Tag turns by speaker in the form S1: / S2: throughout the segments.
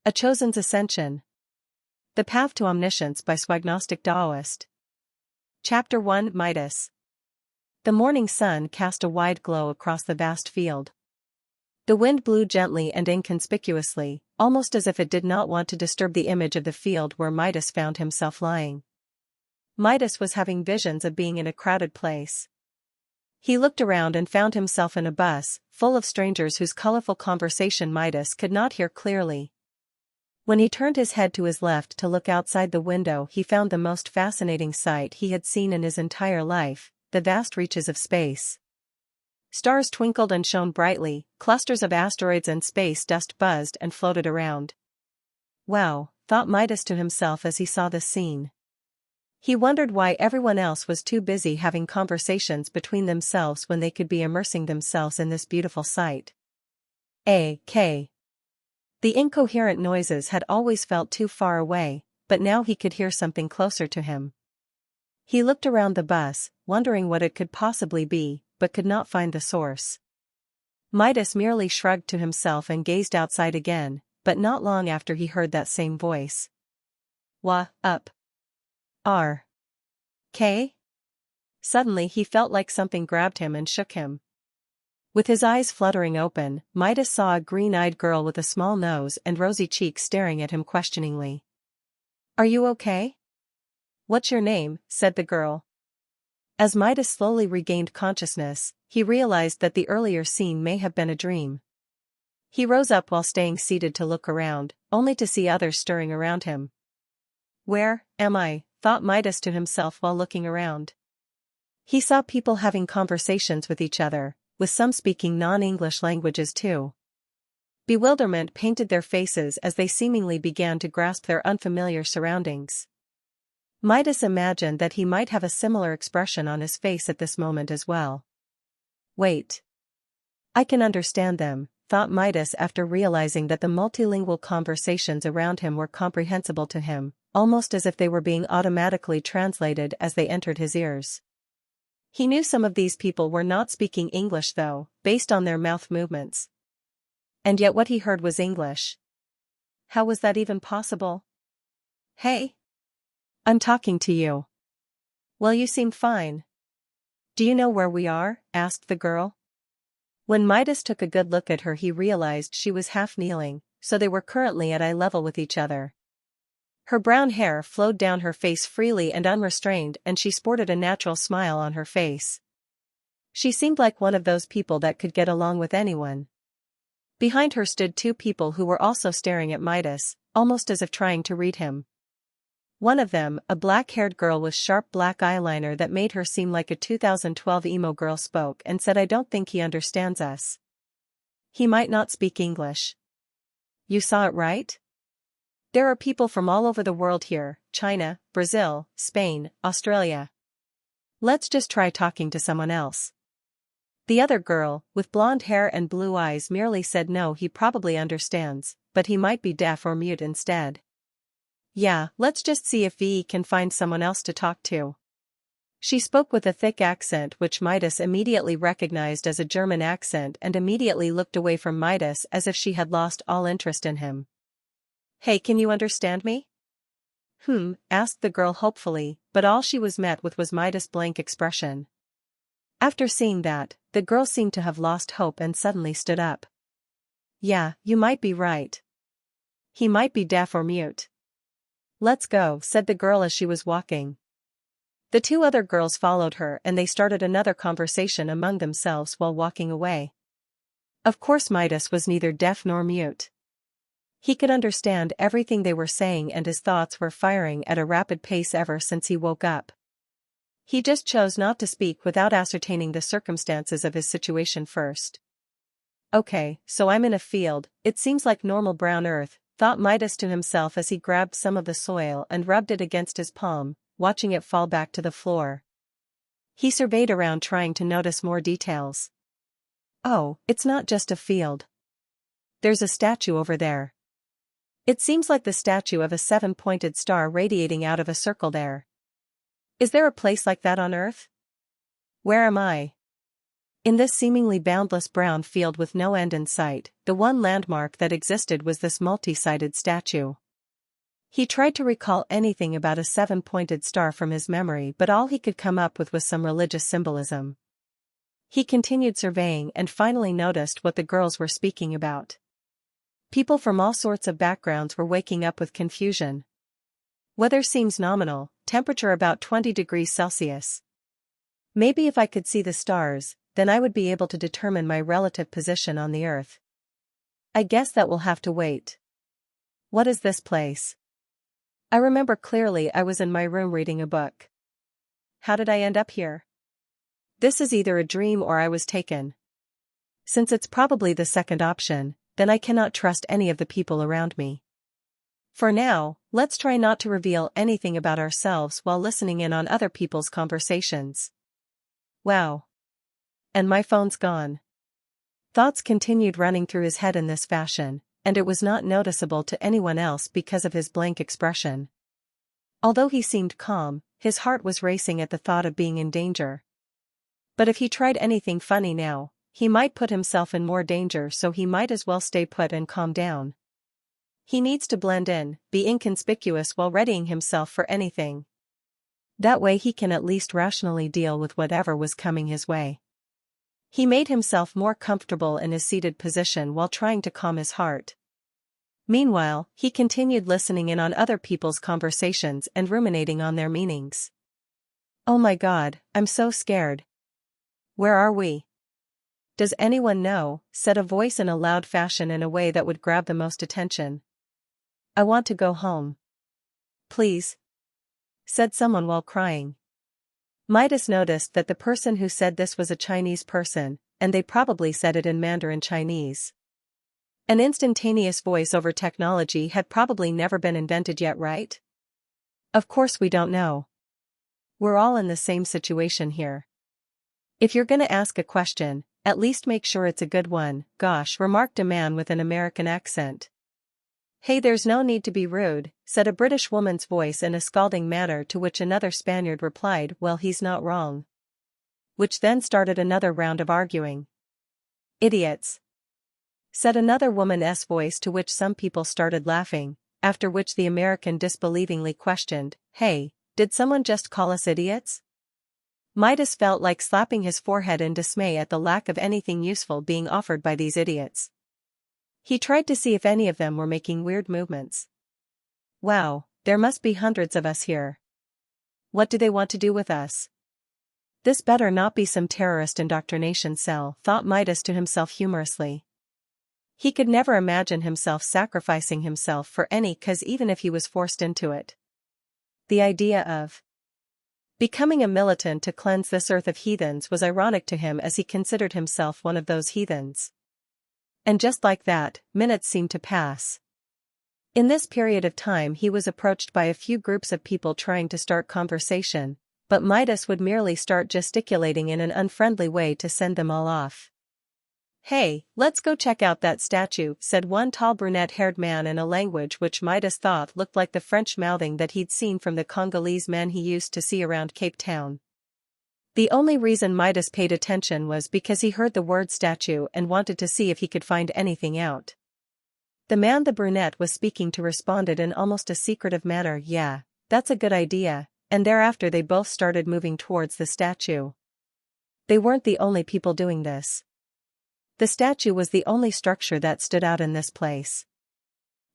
S1: A Chosen's Ascension. The Path to Omniscience by Swagnostic Daoist. Chapter 1 Midas. The morning sun cast a wide glow across the vast field. The wind blew gently and inconspicuously, almost as if it did not want to disturb the image of the field where Midas found himself lying. Midas was having visions of being in a crowded place. He looked around and found himself in a bus, full of strangers whose colorful conversation Midas could not hear clearly. When he turned his head to his left to look outside the window, he found the most fascinating sight he had seen in his entire life, the vast reaches of space. Stars twinkled and shone brightly, clusters of asteroids and space dust buzzed and floated around. Wow, thought Midas to himself as he saw this scene. He wondered why everyone else was too busy having conversations between themselves when they could be immersing themselves in this beautiful sight. The incoherent noises had always felt too far away, but now he could hear something closer to him. He looked around the bus, wondering what it could possibly be, but could not find the source. Midas merely shrugged to himself and gazed outside again, but not long after he heard that same voice. Up. R.K.? Suddenly he felt like something grabbed him and shook him. With his eyes fluttering open, Midas saw a green-eyed girl with a small nose and rosy cheeks staring at him questioningly. "Are you okay?" "What's your name?" said the girl. As Midas slowly regained consciousness, he realized that the earlier scene may have been a dream. He rose up while staying seated to look around, only to see others stirring around him. "Where am I?" thought Midas to himself while looking around. He saw people having conversations with each other, with some speaking non-English languages too. Bewilderment painted their faces as they seemingly began to grasp their unfamiliar surroundings. Midas imagined that he might have a similar expression on his face at this moment as well. Wait. I can understand them, thought Midas after realizing that the multilingual conversations around him were comprehensible to him, almost as if they were being automatically translated as they entered his ears. He knew some of these people were not speaking English though, based on their mouth movements. And yet what he heard was English. How was that even possible? "Hey. I'm talking to you." "Well, you seem fine." "Do you know where we are?" asked the girl. When Midas took a good look at her, he realized she was half kneeling, so they were currently at eye level with each other. Her brown hair flowed down her face freely and unrestrained, and she sported a natural smile on her face. She seemed like one of those people that could get along with anyone. Behind her stood two people who were also staring at Midas, almost as if trying to read him. One of them, a black-haired girl with sharp black eyeliner that made her seem like a 2012 emo girl, spoke and said, "I don't think he understands us. He might not speak English." "You saw it right? There are people from all over the world here, China, Brazil, Spain, Australia. Let's just try talking to someone else." The other girl, with blonde hair and blue eyes, merely said no, he probably understands, but he might be deaf or mute instead. "Yeah, let's just see if we can find someone else to talk to." She spoke with a thick accent which Midas immediately recognized as a German accent and immediately looked away from Midas as if she had lost all interest in him. "Hey, can you understand me?" Asked the girl hopefully, but all she was met with was Midas' blank expression. After seeing that, the girl seemed to have lost hope and suddenly stood up. "Yeah, you might be right. He might be deaf or mute." "Let's go," said the girl as she was walking. The two other girls followed her and they started another conversation among themselves while walking away. Of course Midas was neither deaf nor mute. He could understand everything they were saying and his thoughts were firing at a rapid pace ever since he woke up. He just chose not to speak without ascertaining the circumstances of his situation first. "Okay, so I'm in a field, it seems like normal brown earth," thought Midas to himself as he grabbed some of the soil and rubbed it against his palm, watching it fall back to the floor. He surveyed around trying to notice more details. "Oh, it's not just a field. There's a statue over there. It seems like the statue of a 7-pointed star radiating out of a circle there. Is there a place like that on Earth? Where am I?" In this seemingly boundless brown field with no end in sight, the one landmark that existed was this multi-sided statue. He tried to recall anything about a seven-pointed star from his memory, but all he could come up with was some religious symbolism. He continued surveying and finally noticed what the girls were speaking about. People from all sorts of backgrounds were waking up with confusion. Weather seems nominal, temperature about 20 degrees Celsius. Maybe if I could see the stars, then I would be able to determine my relative position on the Earth. I guess that will have to wait. What is this place? I remember clearly I was in my room reading a book. How did I end up here? This is either a dream or I was taken. Since it's probably the second option, then I cannot trust any of the people around me. For now, let's try not to reveal anything about ourselves while listening in on other people's conversations. Wow. And my phone's gone. Thoughts continued running through his head in this fashion, and it was not noticeable to anyone else because of his blank expression. Although he seemed calm, his heart was racing at the thought of being in danger. But if he tried anything funny now, he might put himself in more danger, so he might as well stay put and calm down. He needs to blend in, be inconspicuous while readying himself for anything. That way he can at least rationally deal with whatever was coming his way. He made himself more comfortable in his seated position while trying to calm his heart. Meanwhile, he continued listening in on other people's conversations and ruminating on their meanings. Oh my God, I'm so scared. Where are we? Does anyone know? Said a voice in a loud fashion in a way that would grab the most attention. I want to go home. Please? Said someone while crying. Midas noticed that the person who said this was a Chinese person, and they probably said it in Mandarin Chinese. An instantaneous voice-over technology had probably never been invented yet, right? Of course we don't know. We're all in the same situation here. If you're gonna ask a question, at least make sure it's a good one, gosh, remarked a man with an American accent. Hey, there's no need to be rude, said a British woman's voice in a scalding manner, to which another Spaniard replied, well, he's not wrong. Which then started another round of arguing. Idiots, said another woman's voice, to which some people started laughing, after which the American disbelievingly questioned, hey, did someone just call us idiots? Midas felt like slapping his forehead in dismay at the lack of anything useful being offered by these idiots. He tried to see if any of them were making weird movements. Wow, there must be hundreds of us here. What do they want to do with us? This better not be some terrorist indoctrination cell, thought Midas to himself humorously. He could never imagine himself sacrificing himself for any cause, even if he was forced into it. The idea of becoming a militant to cleanse this earth of heathens was ironic to him, as he considered himself one of those heathens. And just like that, minutes seemed to pass. In this period of time he was approached by a few groups of people trying to start conversation, but Midas would merely start gesticulating in an unfriendly way to send them all off. Hey, let's go check out that statue, said one tall brunette-haired man in a language which Midas thought looked like the French mouthing that he'd seen from the Congolese men he used to see around Cape Town. The only reason Midas paid attention was because he heard the word statue and wanted to see if he could find anything out. The man the brunette was speaking to responded in almost a secretive manner, yeah, that's a good idea, and thereafter they both started moving towards the statue. They weren't the only people doing this. The statue was the only structure that stood out in this place.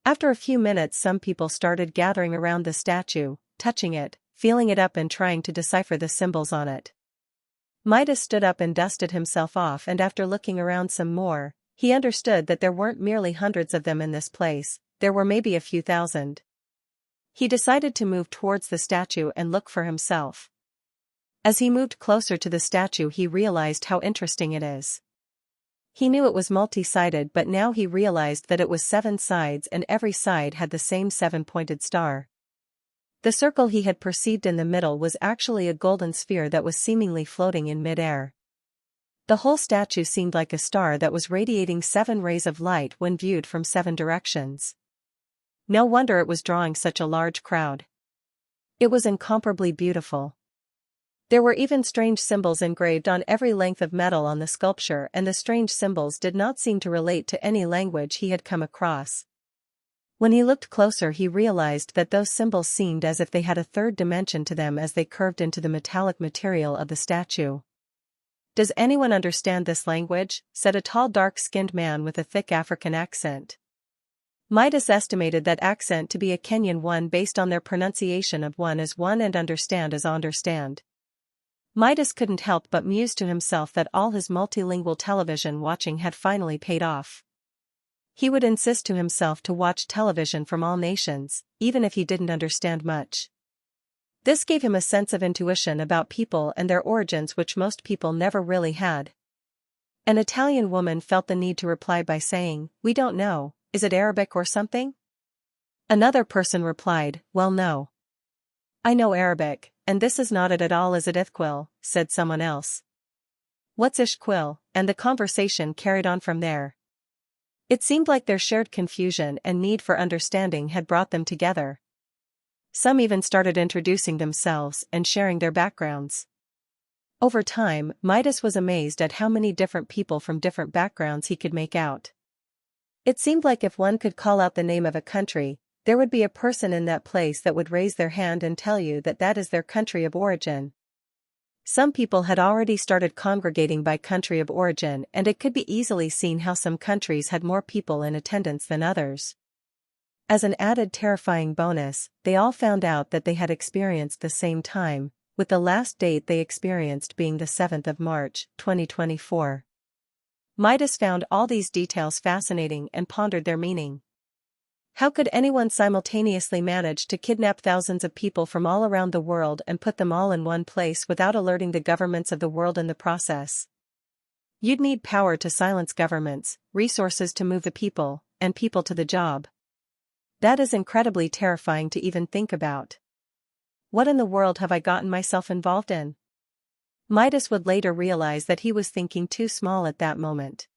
S1: After a few minutes some people started gathering around the statue, touching it, feeling it up and trying to decipher the symbols on it. Midas stood up and dusted himself off, and after looking around some more, he understood that there weren't merely hundreds of them in this place, there were maybe a few thousand. He decided to move towards the statue and look for himself. As he moved closer to the statue he realized how interesting it is. He knew it was multi-sided, but now he realized that it was 7 sides and every side had the same 7-pointed star. The circle he had perceived in the middle was actually a golden sphere that was seemingly floating in mid-air. The whole statue seemed like a star that was radiating 7 rays of light when viewed from 7 directions. No wonder it was drawing such a large crowd. It was incomparably beautiful. There were even strange symbols engraved on every length of metal on the sculpture, and the strange symbols did not seem to relate to any language he had come across. When he looked closer, he realized that those symbols seemed as if they had a third dimension to them as they curved into the metallic material of the statue. "Does anyone understand this language?" said a tall dark-skinned man with a thick African accent. Midas estimated that accent to be a Kenyan one based on their pronunciation of one as one and understand as understand. Midas couldn't help but muse to himself that all his multilingual television watching had finally paid off. He would insist to himself to watch television from all nations, even if he didn't understand much. This gave him a sense of intuition about people and their origins which most people never really had. An Italian woman felt the need to reply by saying, "We don't know, is it Arabic or something?" Another person replied, "Well, no. I know Arabic, and this is not it at all, is it Ithquil?" said someone else. "What's Ishquil?" and the conversation carried on from there. It seemed like their shared confusion and need for understanding had brought them together. Some even started introducing themselves and sharing their backgrounds. Over time, Midas was amazed at how many different people from different backgrounds he could make out. It seemed like if one could call out the name of a country, there would be a person in that place that would raise their hand and tell you that that is their country of origin. Some people had already started congregating by country of origin, and it could be easily seen how some countries had more people in attendance than others. As an added terrifying bonus, they all found out that they had experienced the same time, with the last date they experienced being the 7th of March, 2024. Midas found all these details fascinating and pondered their meaning. How could anyone simultaneously manage to kidnap thousands of people from all around the world and put them all in one place without alerting the governments of the world in the process? You'd need power to silence governments, resources to move the people, and people to the job. That is incredibly terrifying to even think about. What in the world have I gotten myself involved in? Midas would later realize that he was thinking too small at that moment.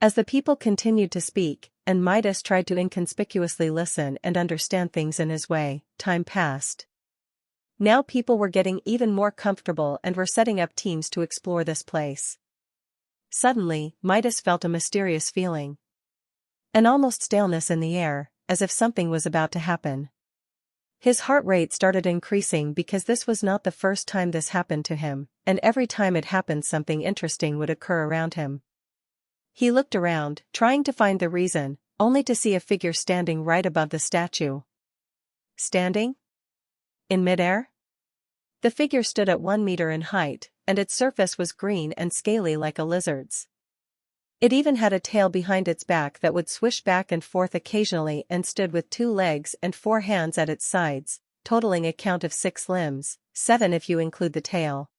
S1: As the people continued to speak, and Midas tried to inconspicuously listen and understand things in his way, time passed. Now people were getting even more comfortable and were setting up teams to explore this place. Suddenly, Midas felt a mysterious feeling. An almost staleness in the air, as if something was about to happen. His heart rate started increasing because this was not the first time this happened to him, and every time it happened something interesting would occur around him. He looked around, trying to find the reason, only to see a figure standing right above the statue. Standing? In midair? The figure stood at 1 meter in height, and its surface was green and scaly like a lizard's. It even had a tail behind its back that would swish back and forth occasionally and stood with 2 legs and 4 hands at its sides, totaling a count of 6 limbs, 7 if you include the tail.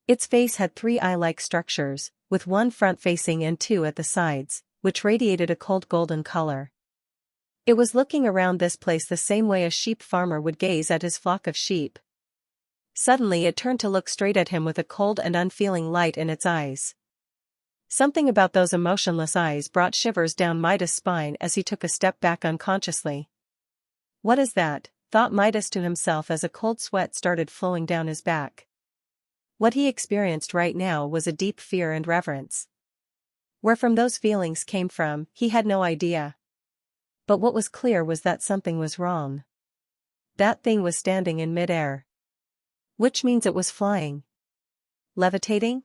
S1: Its face had 3 eye-like structures, with 1 front-facing and 2 at the sides, which radiated a cold golden color. It was looking around this place the same way a sheep farmer would gaze at his flock of sheep. Suddenly it turned to look straight at him with a cold and unfeeling light in its eyes. Something about those emotionless eyes brought shivers down Midas' spine as he took a step back unconsciously. "What is that?" thought Midas to himself as a cold sweat started flowing down his back. What he experienced right now was a deep fear and reverence. Where from those feelings came from, he had no idea. But what was clear was that something was wrong. That thing was standing in midair. Which means it was flying. Levitating?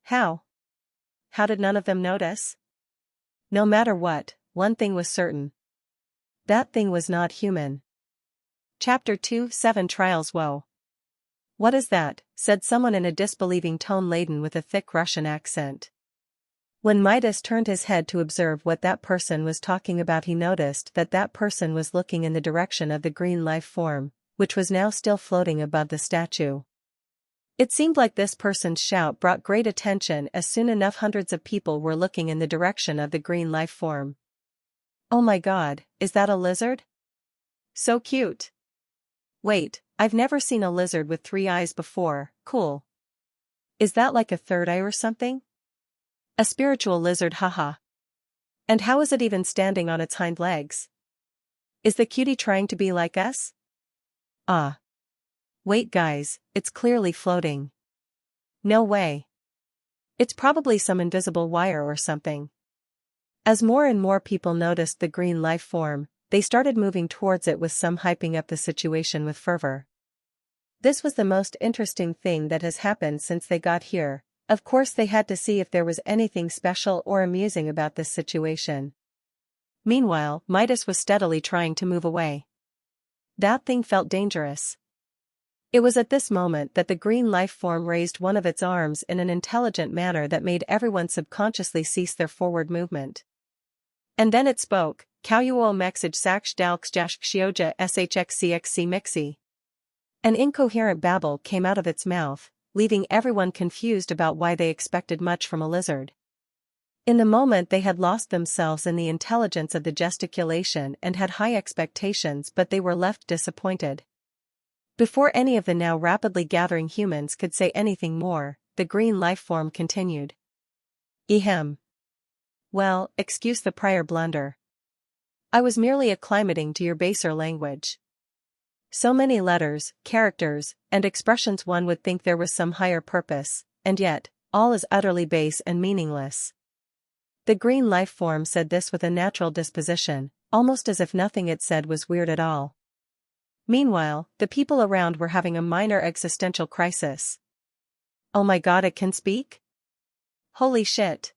S1: How? How did none of them notice? No matter what, one thing was certain. That thing was not human. Chapter 2, 7 Trials. Woe. "What is that?" said someone in a disbelieving tone laden with a thick Russian accent. When Midas turned his head to observe what that person was talking about, he noticed that that person was looking in the direction of the green life form, which was now still floating above the statue. It seemed like this person's shout brought great attention as soon enough hundreds of people were looking in the direction of the green life form. "Oh my God, is that a lizard? So cute. Wait, I've never seen a lizard with 3 eyes before, cool. Is that like a third eye or something? A spiritual lizard, haha. And how is it even standing on its hind legs? Is the cutie trying to be like us? Ah. Wait guys, it's clearly floating. No way. It's probably some invisible wire or something. As more and more people noticed the green life form, they started moving towards it with some hyping up the situation with fervor. This was the most interesting thing that has happened since they got here. Of course they had to see if there was anything special or amusing about this situation. Meanwhile, Midas was steadily trying to move away. That thing felt dangerous. It was at this moment that the green life form raised one of its arms in an intelligent manner that made everyone subconsciously cease their forward movement. And then it spoke, Kauuo mexij saksh dalx jash xioja shxcxc mixi. An incoherent babble came out of its mouth, leaving everyone confused about why they expected much from a lizard. In the moment they had lost themselves in the intelligence of the gesticulation and had high expectations, but they were left disappointed. Before any of the now rapidly gathering humans could say anything more, the green life form continued. Ehem. Well, excuse the prior blunder. I was merely acclimating to your baser language. So many letters, characters, and expressions, one would think there was some higher purpose, and yet, all is utterly base and meaningless. The green life form said this with a natural disposition, almost as if nothing it said was weird at all. Meanwhile, the people around were having a minor existential crisis. Oh my god, it can speak? Holy shit.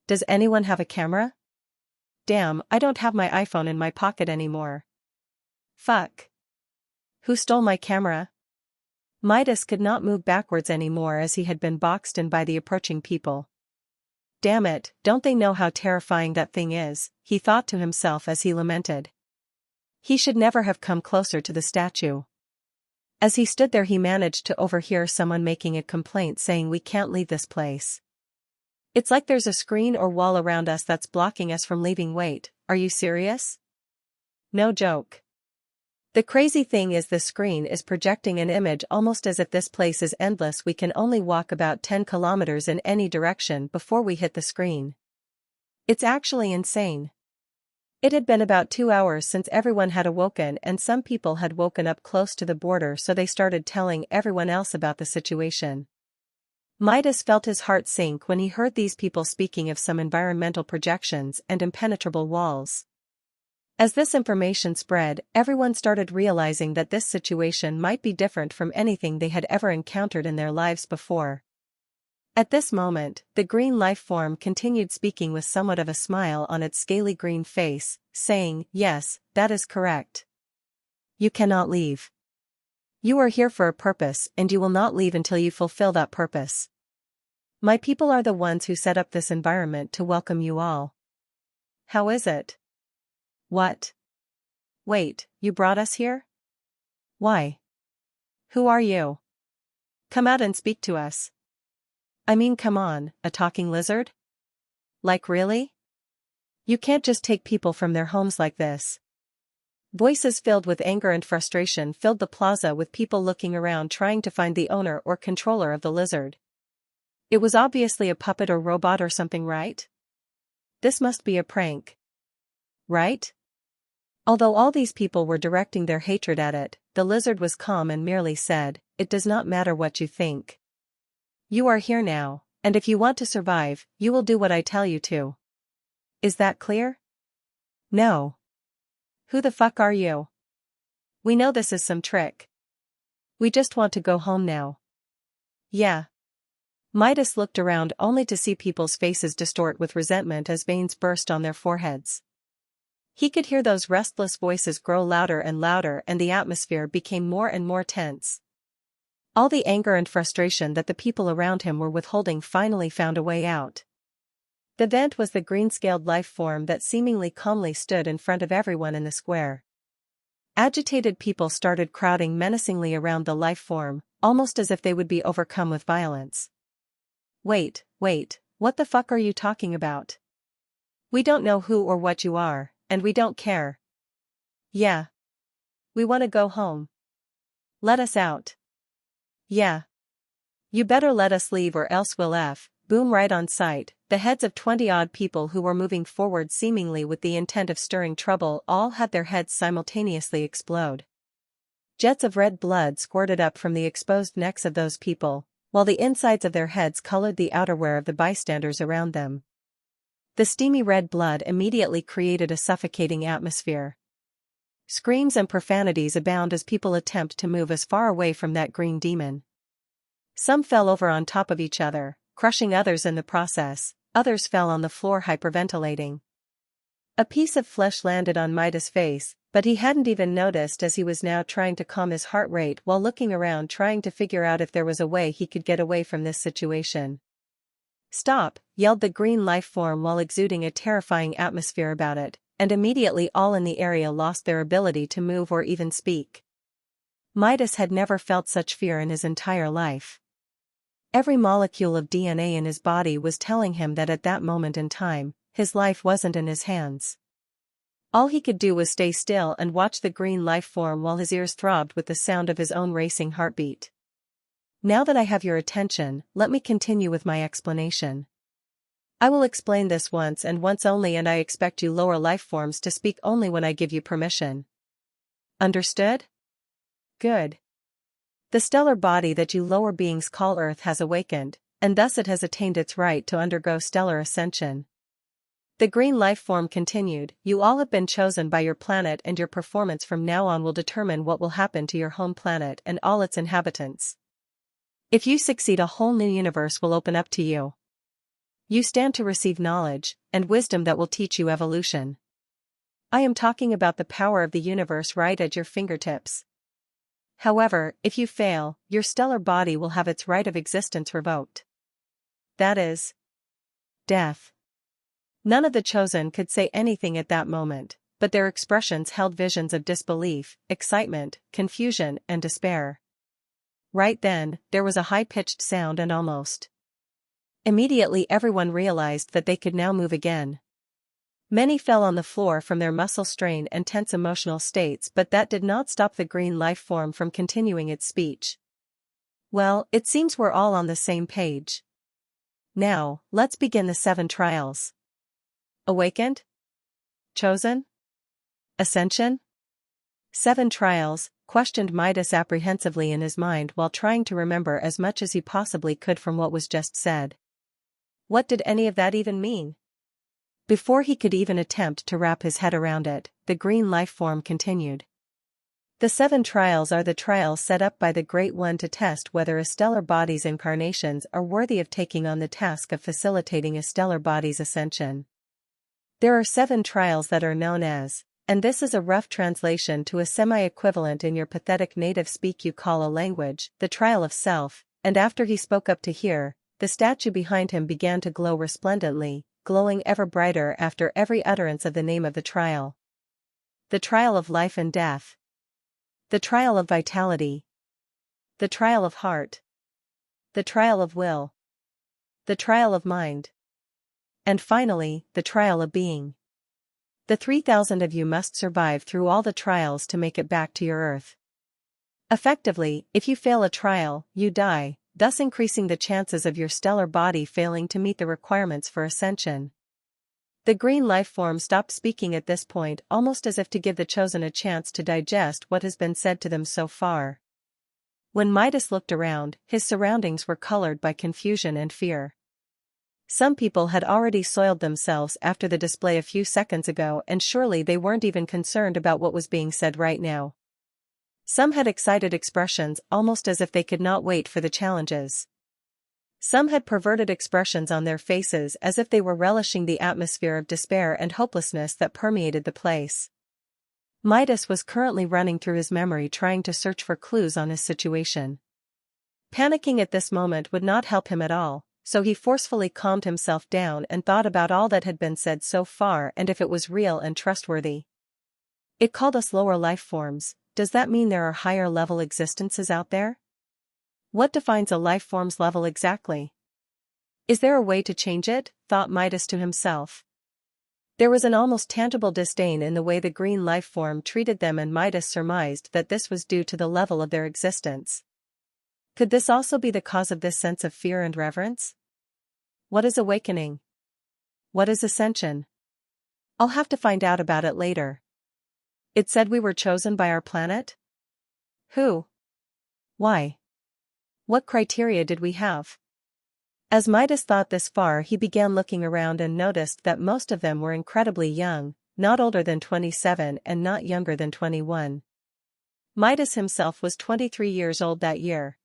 S1: Does anyone have a camera? Damn, I don't have my iPhone in my pocket anymore. Fuck. Who stole my camera? Midas could not move backwards anymore as he had been boxed in by the approaching people. Damn it, don't they know how terrifying that thing is, he thought to himself as he lamented. He should never have come closer to the statue. As he stood there he managed to overhear someone making a complaint saying, we can't leave this place. It's like there's a screen or wall around us that's blocking us from leaving. Wait, are you serious? No joke. The crazy thing is the screen is projecting an image almost as if this place is endless. We can only walk about 10 kilometers in any direction before we hit the screen. It's actually insane. It had been about 2 hours since everyone had awoken, and some people had woken up close to the border, so they started telling everyone else about the situation. Midas felt his heart sink when he heard these people speaking of some environmental projections and impenetrable walls. As this information spread, everyone started realizing that this situation might be different from anything they had ever encountered in their lives before. At this moment, the green life form continued speaking with somewhat of a smile on its scaly green face, saying, yes, that is correct. You cannot leave. You are here for a purpose, and you will not leave until you fulfill that purpose. My people are the ones who set up this environment to welcome you all. How is it? What? Wait, you brought us here? Why? Who are you? Come out and speak to us. I mean, come on, a talking lizard? Like really? You can't just take people from their homes like this. Voices filled with anger and frustration filled the plaza, with people looking around trying to find the owner or controller of the lizard. It was obviously a puppet or robot or something, right? This must be a prank. Right? Although all these people were directing their hatred at it, the lizard was calm and merely said, it does not matter what you think. You are here now, and if you want to survive, you will do what I tell you to. Is that clear? No. Who the fuck are you? We know this is some trick. We just want to go home now. Yeah. Midas looked around only to see people's faces distort with resentment as veins burst on their foreheads. He could hear those restless voices grow louder and louder, and the atmosphere became more and more tense. All the anger and frustration that the people around him were withholding finally found a way out. The vent was the green-scaled life form that seemingly calmly stood in front of everyone in the square. Agitated people started crowding menacingly around the life form, almost as if they would be overcome with violence. Wait, what the fuck are you talking about? We don't know who or what you are, and we don't care. Yeah. We want to go home. Let us out. Yeah. You better let us leave or else we'll boom right on sight. The heads of 20-odd people who were moving forward seemingly with the intent of stirring trouble all had their heads simultaneously explode. Jets of red blood squirted up from the exposed necks of those people, while the insides of their heads colored the outerwear of the bystanders around them. The steamy red blood immediately created a suffocating atmosphere. Screams and profanities abound as people attempt to move as far away from that green demon. Some fell over on top of each other, crushing others in the process. Others fell on the floor hyperventilating. A piece of flesh landed on Midas' face, but he hadn't even noticed as he was now trying to calm his heart rate while looking around trying to figure out if there was a way he could get away from this situation. "Stop!" yelled the green life form while exuding a terrifying atmosphere about it, and immediately all in the area lost their ability to move or even speak. Midas had never felt such fear in his entire life. Every molecule of DNA in his body was telling him that at that moment in time, his life wasn't in his hands. All he could do was stay still and watch the green life form while his ears throbbed with the sound of his own racing heartbeat. "Now that I have your attention, let me continue with my explanation. I will explain this once and once only, and I expect you lower life forms to speak only when I give you permission. Understood? Good. The stellar body that you lower beings call Earth has awakened, and thus it has attained its right to undergo stellar ascension." The green life form continued, "You all have been chosen by your planet, and your performance from now on will determine what will happen to your home planet and all its inhabitants. If you succeed, a whole new universe will open up to you. You stand to receive knowledge and wisdom that will teach you evolution. I am talking about the power of the universe right at your fingertips. However, if you fail, your stellar body will have its right of existence revoked. That is, death." None of the chosen could say anything at that moment, but their expressions held visions of disbelief, excitement, confusion, and despair. Right then, there was a high-pitched sound and almost immediately everyone realized that they could now move again. Many fell on the floor from their muscle strain and tense emotional states, but that did not stop the green life form from continuing its speech. "Well, it seems we're all on the same page. Now, let's begin the 7 trials. Awakened? Chosen? Ascension? 7 trials," questioned Midas apprehensively in his mind while trying to remember as much as he possibly could from what was just said. What did any of that even mean? Before he could even attempt to wrap his head around it, the green life form continued. "The 7 trials are the trials set up by the Great One to test whether a stellar body's incarnations are worthy of taking on the task of facilitating a stellar body's ascension. There are 7 trials that are known as, and this is a rough translation to a semi-equivalent in your pathetic native speak you call a language, the trial of self," and after he spoke up to hear, the statue behind him began to glow resplendently, glowing ever brighter after every utterance of the name of the trial. The trial of life and death. The trial of vitality. The trial of heart. The trial of will. The trial of mind. And finally, the trial of being. The 3,000 of you must survive through all the trials to make it back to your Earth. Effectively, if you fail a trial, you die, thus increasing the chances of your stellar body failing to meet the requirements for ascension. The green life form stopped speaking at this point, almost as if to give the chosen a chance to digest what has been said to them so far. When Midas looked around, his surroundings were colored by confusion and fear. Some people had already soiled themselves after the display a few seconds ago, and surely they weren't even concerned about what was being said right now. Some had excited expressions almost as if they could not wait for the challenges. Some had perverted expressions on their faces as if they were relishing the atmosphere of despair and hopelessness that permeated the place. Midas was currently running through his memory trying to search for clues on his situation. Panicking at this moment would not help him at all, so he forcefully calmed himself down and thought about all that had been said so far and if it was real and trustworthy. It called us lower life forms. Does that mean there are higher level existences out there? What defines a life form's level exactly? Is there a way to change it? Thought Midas to himself. There was an almost tangible disdain in the way the green life form treated them, and Midas surmised that this was due to the level of their existence. Could this also be the cause of this sense of fear and reverence? What is awakening? What is ascension? I'll have to find out about it later. It said we were chosen by our planet? Who? Why? What criteria did we have? As Midas thought this far, he began looking around and noticed that most of them were incredibly young, not older than 27 and not younger than 21. Midas himself was 23 years old that year.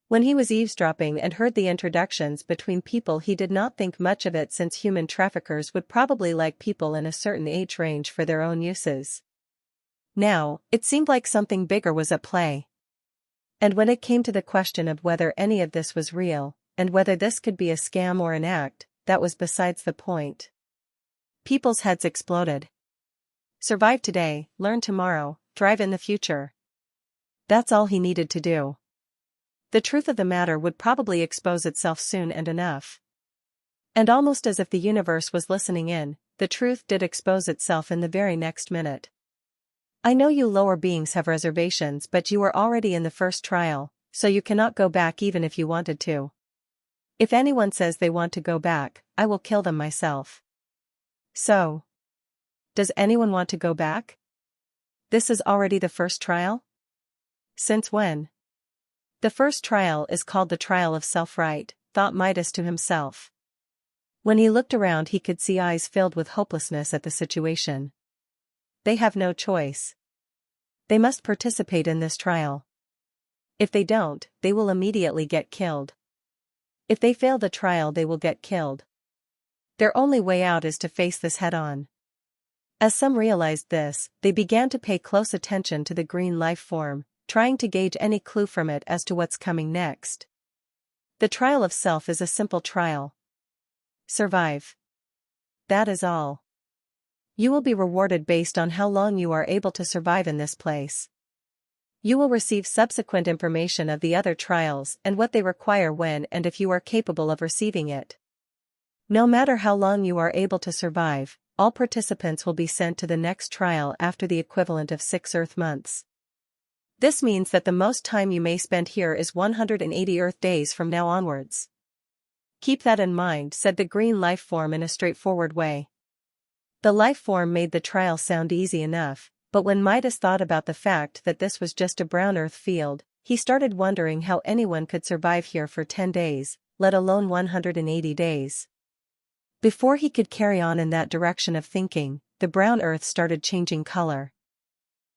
S1: When he was eavesdropping and heard the introductions between people, he did not think much of it, since human traffickers would probably like people in a certain age range for their own uses. Now, it seemed like something bigger was at play. And when it came to the question of whether any of this was real, and whether this could be a scam or an act, that was besides the point. People's heads exploded. Survive today, learn tomorrow, thrive in the future. That's all he needed to do. The truth of the matter would probably expose itself soon and enough. And almost as if the universe was listening in, the truth did expose itself in the very next minute. I know you lower beings have reservations, but you were already in the first trial, so you cannot go back even if you wanted to. If anyone says they want to go back, I will kill them myself. So, does anyone want to go back? This is already the first trial? Since when? The first trial is called the trial of self-right, thought Midas to himself. When he looked around, he could see eyes filled with hopelessness at the situation. They have no choice. They must participate in this trial. If they don't, they will immediately get killed. If they fail the trial, they will get killed. Their only way out is to face this head-on. As some realized this, they began to pay close attention to the green life form, trying to gauge any clue from it as to what's coming next. The trial of self is a simple trial. Survive. That is all. You will be rewarded based on how long you are able to survive in this place. You will receive subsequent information of the other trials and what they require when and if you are capable of receiving it. No matter how long you are able to survive, all participants will be sent to the next trial after the equivalent of 6 Earth months. This means that the most time you may spend here is 180 Earth days from now onwards. Keep that in mind, said the green life form in a straightforward way. The life form made the trial sound easy enough, but when Midas thought about the fact that this was just a brown earth field, he started wondering how anyone could survive here for 10 days, let alone 180 days. Before he could carry on in that direction of thinking, the brown earth started changing color.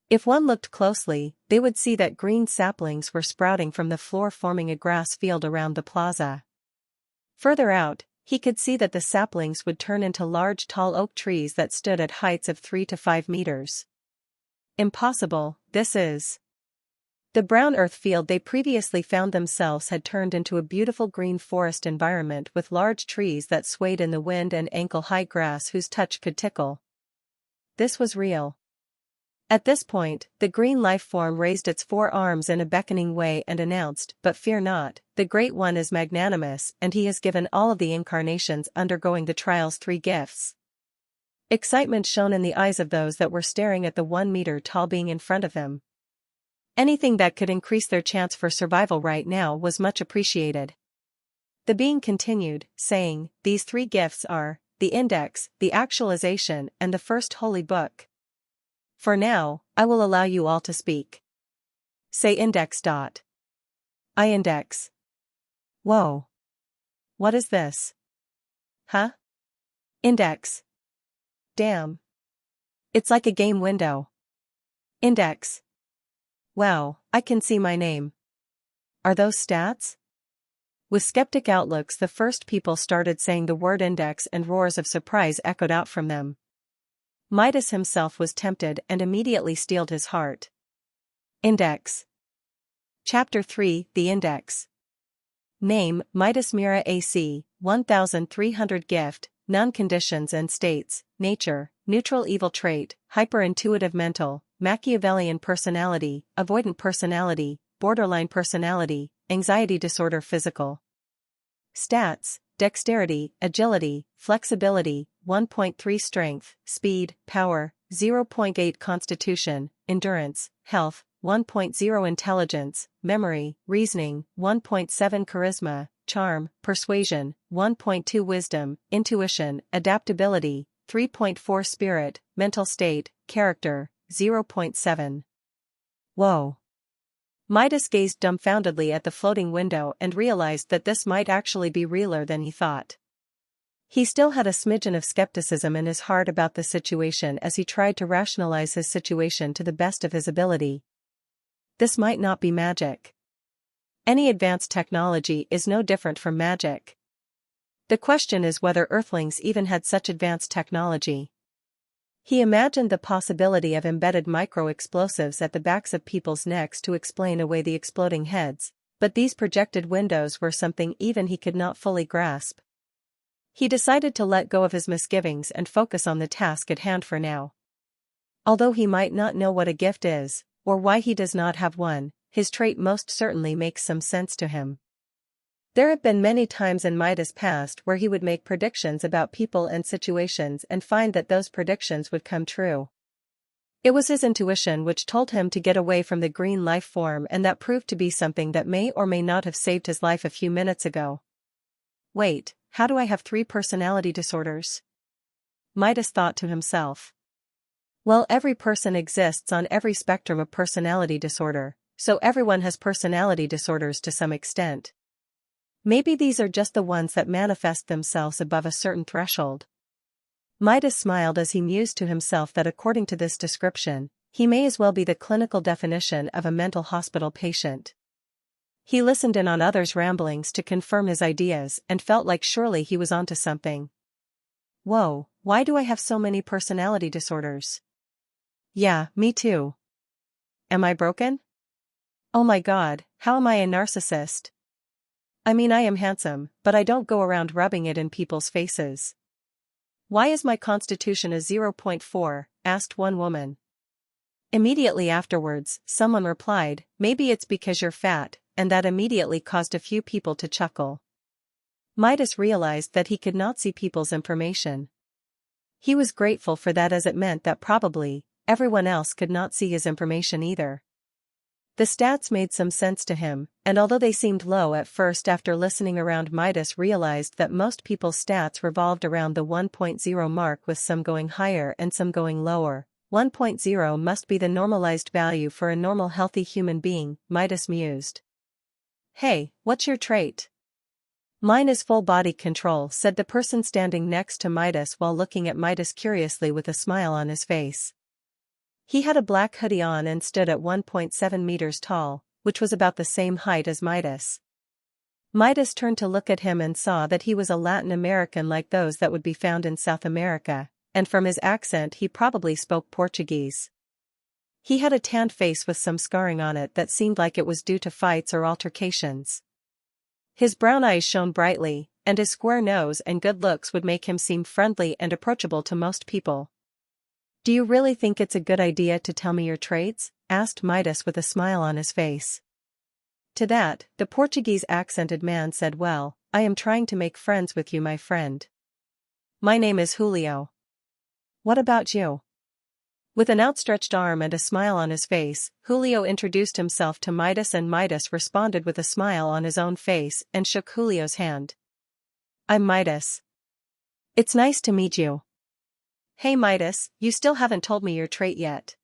S1: If one looked closely, they would see that green saplings were sprouting from the floor, forming a grass field around the plaza. Further out, he could see that the saplings would turn into large tall oak trees that stood at heights of 3 to 5 meters. Impossible, this is. The brown earth field they previously found themselves had turned into a beautiful green forest environment with large trees that swayed in the wind and ankle-high grass whose touch could tickle. This was real. At this point, the green life form raised its 4 arms in a beckoning way and announced, "But fear not, the Great One is magnanimous, and he has given all of the incarnations undergoing the trials 3 gifts." Excitement shone in the eyes of those that were staring at the 1-meter-tall being in front of them. Anything that could increase their chance for survival right now was much appreciated. The being continued, saying, "These 3 gifts are the Index, the Actualization, and the First Holy Book. For now, I will allow you all to speak. Say Index. I index. Whoa. What is this? Huh? Index. Damn. It's like a game window. Index. Wow, I can see my name. Are those stats?" With skeptic outlooks, the first people started saying the word index, and roars of surprise echoed out from them. Midas himself was tempted and immediately steeled his heart. Index. Chapter 3, The Index. Name, Midas Mira AC, 1300 Gift, None Conditions and States, Nature, Neutral Evil Trait, Hyper-intuitive Mental, Machiavellian Personality, Avoidant Personality, Borderline Personality, Anxiety Disorder Physical. Stats, Dexterity, Agility, Flexibility, 1.3 Strength, Speed, Power, 0.8 Constitution, Endurance, Health, 1.0 Intelligence, Memory, Reasoning, 1.7 Charisma, Charm, Persuasion, 1.2 Wisdom, Intuition, Adaptability, 3.4 Spirit, Mental State, Character, 0.7. Whoa. Midas gazed dumbfoundedly at the floating window and realized that this might actually be realer than he thought. He still had a smidgen of skepticism in his heart about the situation as he tried to rationalize his situation to the best of his ability. This might not be magic. Any advanced technology is no different from magic. The question is whether Earthlings even had such advanced technology. He imagined the possibility of embedded micro-explosives at the backs of people's necks to explain away the exploding heads, but these projected windows were something even he could not fully grasp. He decided to let go of his misgivings and focus on the task at hand for now. Although he might not know what a gift is, or why he does not have one, his trait most certainly makes some sense to him. There have been many times in Midas' past where he would make predictions about people and situations and find that those predictions would come true. It was his intuition which told him to get away from the green life form, and that proved to be something that may or may not have saved his life a few minutes ago. Wait, how do I have 3 personality disorders? Midas thought to himself. Well, every person exists on every spectrum of personality disorder, so everyone has personality disorders to some extent. Maybe these are just the ones that manifest themselves above a certain threshold. Midas smiled as he mused to himself that according to this description, he may as well be the clinical definition of a mental hospital patient. He listened in on others' ramblings to confirm his ideas and felt like surely he was onto something. Whoa, why do I have so many personality disorders? Yeah, me too. Am I broken? Oh my God, how am I a narcissist? I mean, I am handsome, but I don't go around rubbing it in people's faces. Why is my constitution a 0.4? Asked one woman. Immediately afterwards, someone replied, maybe it's because you're fat, and that immediately caused a few people to chuckle. Midas realized that he could not see people's information. He was grateful for that, as it meant that probably everyone else could not see his information either. The stats made some sense to him, and although they seemed low at first, after listening around, Midas realized that most people's stats revolved around the 1.0 mark, with some going higher and some going lower. 1.0 must be the normalized value for a normal healthy human being, Midas mused. Hey, what's your trait? Mine is full body control, said the person standing next to Midas while looking at Midas curiously with a smile on his face. He had a black hoodie on and stood at 1.7 meters tall, which was about the same height as Midas. Midas turned to look at him and saw that he was a Latin American like those that would be found in South America, and from his accent he probably spoke Portuguese. He had a tanned face with some scarring on it that seemed like it was due to fights or altercations. His brown eyes shone brightly, and his square nose and good looks would make him seem friendly and approachable to most people. Do you really think it's a good idea to tell me your traits? Asked Midas with a smile on his face. To that, the Portuguese accented man said, well, I am trying to make friends with you, my friend. My name is Julio. What about you? With an outstretched arm and a smile on his face, Julio introduced himself to Midas, and Midas responded with a smile on his own face and shook Julio's hand. I'm Midas. It's nice to meet you. Hey Midas, you still haven't told me your trait yet.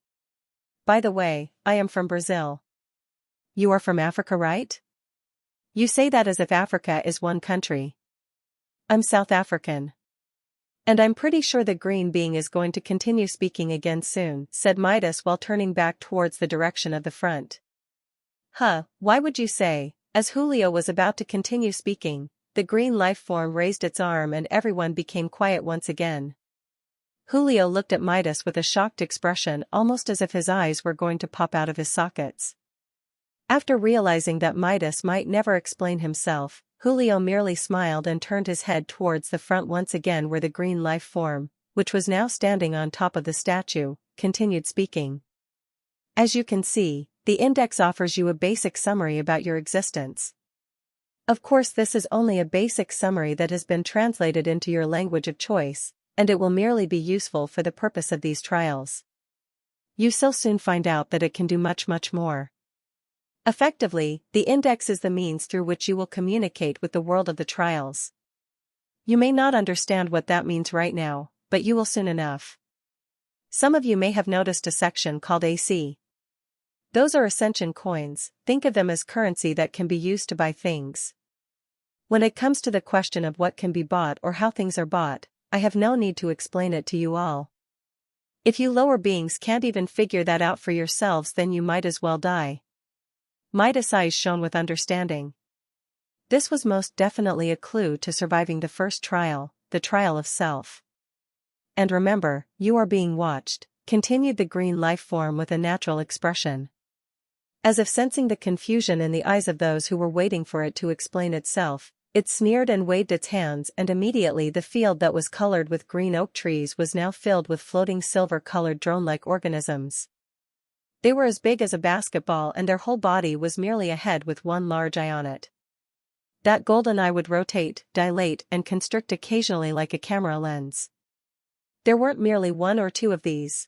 S1: By the way, I am from Brazil. You are from Africa, right? You say that as if Africa is one country. I'm South African. And I'm pretty sure the green being is going to continue speaking again soon, said Midas while turning back towards the direction of the front. Huh, why would you say? As Julio was about to continue speaking, the green life form raised its arm and everyone became quiet once again. Julio looked at Midas with a shocked expression, almost as if his eyes were going to pop out of his sockets. After realizing that Midas might never explain himself, Julio merely smiled and turned his head towards the front once again, where the green life form, which was now standing on top of the statue, continued speaking. As you can see, the index offers you a basic summary about your existence. Of course, this is only a basic summary that has been translated into your language of choice, and it will merely be useful for the purpose of these trials. You shall soon find out that it can do much, much more. Effectively, the index is the means through which you will communicate with the world of the trials. You may not understand what that means right now, but you will soon enough. Some of you may have noticed a section called AC. Those are Ascension coins, think of them as currency that can be used to buy things. When it comes to the question of what can be bought or how things are bought, I have no need to explain it to you all. If you lower beings can't even figure that out for yourselves, then you might as well die. Midas' eyes shone with understanding. This was most definitely a clue to surviving the first trial, the trial of self. And remember, you are being watched, continued the green life form with a natural expression. As if sensing the confusion in the eyes of those who were waiting for it to explain itself, it sneered and waved its hands, and immediately the field that was colored with green oak trees was now filled with floating silver-colored drone-like organisms. They were as big as a basketball, and their whole body was merely a head with one large eye on it. That golden eye would rotate, dilate, and constrict occasionally like a camera lens. There weren't merely one or two of these.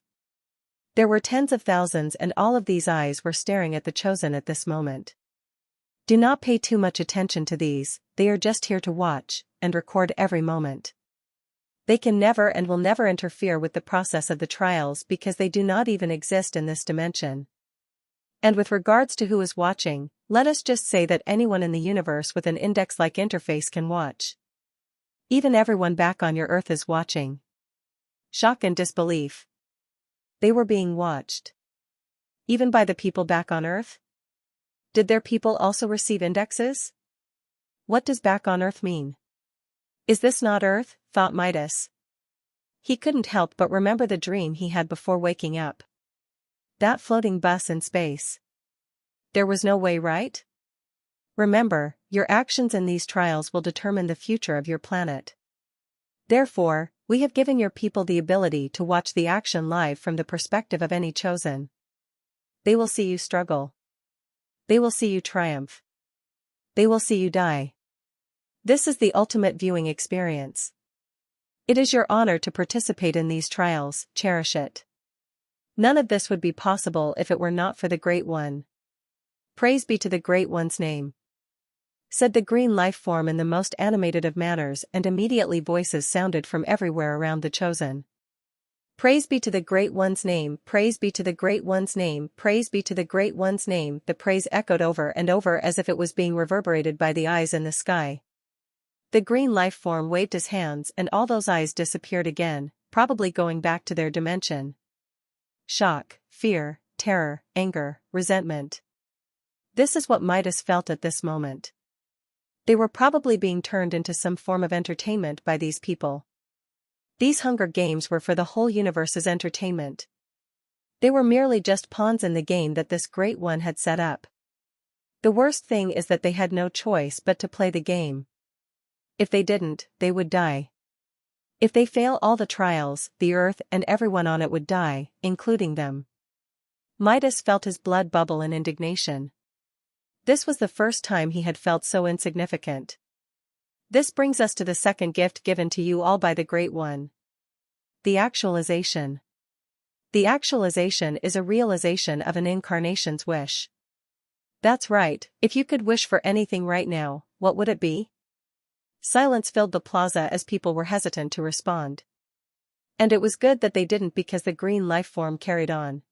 S1: There were tens of thousands, and all of these eyes were staring at the Chosen at this moment. Do not pay too much attention to these, they are just here to watch, and record every moment. They can never and will never interfere with the process of the trials because they do not even exist in this dimension. And with regards to who is watching, let us just say that anyone in the universe with an index-like interface can watch. Even everyone back on your Earth is watching. Shock and disbelief. They were being watched. Even by the people back on Earth? Did their people also receive indexes? What does back on Earth mean? Is this not Earth? Thought Midas. He couldn't help but remember the dream he had before waking up. That floating bus in space. There was no way, right? Remember, your actions in these trials will determine the future of your planet. Therefore, we have given your people the ability to watch the action live from the perspective of any Chosen. They will see you struggle. They will see you triumph. They will see you die. This is the ultimate viewing experience. It is your honor to participate in these trials, cherish it. None of this would be possible if it were not for the Great One. Praise be to the Great One's name, said the green life form in the most animated of manners, and immediately voices sounded from everywhere around the Chosen. Praise be to the Great One's name, praise be to the Great One's name, praise be to the Great One's name. The praise echoed over and over as if it was being reverberated by the eyes in the sky. The green life form waved his hands, and all those eyes disappeared again, probably going back to their dimension. Shock, fear, terror, anger, resentment. This is what Midas felt at this moment. They were probably being turned into some form of entertainment by these people. These Hunger Games were for the whole universe's entertainment. They were merely just pawns in the game that this Great One had set up. The worst thing is that they had no choice but to play the game. If they didn't, they would die. If they fail all the trials, the Earth and everyone on it would die, including them. Midas felt his blood bubble in indignation. This was the first time he had felt so insignificant. This brings us to the second gift given to you all by the Great One. The actualization. The actualization is a realization of an incarnation's wish. That's right, if you could wish for anything right now, what would it be? Silence filled the plaza as people were hesitant to respond. And it was good that they didn't, because the green life form carried on.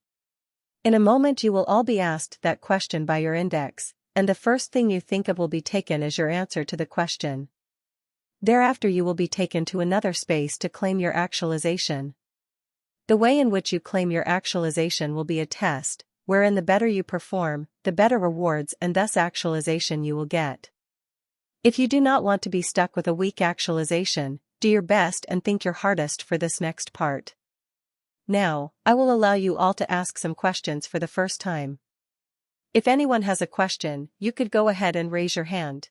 S1: In a moment you will all be asked that question by your index, and the first thing you think of will be taken as your answer to the question. Thereafter you will be taken to another space to claim your actualization. The way in which you claim your actualization will be a test, wherein the better you perform, the better rewards and thus actualization you will get. If you do not want to be stuck with a weak actualization, do your best and think your hardest for this next part. Now, I will allow you all to ask some questions for the first time. If anyone has a question, you could go ahead and raise your hand.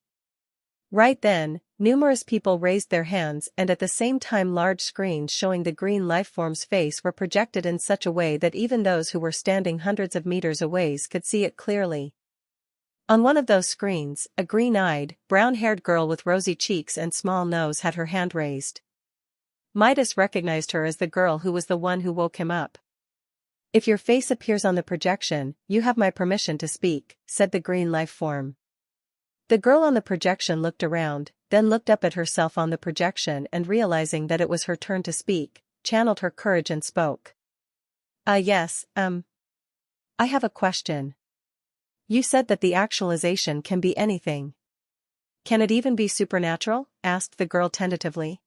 S1: Right then, numerous people raised their hands, and at the same time large screens showing the green lifeform's face were projected in such a way that even those who were standing hundreds of meters away could see it clearly. On one of those screens, a green-eyed, brown-haired girl with rosy cheeks and small nose had her hand raised. Midas recognized her as the girl who was the one who woke him up. If your face appears on the projection, you have my permission to speak, said the green life form. The girl on the projection looked around, then looked up at herself on the projection, and realizing that it was her turn to speak, channeled her courage and spoke. Yes, I have a question. You said that the actualization can be anything. Can it even be supernatural? Asked the girl tentatively.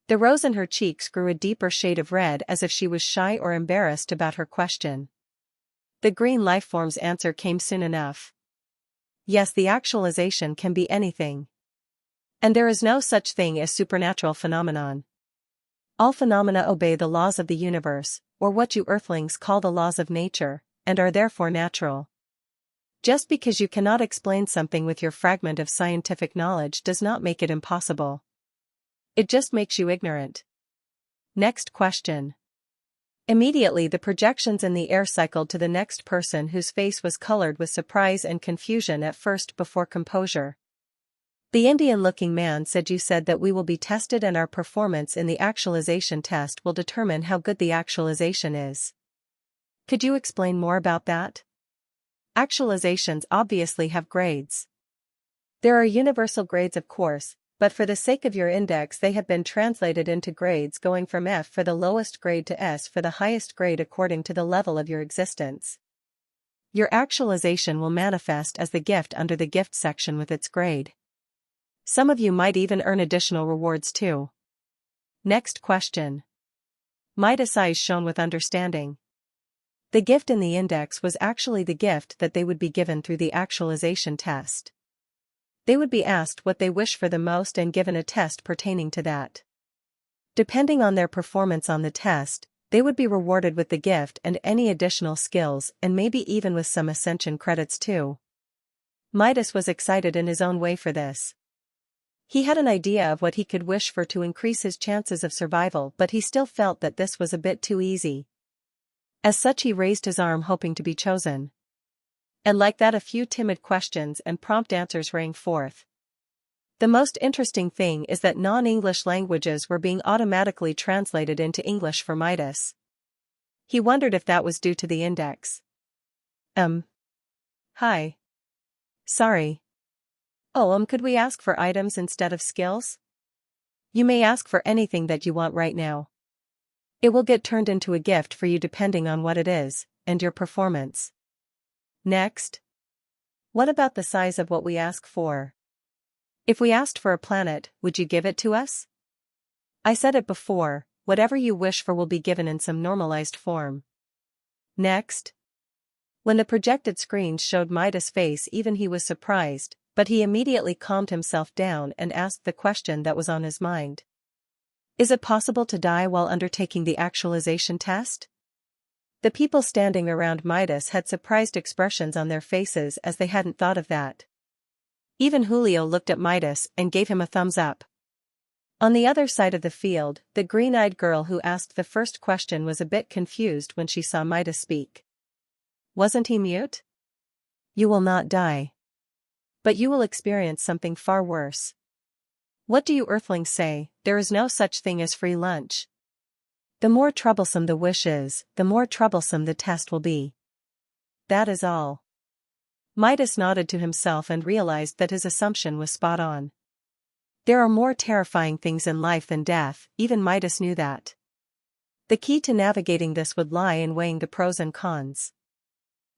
S1: The rose in her cheeks grew a deeper shade of red as if she was shy or embarrassed about her question. The green lifeform's answer came soon enough. Yes, the actualization can be anything. And there is no such thing as supernatural phenomenon. All phenomena obey the laws of the universe, or what you earthlings call the laws of nature, and are therefore natural. Just because you cannot explain something with your fragment of scientific knowledge does not make it impossible. It just makes you ignorant. Next question. Immediately the projections in the air cycled to the next person whose face was colored with surprise and confusion at first before composure. The Indian-looking man said, "You said that we will be tested and our performance in the actualization test will determine how good the actualization is. Could you explain more about that? Actualizations obviously have grades. There are universal grades, of course, but for the sake of your index they have been translated into grades going from F for the lowest grade to S for the highest grade according to the level of your existence. Your actualization will manifest as the gift under the gift section with its grade. Some of you might even earn additional rewards too." Next question. Midas' eyes shone with understanding. The gift in the index was actually the gift that they would be given through the actualization test. They would be asked what they wish for the most and given a test pertaining to that. Depending on their performance on the test, they would be rewarded with the gift and any additional skills and maybe even with some Ascension credits too. Midas was excited in his own way for this. He had an idea of what he could wish for to increase his chances of survival, but he still felt that this was a bit too easy. As such, he raised his arm hoping to be chosen. And like that, a few timid questions and prompt answers rang forth. The most interesting thing is that non-English languages were being automatically translated into English for Midas. He wondered if that was due to the index. Hi. Sorry. Oh, could we ask for items instead of skills? You may ask for anything that you want right now. It will get turned into a gift for you depending on what it is, and your performance. Next. What about the size of what we ask for? If we asked for a planet, would you give it to us? I said it before, whatever you wish for will be given in some normalized form. Next. When the projected screen showed Midas' face, even he was surprised, but he immediately calmed himself down and asked the question that was on his mind. Is it possible to die while undertaking the actualization test? The people standing around Midas had surprised expressions on their faces as they hadn't thought of that. Even Julio looked at Midas and gave him a thumbs up. On the other side of the field, the green-eyed girl who asked the first question was a bit confused when she saw Midas speak. Wasn't he mute? You will not die. But you will experience something far worse. What do you earthlings say? There is no such thing as free lunch. The more troublesome the wish is, the more troublesome the test will be. That is all. Midas nodded to himself and realized that his assumption was spot on. There are more terrifying things in life than death, even Midas knew that. The key to navigating this would lie in weighing the pros and cons.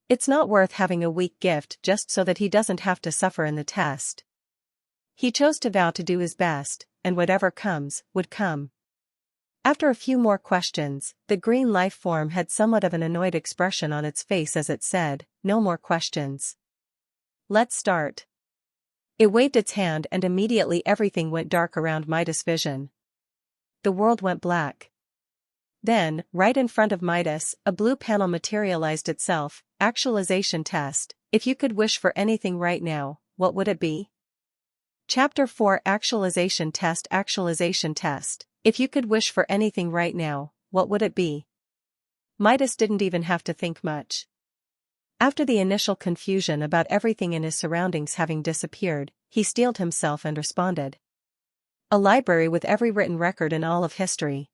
S1: It's not worth having a weak gift just so that he doesn't have to suffer in the test. He chose to vow to do his best, and whatever comes, would come. After a few more questions, the green life form had somewhat of an annoyed expression on its face as it said, "No more questions. Let's start." It waved its hand and immediately everything went dark around Midas' vision. The world went black. Then, right in front of Midas, a blue panel materialized itself. Actualization test. If you could wish for anything right now, what would it be? Chapter 4 Actualization Test. Actualization Test. If you could wish for anything right now, what would it be? Midas didn't even have to think much. After the initial confusion about everything in his surroundings having disappeared, he steeled himself and responded. A library with every written record in all of history.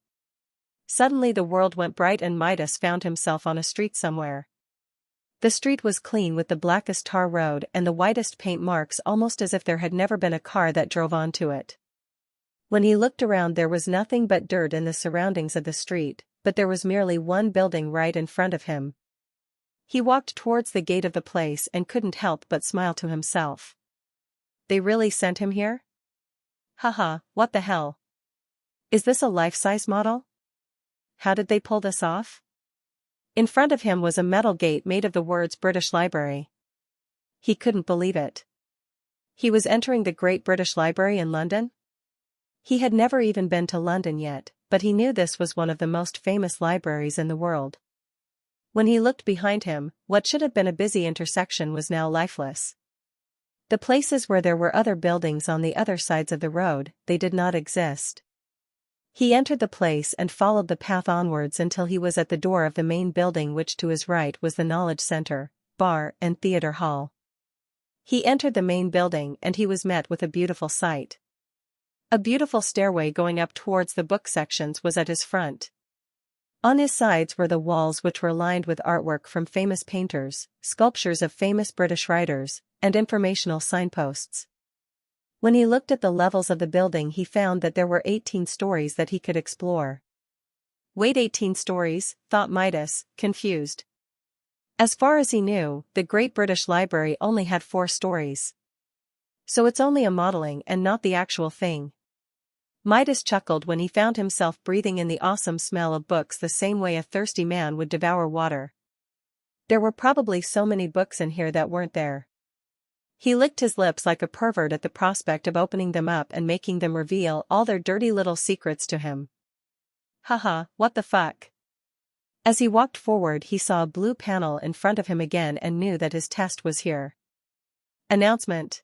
S1: Suddenly the world went bright and Midas found himself on a street somewhere. The street was clean with the blackest tar road and the whitest paint marks, almost as if there had never been a car that drove onto it. When he looked around, there was nothing but dirt in the surroundings of the street, but there was merely one building right in front of him. He walked towards the gate of the place and couldn't help but smile to himself. They really sent him here? Haha, what the hell? Is this a life-size model? How did they pull this off? In front of him was a metal gate made of the words British Library. He couldn't believe it. He was entering the Great British Library in London? He had never even been to London yet, but he knew this was one of the most famous libraries in the world. When he looked behind him, what should have been a busy intersection was now lifeless. The places where there were other buildings on the other sides of the road, they did not exist. He entered the place and followed the path onwards until he was at the door of the main building, which to his right was the Knowledge Center, Bar and Theatre Hall. He entered the main building and he was met with a beautiful sight. A beautiful stairway going up towards the book sections was at his front. On his sides were the walls, which were lined with artwork from famous painters, sculptures of famous British writers, and informational signposts. When he looked at the levels of the building, he found that there were 18 stories that he could explore. Wait, 18 stories, thought Midas, confused. As far as he knew, the Great British Library only had 4 stories. So it's only a modeling and not the actual thing. Midas chuckled when he found himself breathing in the awesome smell of books the same way a thirsty man would devour water. There were probably so many books in here that weren't there. He licked his lips like a pervert at the prospect of opening them up and making them reveal all their dirty little secrets to him. Haha, what the fuck? As he walked forward, he saw a blue panel in front of him again and knew that his test was here. Announcement.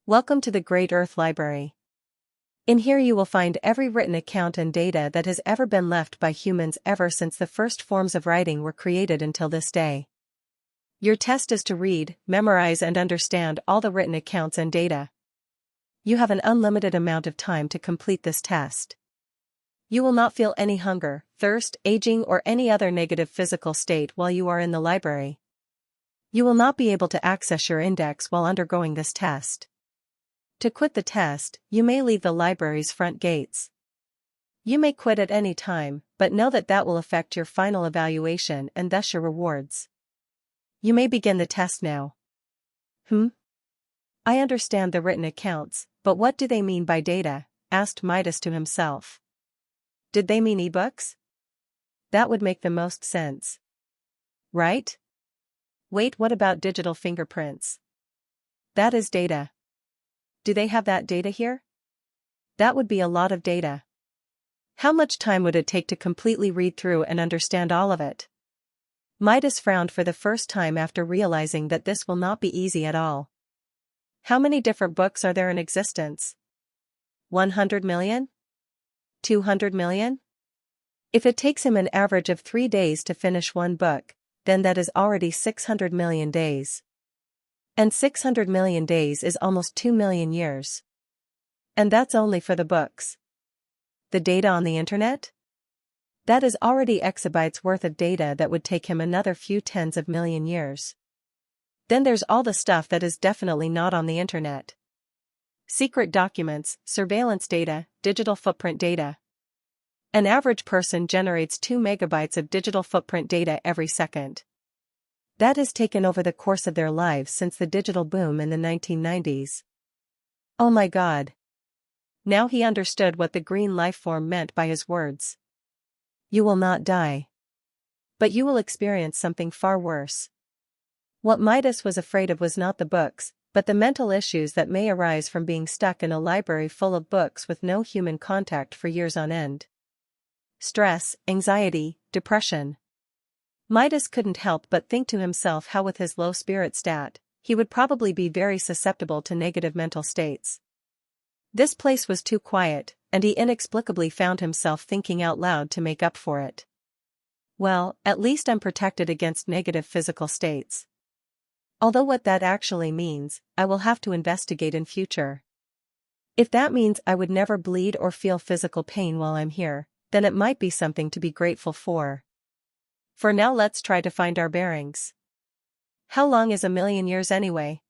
S1: Welcome to the Great Earth Library. In here you will find every written account and data that has ever been left by humans ever since the first forms of writing were created until this day. Your test is to read, memorize and understand all the written accounts and data. You have an unlimited amount of time to complete this test. You will not feel any hunger, thirst, aging or any other negative physical state while you are in the library. You will not be able to access your index while undergoing this test. To quit the test, you may leave the library's front gates. You may quit at any time, but know that that will affect your final evaluation and thus your rewards. You may begin the test now. I understand the written accounts, but what do they mean by data? Asked Midas to himself. Did they mean ebooks? That would make the most sense. Right? Wait, what about digital fingerprints? That is data. Do they have that data here? That would be a lot of data. How much time would it take to completely read through and understand all of it? Midas frowned for the first time after realizing that this will not be easy at all. How many different books are there in existence? 100 million? 200 million? If it takes him an average of 3 days to finish one book, then that is already 600 million days. And 600 million days is almost 2 million years. And that's only for the books. The data on the internet? That is already exabytes worth of data that would take him another few tens of million years. Then there's all the stuff that is definitely not on the internet. Secret documents, surveillance data, digital footprint data. An average person generates 2 megabytes of digital footprint data every second. That has taken over the course of their lives since the digital boom in the 1990s. Oh my God. Now he understood what the green life form meant by his words. You will not die. But you will experience something far worse. What Midas was afraid of was not the books, but the mental issues that may arise from being stuck in a library full of books with no human contact for years on end. Stress, anxiety, depression. Midas couldn't help but think to himself how with his low spirit stat, he would probably be very susceptible to negative mental states. This place was too quiet, and he inexplicably found himself thinking out loud to make up for it. Well, at least I'm protected against negative physical states. Although what that actually means, I will have to investigate in future. If that means I would never bleed or feel physical pain while I'm here, then it might be something to be grateful for. For now let's try to find our bearings. How long is a million years anyway?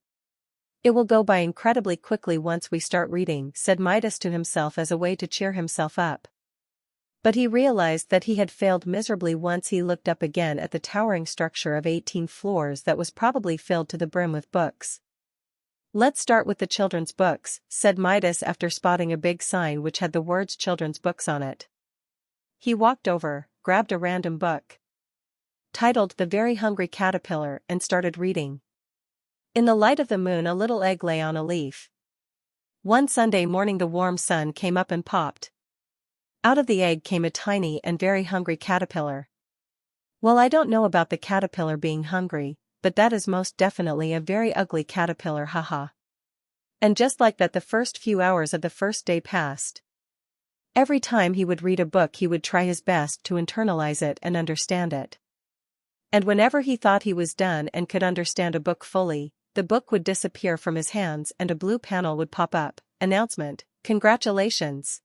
S1: It will go by incredibly quickly once we start reading, said Midas to himself as a way to cheer himself up. But he realized that he had failed miserably once he looked up again at the towering structure of 18 floors that was probably filled to the brim with books. "Let's start with the children's books," said Midas after spotting a big sign which had the words children's books on it. He walked over, grabbed a random book titled The Very Hungry Caterpillar, and started reading. In the light of the moon, a little egg lay on a leaf. One Sunday morning the warm sun came up and popped. Out of the egg came a tiny and very hungry caterpillar. Well, I don't know about the caterpillar being hungry, but that is most definitely a very ugly caterpillar, haha. And just like that, the first few hours of the first day passed. Every time he would read a book, he would try his best to internalize it and understand it. And whenever he thought he was done and could understand a book fully, the book would disappear from his hands and a blue panel would pop up. Announcement: Congratulations!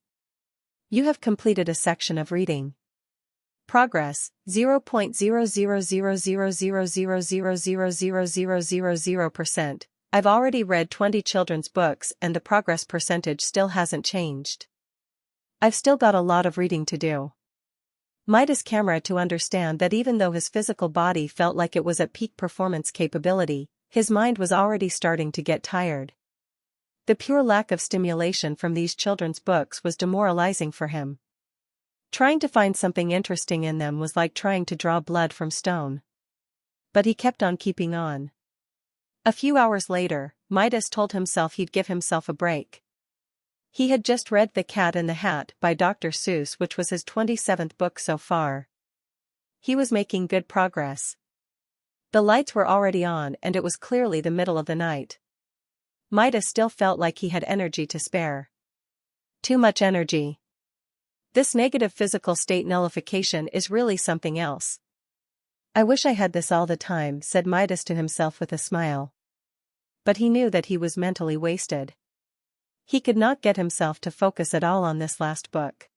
S1: You have completed a section of reading. Progress: 0.000000000000%. I've already read 20 children's books and the progress percentage still hasn't changed. I've still got a lot of reading to do. Midas camera to understand that even though his physical body felt like it was at peak performance capability, his mind was already starting to get tired. The pure lack of stimulation from these children's books was demoralizing for him. Trying to find something interesting in them was like trying to draw blood from stone. But he kept on keeping on. A few hours later, Midas told himself he'd give himself a break. He had just read The Cat in the Hat by Dr. Seuss, which was his 27th book so far. He was making good progress. The lights were already on and it was clearly the middle of the night. Midas still felt like he had energy to spare. Too much energy. This negative physical state nullification is really something else. I wish I had this all the time, said Midas to himself with a smile. But he knew that he was mentally wasted. He could not get himself to focus at all on this last book.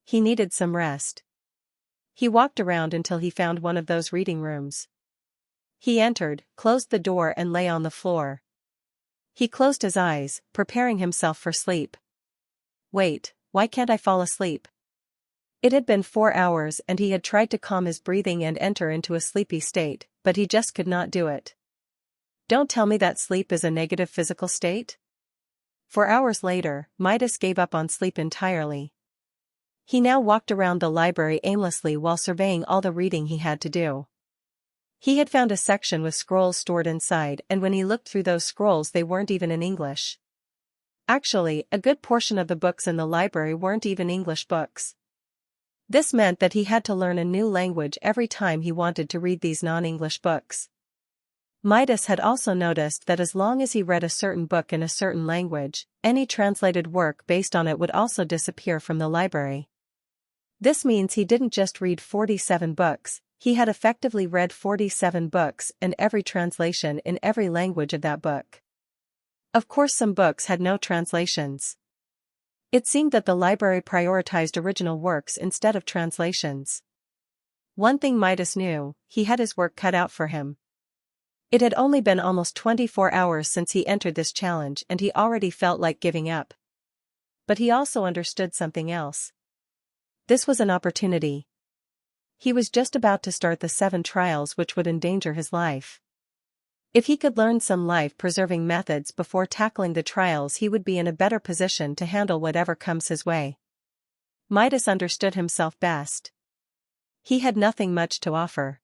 S1: He needed some rest. He walked around until he found one of those reading rooms. He entered, closed the door and lay on the floor. He closed his eyes, preparing himself for sleep. Wait, why can't I fall asleep? It had been 4 hours and he had tried to calm his breathing and enter into a sleepy state, but he just could not do it. Don't tell me that sleep is a negative physical state? 4 hours later, Midas gave up on sleep entirely. He now walked around the library aimlessly while surveying all the reading he had to do. He had found a section with scrolls stored inside, and when he looked through those scrolls, they weren't even in English. Actually, a good portion of the books in the library weren't even English books. This meant that he had to learn a new language every time he wanted to read these non-English books. Midas had also noticed that as long as he read a certain book in a certain language, any translated work based on it would also disappear from the library. This means he didn't just read 47 books, he had effectively read 47 books and every translation in every language of that book. Of course, some books had no translations. It seemed that the library prioritized original works instead of translations. One thing Midas knew, he had his work cut out for him. It had only been almost 24 hours since he entered this challenge and he already felt like giving up. But he also understood something else. This was an opportunity. He was just about to start the 7 trials which would endanger his life. If he could learn some life-preserving methods before tackling the trials, he would be in a better position to handle whatever comes his way. Midas understood himself best. He had nothing much to offer.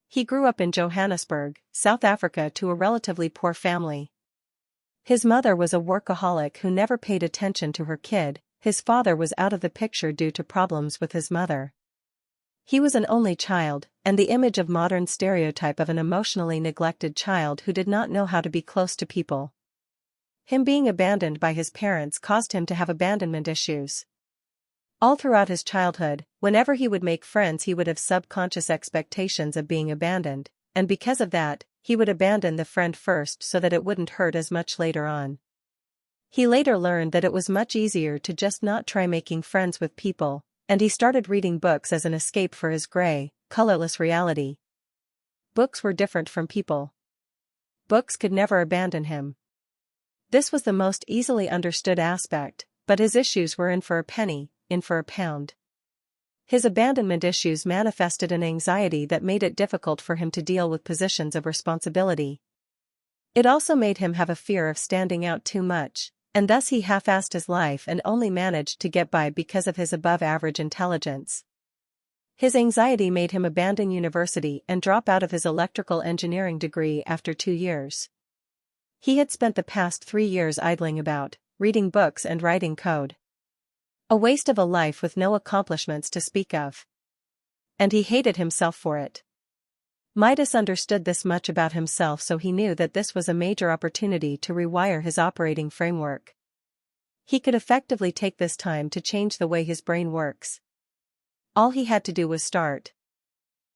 S1: He grew up in Johannesburg, South Africa, to a relatively poor family. His mother was a workaholic who never paid attention to her kid. His father was out of the picture due to problems with his mother. He was an only child, and the image of modern stereotype of an emotionally neglected child who did not know how to be close to people. Him being abandoned by his parents caused him to have abandonment issues. All throughout his childhood, whenever he would make friends, he would have subconscious expectations of being abandoned, and because of that, he would abandon the friend first so that it wouldn't hurt as much later on. He later learned that it was much easier to just not try making friends with people, and he started reading books as an escape for his gray, colorless reality. Books were different from people. Books could never abandon him. This was the most easily understood aspect, but his issues were in for a penny, in for a pound. His abandonment issues manifested an anxiety that made it difficult for him to deal with positions of responsibility. It also made him have a fear of standing out too much, and thus he half-assed his life and only managed to get by because of his above-average intelligence. His anxiety made him abandon university and drop out of his electrical engineering degree after 2 years. He had spent the past 3 years idling about, reading books and writing code. A waste of a life with no accomplishments to speak of. And he hated himself for it. Midas understood this much about himself, so he knew that this was a major opportunity to rewire his operating framework. He could effectively take this time to change the way his brain works. All he had to do was start.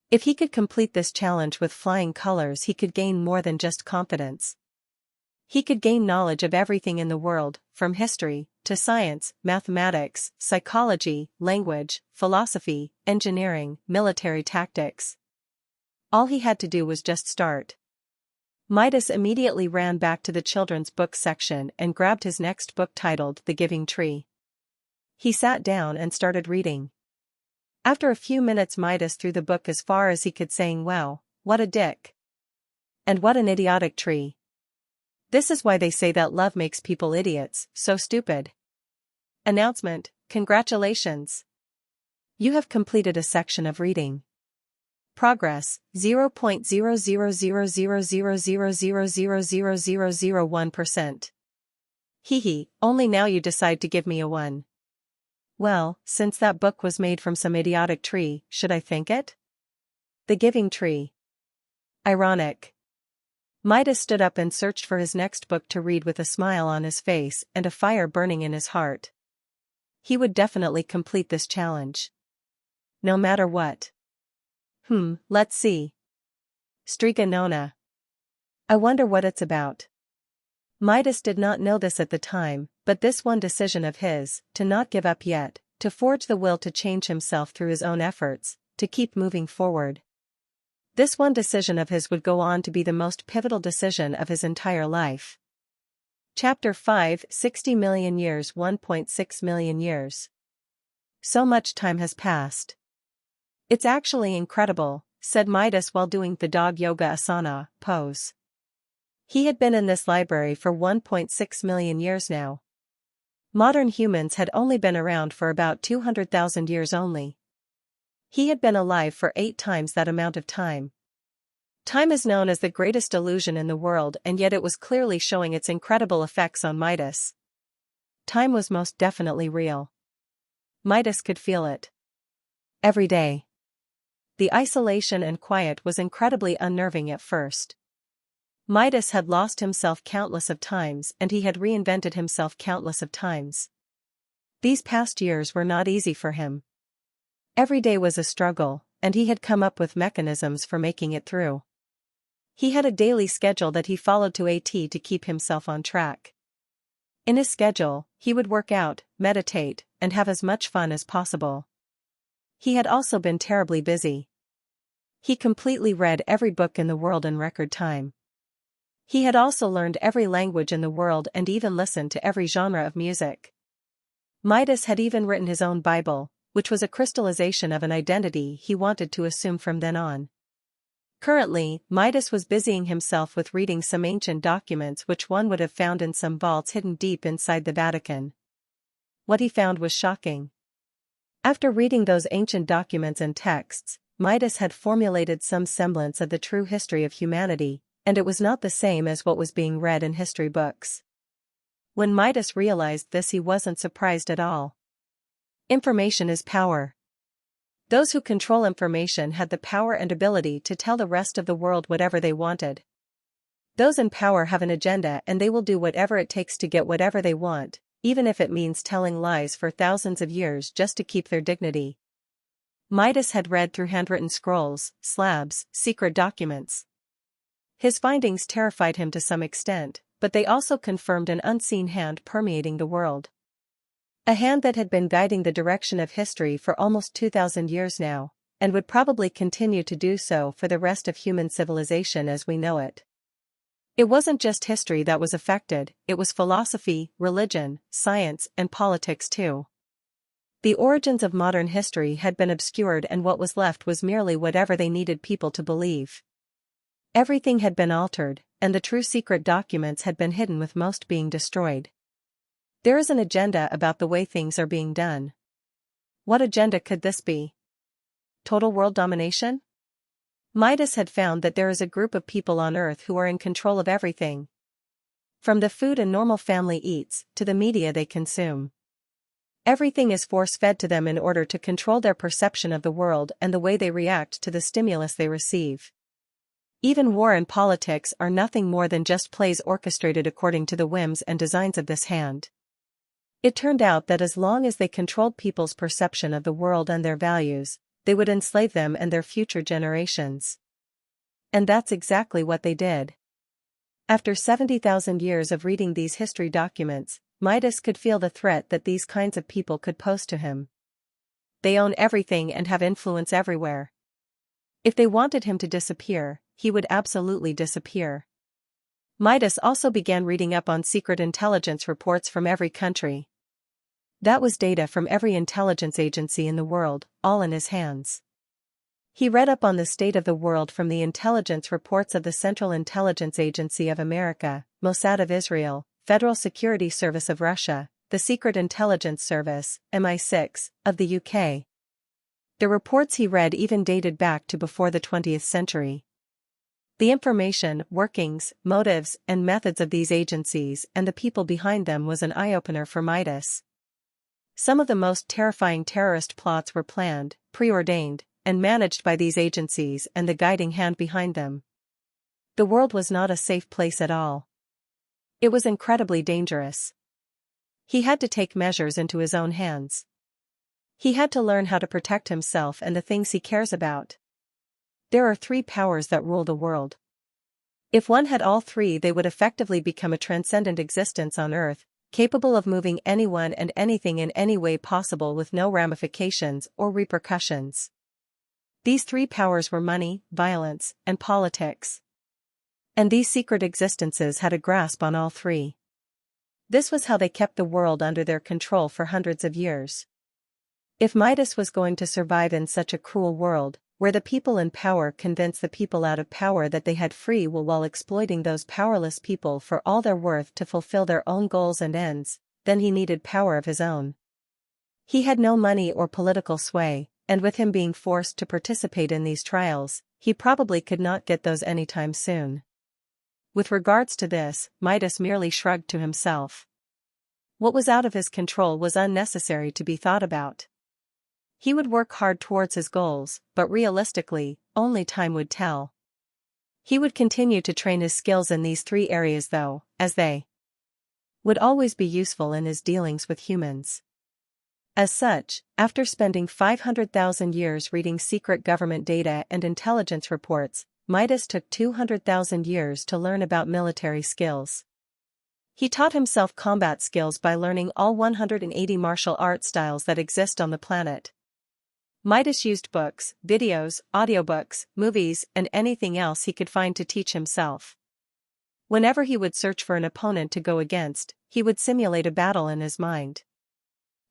S1: If he could complete this challenge with flying colors, he could gain more than just confidence. He could gain knowledge of everything in the world, from history to science, mathematics, psychology, language, philosophy, engineering, military tactics. All he had to do was just start. Midas immediately ran back to the children's book section and grabbed his next book titled The Giving Tree. He sat down and started reading. After a few minutes, Midas threw the book as far as he could, saying, "Wow, what a dick. And what an idiotic tree. This is why they say that love makes people idiots, so stupid." Announcement: Congratulations! You have completed a section of reading. Progress: 0.000000000001%. Hehe, only now you decide to give me a 1. Well, since that book was made from some idiotic tree, should I thank it? The Giving Tree. Ironic. Midas stood up and searched for his next book to read with a smile on his face and a fire burning in his heart. He would definitely complete this challenge. No matter what. Let's see. Strega Nona. I wonder what it's about. Midas did not know this at the time, but this one decision of his, to not give up yet, to forge the will to change himself through his own efforts, to keep moving forward. This one decision of his would go on to be the most pivotal decision of his entire life. Chapter 5: 60 million years, 1.6 million years. So much time has passed. It's actually incredible, said Midas while doing the dog yoga asana pose. He had been in this library for 1.6 million years now. Modern humans had only been around for about 200,000 years only. He had been alive for 8 times that amount of time. Time is known as the greatest illusion in the world, and yet it was clearly showing its incredible effects on Midas. Time was most definitely real. Midas could feel it. Every day. The isolation and quiet was incredibly unnerving at first. Midas had lost himself countless of times, and he had reinvented himself countless of times. These past years were not easy for him. Every day was a struggle, and he had come up with mechanisms for making it through. He had a daily schedule that he followed to a T to keep himself on track. In his schedule, he would work out, meditate, and have as much fun as possible. He had also been terribly busy. He completely read every book in the world in record time. He had also learned every language in the world and even listened to every genre of music. Midas had even written his own Bible, which was a crystallization of an identity he wanted to assume from then on. Currently, Midas was busying himself with reading some ancient documents which one would have found in some vaults hidden deep inside the Vatican. What he found was shocking. After reading those ancient documents and texts, Midas had formulated some semblance of the true history of humanity, and it was not the same as what was being read in history books. When Midas realized this, he wasn't surprised at all. Information is power. Those who control information had the power and ability to tell the rest of the world whatever they wanted. Those in power have an agenda, and they will do whatever it takes to get whatever they want, even if it means telling lies for thousands of years just to keep their dignity. Midas had read through handwritten scrolls, slabs, secret documents. His findings terrified him to some extent, but they also confirmed an unseen hand permeating the world. A hand that had been guiding the direction of history for almost 2,000 years now, and would probably continue to do so for the rest of human civilization as we know it. It wasn't just history that was affected, it was philosophy, religion, science, and politics too. The origins of modern history had been obscured, and what was left was merely whatever they needed people to believe. Everything had been altered, and the true secret documents had been hidden, with most being destroyed. There is an agenda about the way things are being done. What agenda could this be? Total world domination? Midas had found that there is a group of people on Earth who are in control of everything. From the food a normal family eats, to the media they consume. Everything is force-fed to them in order to control their perception of the world and the way they react to the stimulus they receive. Even war and politics are nothing more than just plays orchestrated according to the whims and designs of this hand. It turned out that as long as they controlled people's perception of the world and their values, they would enslave them and their future generations. And that's exactly what they did. After 70,000 years of reading these history documents, Midas could feel the threat that these kinds of people could pose to him. They own everything and have influence everywhere. If they wanted him to disappear, he would absolutely disappear. Midas also began reading up on secret intelligence reports from every country. That was data from every intelligence agency in the world, all in his hands. He read up on the state of the world from the intelligence reports of the Central Intelligence Agency of America, Mossad of Israel, Federal Security Service of Russia, the Secret Intelligence Service, MI6, of the UK. The reports he read even dated back to before the 20th century. The information, workings, motives, and methods of these agencies and the people behind them was an eye-opener for Midas. Some of the most terrifying terrorist plots were planned, preordained, and managed by these agencies and the guiding hand behind them. The world was not a safe place at all. It was incredibly dangerous. He had to take measures into his own hands. He had to learn how to protect himself and the things he cares about. There are three powers that rule the world. If one had all three, they would effectively become a transcendent existence on Earth, capable of moving anyone and anything in any way possible with no ramifications or repercussions. These three powers were money, violence, and politics. And these secret existences had a grasp on all three. This was how they kept the world under their control for hundreds of years. If Midas was going to survive in such a cruel world, where the people in power convinced the people out of power that they had free will while exploiting those powerless people for all their worth to fulfill their own goals and ends, then he needed power of his own. He had no money or political sway, and with him being forced to participate in these trials, he probably could not get those anytime soon. With regards to this, Midas merely shrugged to himself. What was out of his control was unnecessary to be thought about. He would work hard towards his goals, but realistically, only time would tell. He would continue to train his skills in these three areas though, as they would always be useful in his dealings with humans. As such, after spending 500,000 years reading secret government data and intelligence reports, Midas took 200,000 years to learn about military skills. He taught himself combat skills by learning all 180 martial art styles that exist on the planet. Midas used books, videos, audiobooks, movies, and anything else he could find to teach himself. Whenever he would search for an opponent to go against, he would simulate a battle in his mind.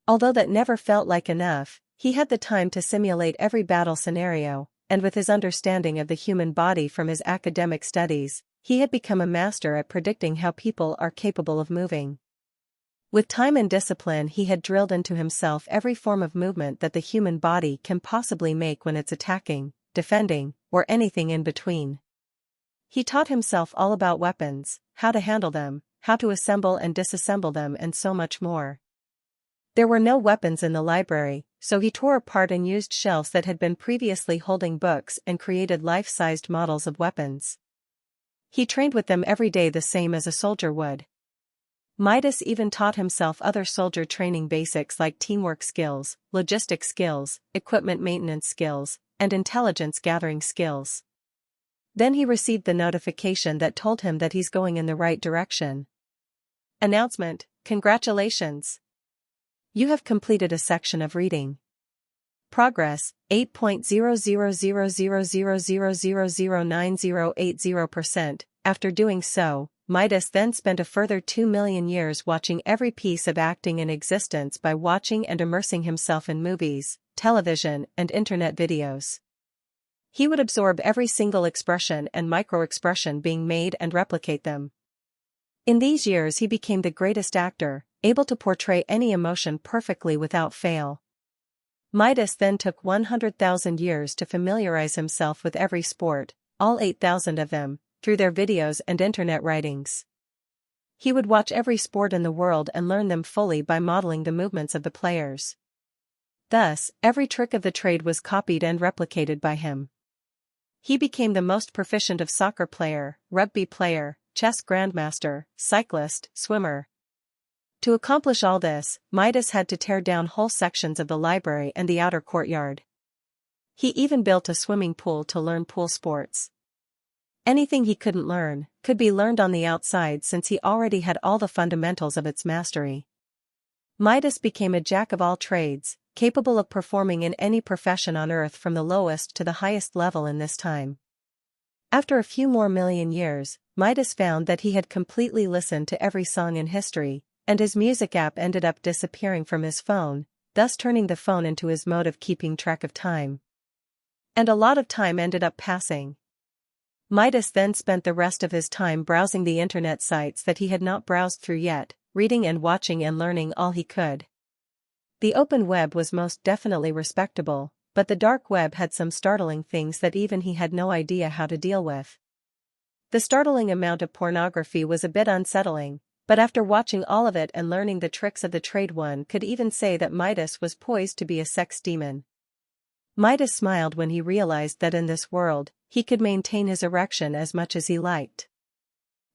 S1: Although that never felt like enough, he had the time to simulate every battle scenario, and with his understanding of the human body from his academic studies, he had become a master at predicting how people are capable of moving. With time and discipline, he had drilled into himself every form of movement that the human body can possibly make when it's attacking, defending, or anything in between. He taught himself all about weapons, how to handle them, how to assemble and disassemble them, and so much more. There were no weapons in the library, so he tore apart and used shelves that had been previously holding books and created life-sized models of weapons. He trained with them every day the same as a soldier would. Midas even taught himself other soldier training basics like teamwork skills, logistic skills, equipment maintenance skills, and intelligence gathering skills. Then he received the notification that told him that he's going in the right direction. Announcement: Congratulations! You have completed a section of reading. Progress: 8.000000009080%. After doing so, Midas then spent a further 2 million years watching every piece of acting in existence by watching and immersing himself in movies, television, and internet videos. He would absorb every single expression and micro-expression being made and replicate them. In these years he became the greatest actor, able to portray any emotion perfectly without fail. Midas then took 100,000 years to familiarize himself with every sport, all 8,000 of them, through their videos and internet writings. He would watch every sport in the world and learn them fully by modeling the movements of the players. Thus, every trick of the trade was copied and replicated by him. He became the most proficient of soccer player, rugby player, chess grandmaster, cyclist, swimmer. To accomplish all this, Midas had to tear down whole sections of the library and the outer courtyard. He even built a swimming pool to learn pool sports. Anything he couldn't learn, could be learned on the outside since he already had all the fundamentals of its mastery. Midas became a jack of all trades, capable of performing in any profession on earth from the lowest to the highest level in this time. After a few more million years, Midas found that he had completely listened to every song in history, and his music app ended up disappearing from his phone, thus turning the phone into his mode of keeping track of time. And a lot of time ended up passing. Midas then spent the rest of his time browsing the internet sites that he had not browsed through yet, reading and watching and learning all he could. The open web was most definitely respectable, but the dark web had some startling things that even he had no idea how to deal with. The startling amount of pornography was a bit unsettling, but after watching all of it and learning the tricks of the trade, one could even say that Midas was poised to be a sex demon. Midas smiled when he realized that in this world, he could maintain his erection as much as he liked.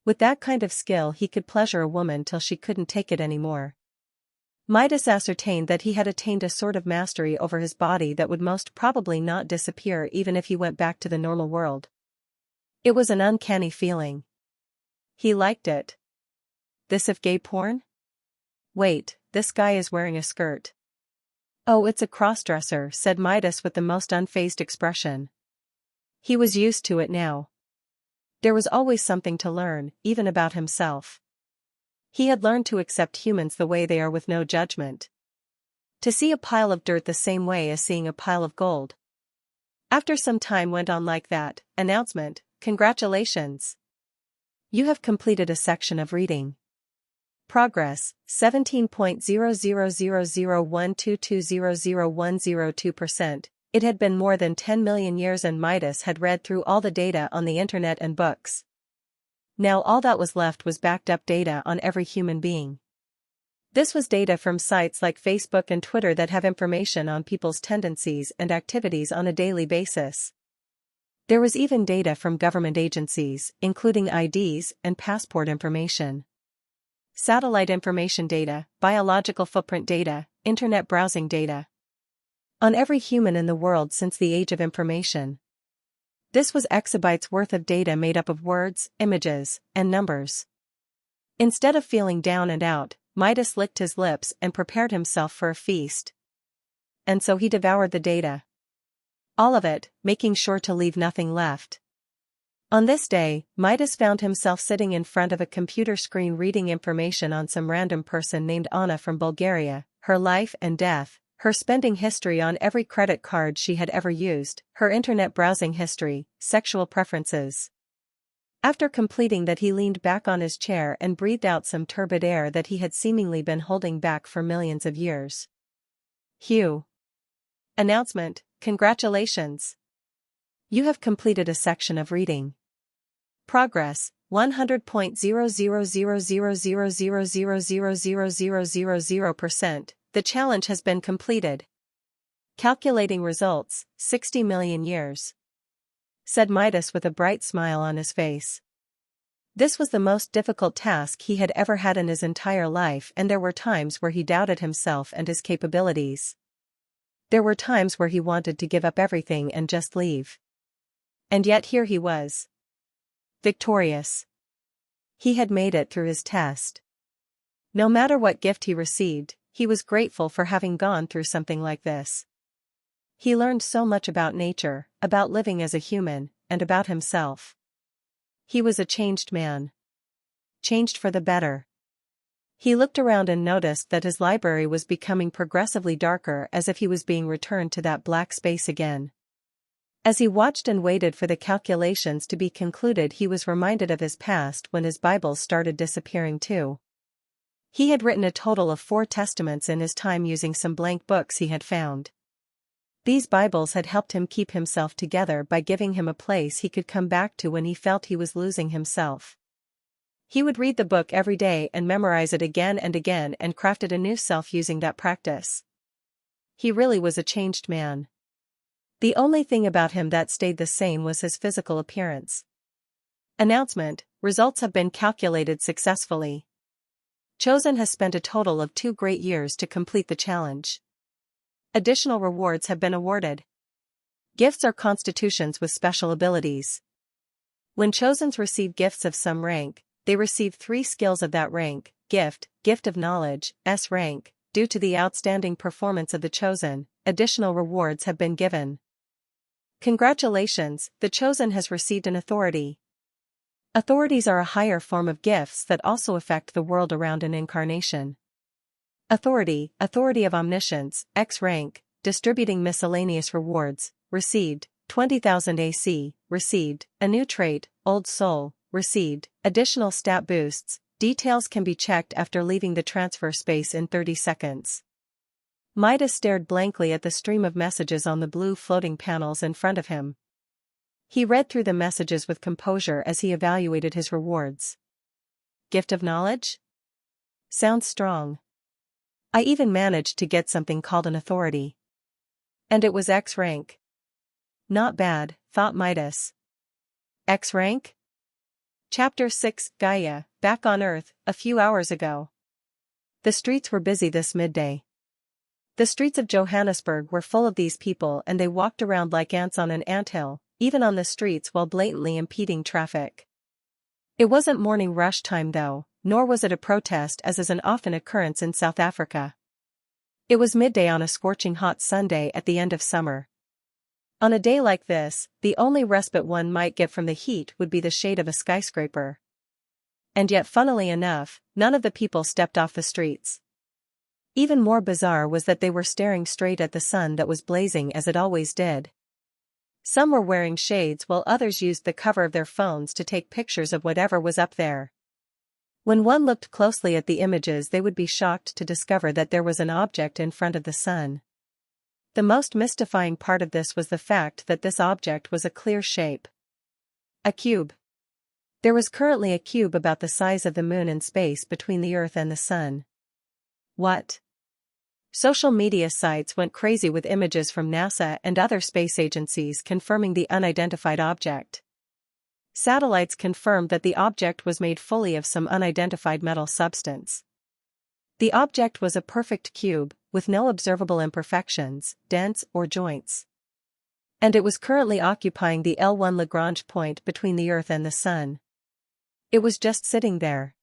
S1: With that kind of skill he could pleasure a woman till she couldn't take it anymore. Midas ascertained that he had attained a sort of mastery over his body that would most probably not disappear even if he went back to the normal world. It was an uncanny feeling. He liked it. This if gay porn? Wait, this guy is wearing a skirt. Oh, it's a crossdresser, said Midas with the most unfazed expression. He was used to it now. There was always something to learn, even about himself. He had learned to accept humans the way they are with no judgment. To see a pile of dirt the same way as seeing a pile of gold. After some time went on like that, announcement, congratulations. You have completed a section of reading. Progress, 17.000012200102%. It had been more than 10 million years and Midas had read through all the data on the internet and books. Now all that was left was backed up data on every human being. This was data from sites like Facebook and Twitter that have information on people's tendencies and activities on a daily basis. There was even data from government agencies, including IDs and passport information. Satellite information data, biological footprint data, internet browsing data. On every human in the world since the age of information. This was exabytes worth of data made up of words, images, and numbers. Instead of feeling down and out, Midas licked his lips and prepared himself for a feast. And so he devoured the data. All of it, making sure to leave nothing left. On this day, Midas found himself sitting in front of a computer screen reading information on some random person named Anna from Bulgaria, her life and death, her spending history on every credit card she had ever used, her internet browsing history, sexual preferences. After completing that he leaned back on his chair and breathed out some turbid air that he had seemingly been holding back for millions of years. Hugh. Announcement, congratulations. You have completed a section of reading. Progress, 100.000000000000%. The challenge has been completed. Calculating results, 60 million years. Said Midas with a bright smile on his face. This was the most difficult task he had ever had in his entire life, and there were times where he doubted himself and his capabilities. There were times where he wanted to give up everything and just leave. And yet here he was. Victorious. He had made it through his test. No matter what gift he received, he was grateful for having gone through something like this. He learned so much about nature, about living as a human, and about himself. He was a changed man. changed for the better. He looked around and noticed that his library was becoming progressively darker, as if he was being returned to that black space again. As he watched and waited for the calculations to be concluded, he was reminded of his past when his Bibles started disappearing too. He had written a total of 4 testaments in his time using some blank books he had found. These Bibles had helped him keep himself together by giving him a place he could come back to when he felt he was losing himself. He would read the book every day and memorize it again and again and crafted a new self using that practice. He really was a changed man. The only thing about him that stayed the same was his physical appearance. Announcement: results have been calculated successfully. Chosen has spent a total of 2 great years to complete the challenge. Additional rewards have been awarded. Gifts are constitutions with special abilities. When Chosens receive gifts of some rank, they receive 3 skills of that rank: gift of knowledge, S rank. Due to the outstanding performance of the Chosen, additional rewards have been given. Congratulations, the Chosen has received an authority. Authorities are a higher form of gifts that also affect the world around an incarnation. Authority of Omniscience, X rank, distributing miscellaneous rewards, received, 20,000 AC, received, a new trait, Old Soul, received, additional stat boosts, details can be checked after leaving the transfer space in 30 seconds. Midas stared blankly at the stream of messages on the blue floating panels in front of him. He read through the messages with composure as he evaluated his rewards. Gift of knowledge? Sounds strong. I even managed to get something called an authority. And it was X rank. Not bad, thought Midas. X rank? Chapter 6, Gaia, back on Earth, a few hours ago. The streets were busy this midday. The streets of Johannesburg were full of these people, and they walked around like ants on an anthill, even on the streets, while blatantly impeding traffic. It wasn't morning rush time though, nor was it a protest as is an often occurrence in South Africa. It was midday on a scorching hot Sunday at the end of summer. On a day like this, the only respite one might get from the heat would be the shade of a skyscraper. And yet, funnily enough, none of the people stepped off the streets. Even more bizarre was that they were staring straight at the sun that was blazing as it always did. Some were wearing shades while others used the cover of their phones to take pictures of whatever was up there. When one looked closely at the images, they would be shocked to discover that there was an object in front of the sun. The most mystifying part of this was the fact that this object was a clear shape. A cube. There was currently a cube about the size of the moon in space between the Earth and the sun. What? Social media sites went crazy with images from NASA and other space agencies confirming the unidentified object. Satellites confirmed that the object was made fully of some unidentified metal substance. The object was a perfect cube, with no observable imperfections, dents, or joints. And it was currently occupying the L1 Lagrange point between the Earth and the Sun. It was just sitting there.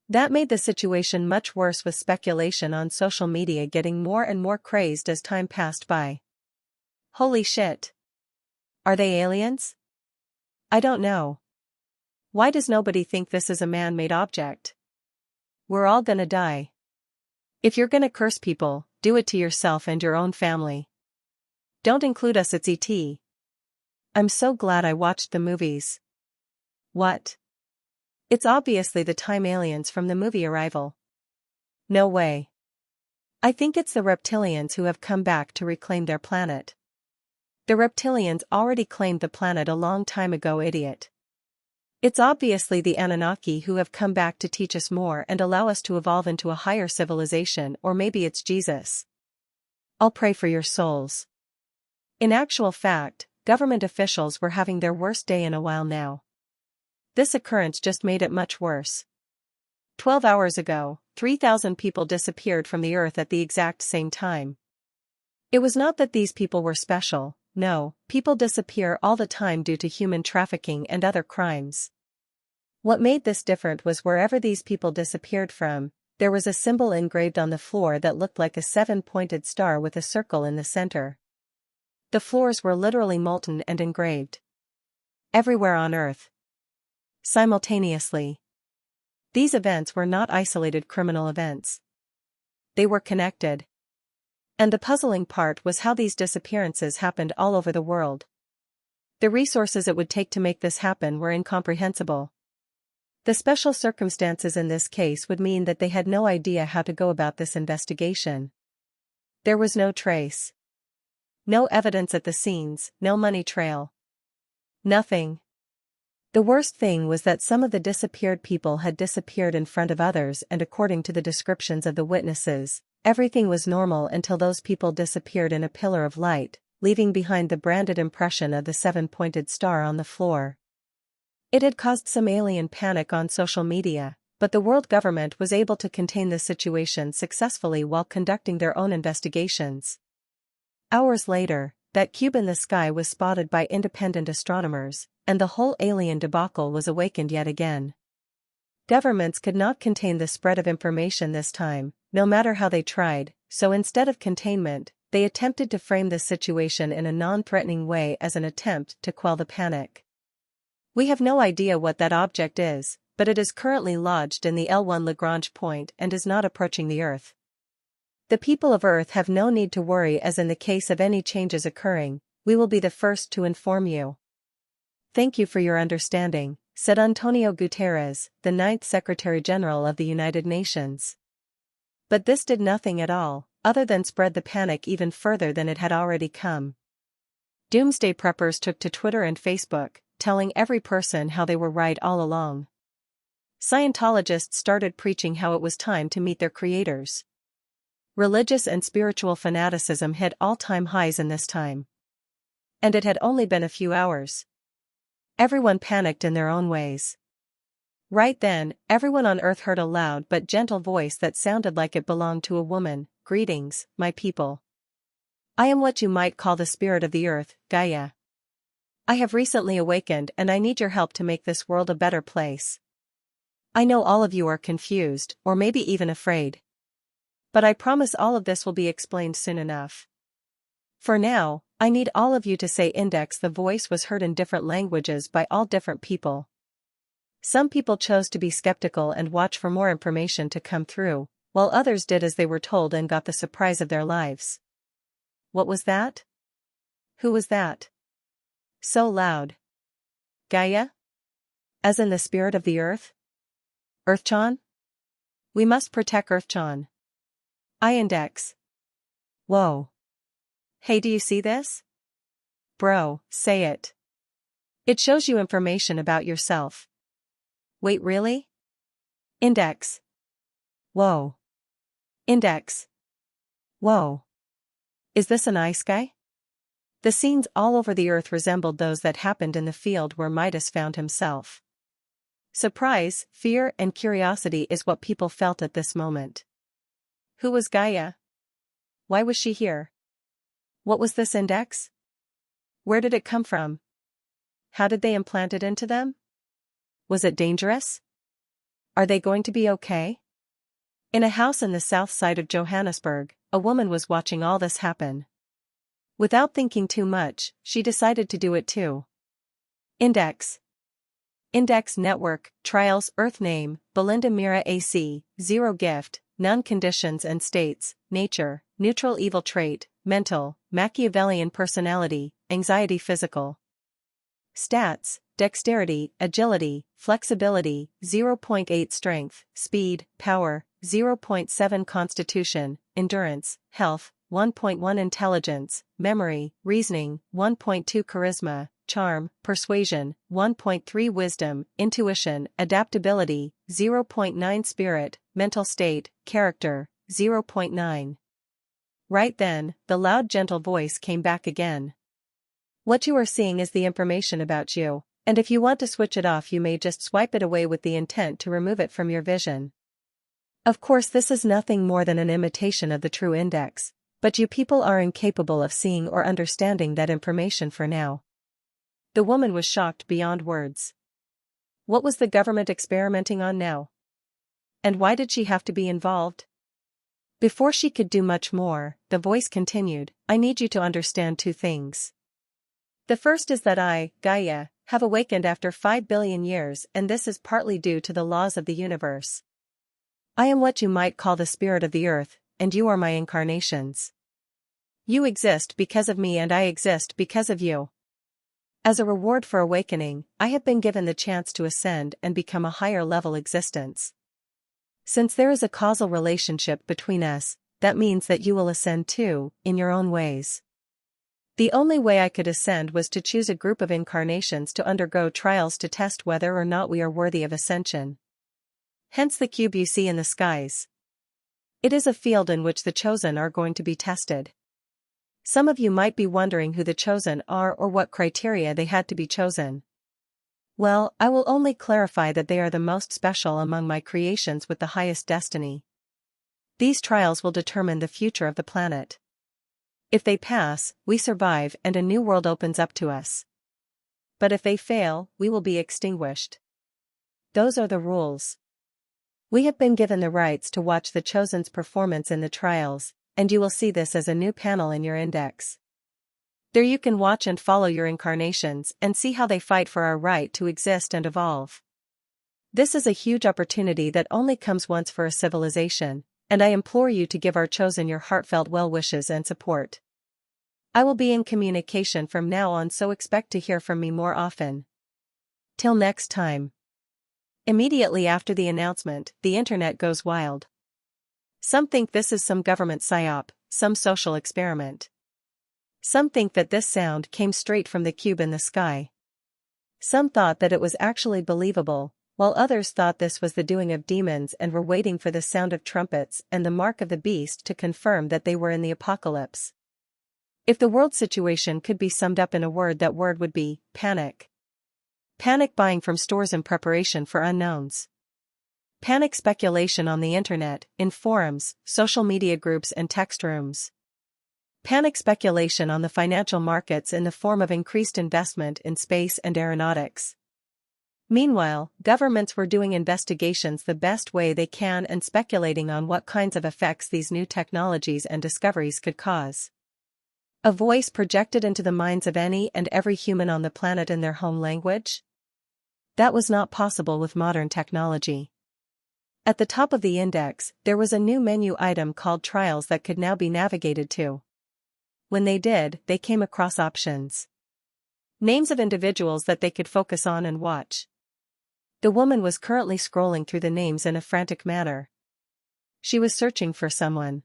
S1: That made the situation much worse, with speculation on social media getting more and more crazed as time passed by. Holy shit! Are they aliens? I don't know. Why does nobody think this is a man-made object? We're all gonna die. If you're gonna curse people, do it to yourself and your own family. Don't include us, it's ET. I'm so glad I watched the movies. What? It's obviously the time aliens from the movie Arrival. No way. I think it's the reptilians who have come back to reclaim their planet. The reptilians already claimed the planet a long time ago, idiot. It's obviously the Anunnaki who have come back to teach us more and allow us to evolve into a higher civilization, or maybe it's Jesus. I'll pray for your souls. In actual fact, government officials were having their worst day in a while now. This occurrence just made it much worse. 12 hours ago, 3,000 people disappeared from the Earth at the exact same time. It was not that these people were special. No, people disappear all the time due to human trafficking and other crimes. What made this different was wherever these people disappeared from, there was a symbol engraved on the floor that looked like a 7-pointed star with a circle in the center. The floors were literally molten and engraved. Everywhere on Earth. Simultaneously. These events were not isolated criminal events. They were connected. And the puzzling part was how these disappearances happened all over the world. The resources it would take to make this happen were incomprehensible. The special circumstances in this case would mean that they had no idea how to go about this investigation. There was no trace. No evidence at the scenes, no money trail. Nothing. The worst thing was that some of the disappeared people had disappeared in front of others, and according to the descriptions of the witnesses, everything was normal until those people disappeared in a pillar of light, leaving behind the branded impression of the seven-pointed star on the floor. It had caused some alien panic on social media, but the world government was able to contain the situation successfully while conducting their own investigations. Hours later, that cube in the sky was spotted by independent astronomers, and the whole alien debacle was awakened yet again. Governments could not contain the spread of information this time, no matter how they tried, so instead of containment, they attempted to frame this situation in a non-threatening way as an attempt to quell the panic. We have no idea what that object is, but it is currently lodged in the L1 Lagrange point and is not approaching the Earth. The people of Earth have no need to worry, as in the case of any changes occurring, we will be the first to inform you. Thank you for your understanding, said Antonio Guterres, the 9th Secretary General of the United Nations. But this did nothing at all, other than spread the panic even further than it had already come. Doomsday preppers took to Twitter and Facebook, telling every person how they were right all along. Scientologists started preaching how it was time to meet their creators. Religious and spiritual fanaticism hit all-time highs in this time. And it had only been a few hours. Everyone panicked in their own ways. Right then, everyone on Earth heard a loud but gentle voice that sounded like it belonged to a woman. Greetings, my people. I am what you might call the spirit of the Earth, Gaia. I have recently awakened and I need your help to make this world a better place. I know all of you are confused, or maybe even afraid. But I promise all of this will be explained soon enough. For now, I need all of you to say index. The voice was heard in different languages by all different people. Some people chose to be skeptical and watch for more information to come through, while others did as they were told and got the surprise of their lives. What was that? Who was that? So loud. Gaia? As in the spirit of the Earth? Earthchan? We must protect Earthchan. I index. Whoa. Hey, do you see this? Bro, say it. It shows you information about yourself. Wait, really? Index. Whoa. Index. Whoa. Is this an ice sky? The scenes all over the Earth resembled those that happened in the field where Midas found himself. Surprise, fear, and curiosity is what people felt at this moment. Who was Gaia? Why was she here? What was this index? Where did it come from? How did they implant it into them? Was it dangerous? Are they going to be okay? In a house in the south side of Johannesburg, a woman was watching all this happen. Without thinking too much, she decided to do it too. Index. Index Network, Trials, Earth Name, Belinda Mira AC, Zero Gift, None Conditions and States, Nature, Neutral Evil Trait, Mental, Machiavellian Personality, Anxiety Physical. Stats, Dexterity, Agility, Flexibility, 0.8 Strength, Speed, Power, 0.7 Constitution, Endurance, Health, 1.1 Intelligence, Memory, Reasoning, 1.2 Charisma, Charm, Persuasion, 1.3 Wisdom, Intuition, Adaptability, 0.9 Spirit, Mental State, Character, 0.9. Right then, the loud gentle voice came back again. What you are seeing is the information about you, and if you want to switch it off you may just swipe it away with the intent to remove it from your vision. Of course this is nothing more than an imitation of the true index, but you people are incapable of seeing or understanding that information for now. The woman was shocked beyond words. What was the government experimenting on now? And why did she have to be involved? Before she could do much more, the voice continued, I need you to understand two things. The first is that I, Gaia, have awakened after 5 billion years, and this is partly due to the laws of the universe. I am what you might call the spirit of the earth, and you are my incarnations. You exist because of me and I exist because of you. As a reward for awakening, I have been given the chance to ascend and become a higher level existence. Since there is a causal relationship between us, that means that you will ascend too, in your own ways. The only way I could ascend was to choose a group of incarnations to undergo trials to test whether or not we are worthy of ascension. Hence the cube you see in the skies. It is a field in which the chosen are going to be tested. Some of you might be wondering who the chosen are or what criteria they had to be chosen. Well, I will only clarify that they are the most special among my creations with the highest destiny. These trials will determine the future of the planet. If they pass, we survive and a new world opens up to us. But if they fail, we will be extinguished. Those are the rules. We have been given the rights to watch the chosen's performance in the trials, and you will see this as a new panel in your index. There you can watch and follow your incarnations and see how they fight for our right to exist and evolve. This is a huge opportunity that only comes once for a civilization, and I implore you to give our chosen your heartfelt well wishes and support. I will be in communication from now on, so expect to hear from me more often. Till next time. Immediately after the announcement, the internet goes wild. Some think this is some government psyop, some social experiment. Some think that this sound came straight from the cube in the sky. Some thought that it was actually believable, while others thought this was the doing of demons and were waiting for the sound of trumpets and the mark of the beast to confirm that they were in the apocalypse. If the world situation could be summed up in a word, that word would be panic. Panic buying from stores in preparation for unknowns. Panic speculation on the internet, in forums, social media groups and text rooms. Panic speculation on the financial markets in the form of increased investment in space and aeronautics. Meanwhile, governments were doing investigations the best way they can and speculating on what kinds of effects these new technologies and discoveries could cause. A voice projected into the minds of any and every human on the planet in their home language? That was not possible with modern technology. At the top of the index, there was a new menu item called Trials that could now be navigated to. When they did, they came across options. Names of individuals that they could focus on and watch. The woman was currently scrolling through the names in a frantic manner. She was searching for someone.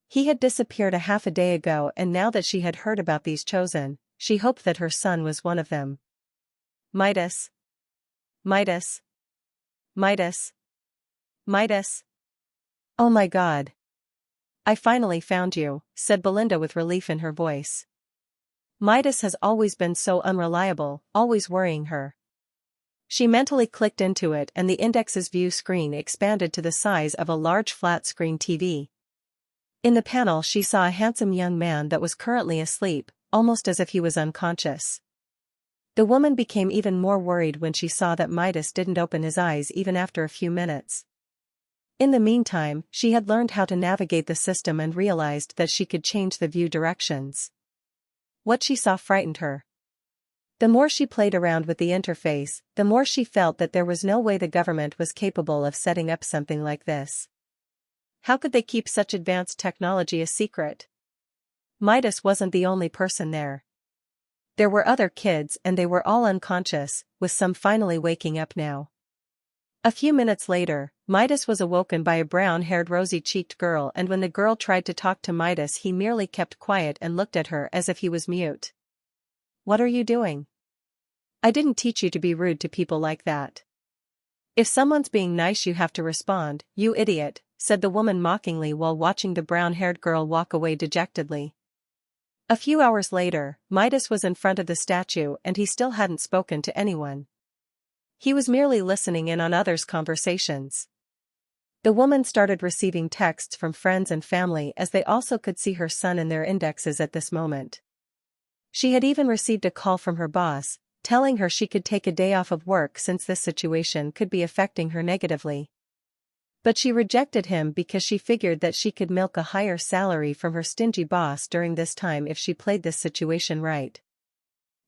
S1: He had disappeared a half a day ago, and now that she had heard about these chosen, she hoped that her son was one of them. Midas. Midas. Midas. Midas. Oh my God. I finally found you, said Belinda with relief in her voice. Midas has always been so unreliable, always worrying her. She mentally clicked into it, and the index's view screen expanded to the size of a large flat-screen TV. In the panel she saw a handsome young man that was currently asleep, almost as if he was unconscious. The woman became even more worried when she saw that Midas didn't open his eyes even after a few minutes. In the meantime, she had learned how to navigate the system and realized that she could change the view directions. What she saw frightened her. The more she played around with the interface, the more she felt that there was no way the government was capable of setting up something like this. How could they keep such advanced technology a secret? Midas wasn't the only person there. There were other kids, and they were all unconscious, with some finally waking up now. A few minutes later, Midas was awoken by a brown-haired rosy-cheeked girl, and when the girl tried to talk to Midas he merely kept quiet and looked at her as if he was mute. What are you doing? I didn't teach you to be rude to people like that. If someone's being nice you have to respond, you idiot, said the woman mockingly while watching the brown-haired girl walk away dejectedly. A few hours later, Midas was in front of the statue and he still hadn't spoken to anyone. He was merely listening in on others' conversations. The woman started receiving texts from friends and family as they also could see her son in their indexes at this moment. She had even received a call from her boss, telling her she could take a day off of work since this situation could be affecting her negatively. But she rejected him because she figured that she could milk a higher salary from her stingy boss during this time if she played this situation right.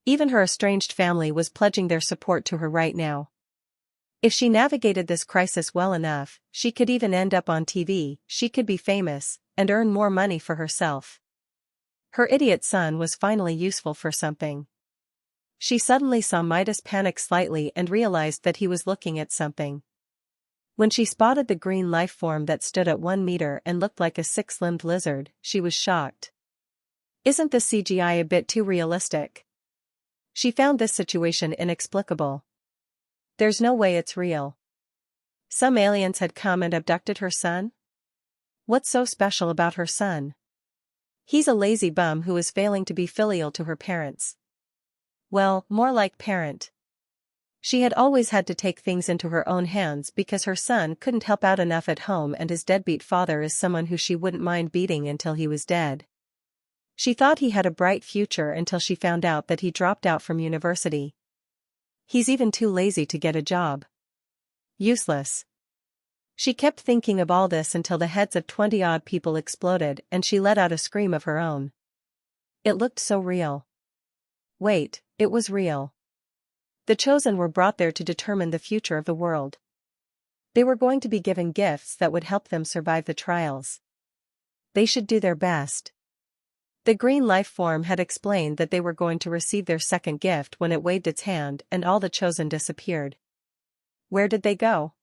S1: Even her estranged family was pledging their support to her right now. If she navigated this crisis well enough, she could even end up on TV, she could be famous, and earn more money for herself. Her idiot son was finally useful for something. She suddenly saw Midas panic slightly and realized that he was looking at something. When she spotted the green life form that stood at 1 meter and looked like a 6-limbed lizard, she was shocked. Isn't the CGI a bit too realistic? She found this situation inexplicable. There's no way it's real. Some aliens had come and abducted her son? What's so special about her son? He's a lazy bum who is failing to be filial to her parents. Well, more like parent. She had always had to take things into her own hands because her son couldn't help out enough at home, and his deadbeat father is someone who she wouldn't mind beating until he was dead. She thought he had a bright future until she found out that he dropped out from university. He's even too lazy to get a job. Useless. She kept thinking of all this until the heads of 20-odd people exploded and she let out a scream of her own. It looked so real. Wait, it was real. The chosen were brought there to determine the future of the world. They were going to be given gifts that would help them survive the trials. They should do their best. The green life form had explained that they were going to receive their second gift when it waved its hand and all the chosen disappeared. Where did they go?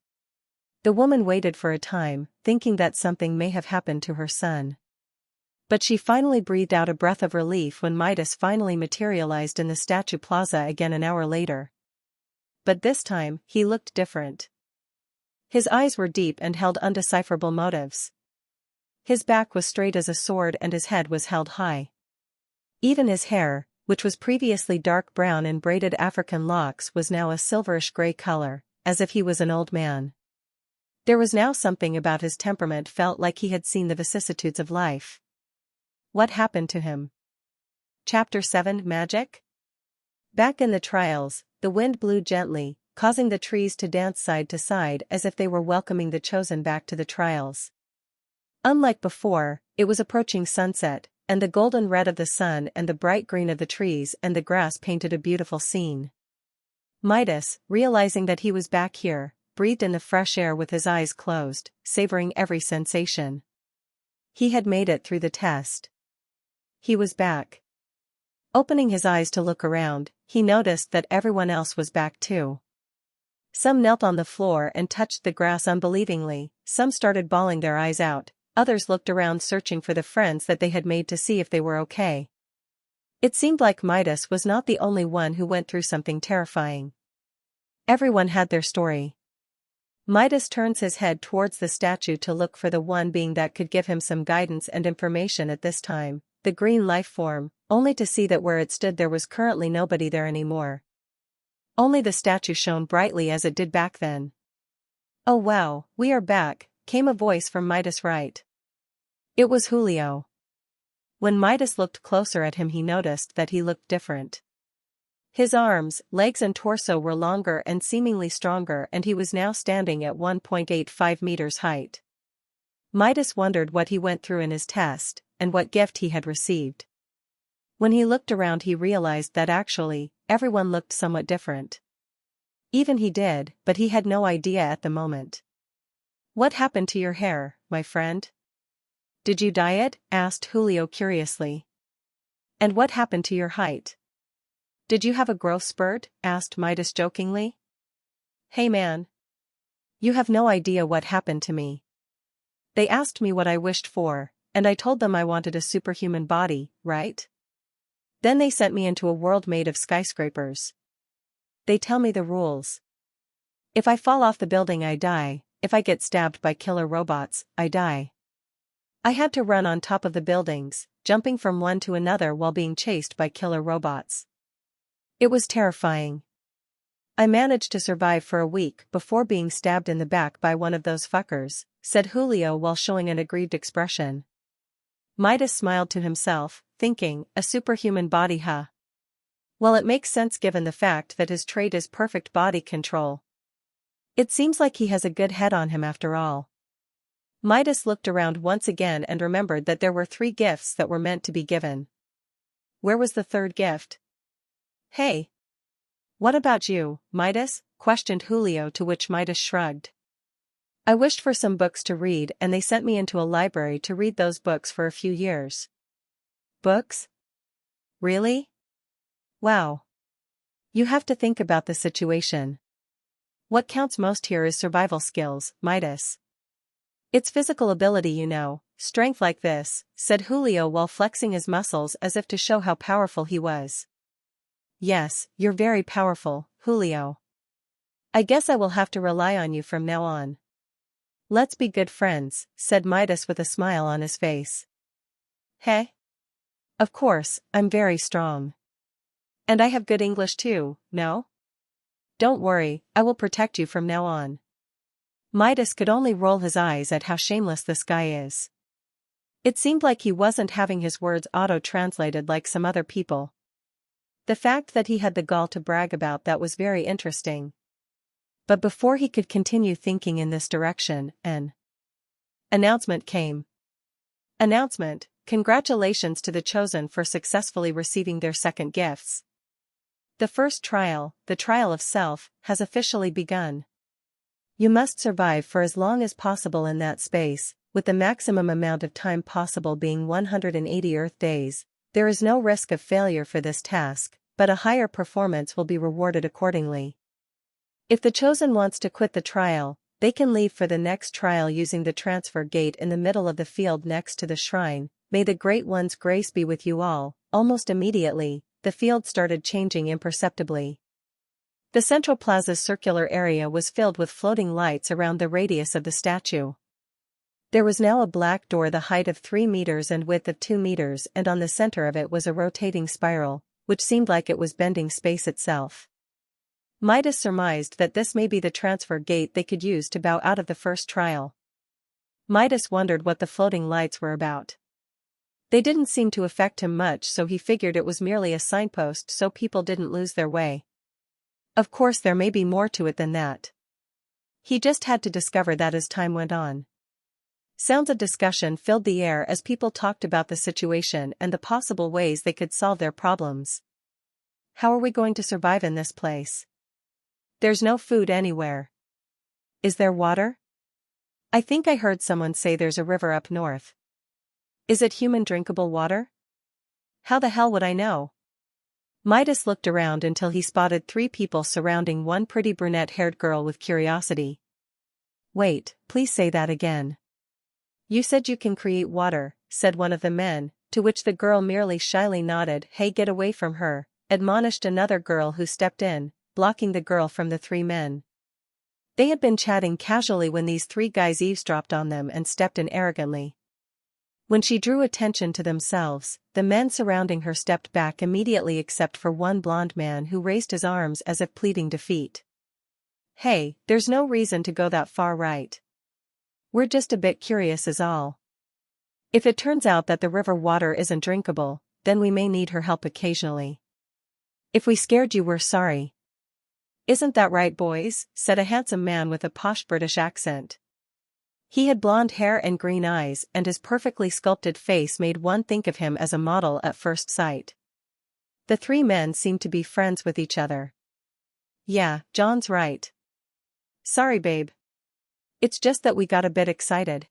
S1: The woman waited for a time, thinking that something may have happened to her son. But she finally breathed out a breath of relief when Midas finally materialized in the statue plaza again an hour later. But this time, he looked different. His eyes were deep and held undecipherable motives. His back was straight as a sword and his head was held high. Even his hair, which was previously dark brown in braided African locks, was now a silverish gray color, as if he was an old man. There was now something about his temperament felt like he had seen the vicissitudes of life. What happened to him? Chapter 7 Magic? Back in the trials, the wind blew gently, causing the trees to dance side to side as if they were welcoming the chosen back to the trials. Unlike before, it was approaching sunset, and the golden red of the sun and the bright green of the trees and the grass painted a beautiful scene. Midas, realizing that he was back here, breathed in the fresh air with his eyes closed, savoring every sensation. He had made it through the test. He was back. Opening his eyes to look around, he noticed that everyone else was back too. Some knelt on the floor and touched the grass unbelievingly, some started bawling their eyes out, others looked around searching for the friends that they had made to see if they were okay. It seemed like Midas was not the only one who went through something terrifying. Everyone had their story. Midas turns his head towards the statue to look for the one being that could give him some guidance and information at this time, the green life form, only to see that where it stood there was currently nobody there anymore. Only the statue shone brightly as it did back then. "Oh wow, we are back," came a voice from Midas' right. It was Julio. When Midas looked closer at him, he noticed that he looked different. His arms, legs and torso were longer and seemingly stronger, and he was now standing at 1.85 meters height. Midas wondered what he went through in his test, and what gift he had received. When he looked around, he realized that actually, everyone looked somewhat different. Even he did, but he had no idea at the moment. "What happened to your hair, my friend? Did you dye it?" asked Julio curiously. "And what happened to your height? Did you have a growth spurt?" asked Midas jokingly. "Hey man. You have no idea what happened to me. They asked me what I wished for, and I told them I wanted a superhuman body, right? Then they sent me into a world made of skyscrapers. They tell me the rules. If I fall off the building, I die. If I get stabbed by killer robots, I die. I had to run on top of the buildings, jumping from one to another while being chased by killer robots. It was terrifying. I managed to survive for a week before being stabbed in the back by one of those fuckers," said Julio while showing an aggrieved expression. Midas smiled to himself, thinking, a superhuman body, huh? Well, it makes sense given the fact that his trait is perfect body control. It seems like he has a good head on him after all. Midas looked around once again and remembered that there were 3 gifts that were meant to be given. Where was the third gift? Hey. What about you, Midas? Questioned Julio, to which Midas shrugged. I wished for some books to read and they sent me into a library to read those books for a few years. Books? Really? Wow. You have to think about the situation. What counts most here is survival skills, Midas. It's physical ability, you know, strength like this, said Julio while flexing his muscles as if to show how powerful he was. Yes, you're very powerful, Julio. I guess I will have to rely on you from now on. Let's be good friends, said Midas with a smile on his face. Hey? Of course, I'm very strong. And I have good English too, no? Don't worry, I will protect you from now on. Midas could only roll his eyes at how shameless this guy is. It seemed like he wasn't having his words auto-translated like some other people. The fact that he had the gall to brag about that was very interesting. But before he could continue thinking in this direction, an announcement came. Announcement: congratulations to the chosen for successfully receiving their second gifts. The first trial, the trial of self, has officially begun. You must survive for as long as possible in that space, with the maximum amount of time possible being 180 Earth days. There is no risk of failure for this task, but a higher performance will be rewarded accordingly. If the chosen wants to quit the trial, they can leave for the next trial using the transfer gate in the middle of the field next to the shrine. May the Great One's grace be with you all. Almost immediately, the field started changing imperceptibly. The central plaza's circular area was filled with floating lights around the radius of the statue. There was now a black door the height of 3 meters and width of 2 meters, and on the center of it was a rotating spiral, which seemed like it was bending space itself. Midas surmised that this may be the transfer gate they could use to bow out of the first trial. Midas wondered what the floating lights were about. They didn't seem to affect him much, so he figured it was merely a signpost so people didn't lose their way. Of course, there may be more to it than that. He just had to discover that as time went on. Sounds of discussion filled the air as people talked about the situation and the possible ways they could solve their problems. How are we going to survive in this place? There's no food anywhere. Is there water? I think I heard someone say there's a river up north. Is it human drinkable water? How the hell would I know? Midas looked around until he spotted 3 people surrounding one pretty brunette-haired girl with curiosity. Wait, please say that again. You said you can create water, said one of the men, to which the girl merely shyly nodded. Hey, get away from her, admonished another girl who stepped in, blocking the girl from the 3 men. They had been chatting casually when these 3 guys eavesdropped on them and stepped in arrogantly. When she drew attention to themselves, the men surrounding her stepped back immediately except for one blonde man who raised his arms as if pleading defeat. Hey, there's no reason to go that far, right? We're just a bit curious is all. If it turns out that the river water isn't drinkable, then we may need her help occasionally. If we scared you, we're sorry. Isn't that right, boys? Said a handsome man with a posh British accent. He had blonde hair and green eyes, and his perfectly sculpted face made one think of him as a model at first sight. The 3 men seemed to be friends with each other. Yeah, John's right. Sorry, babe. It's just that we got a bit excited.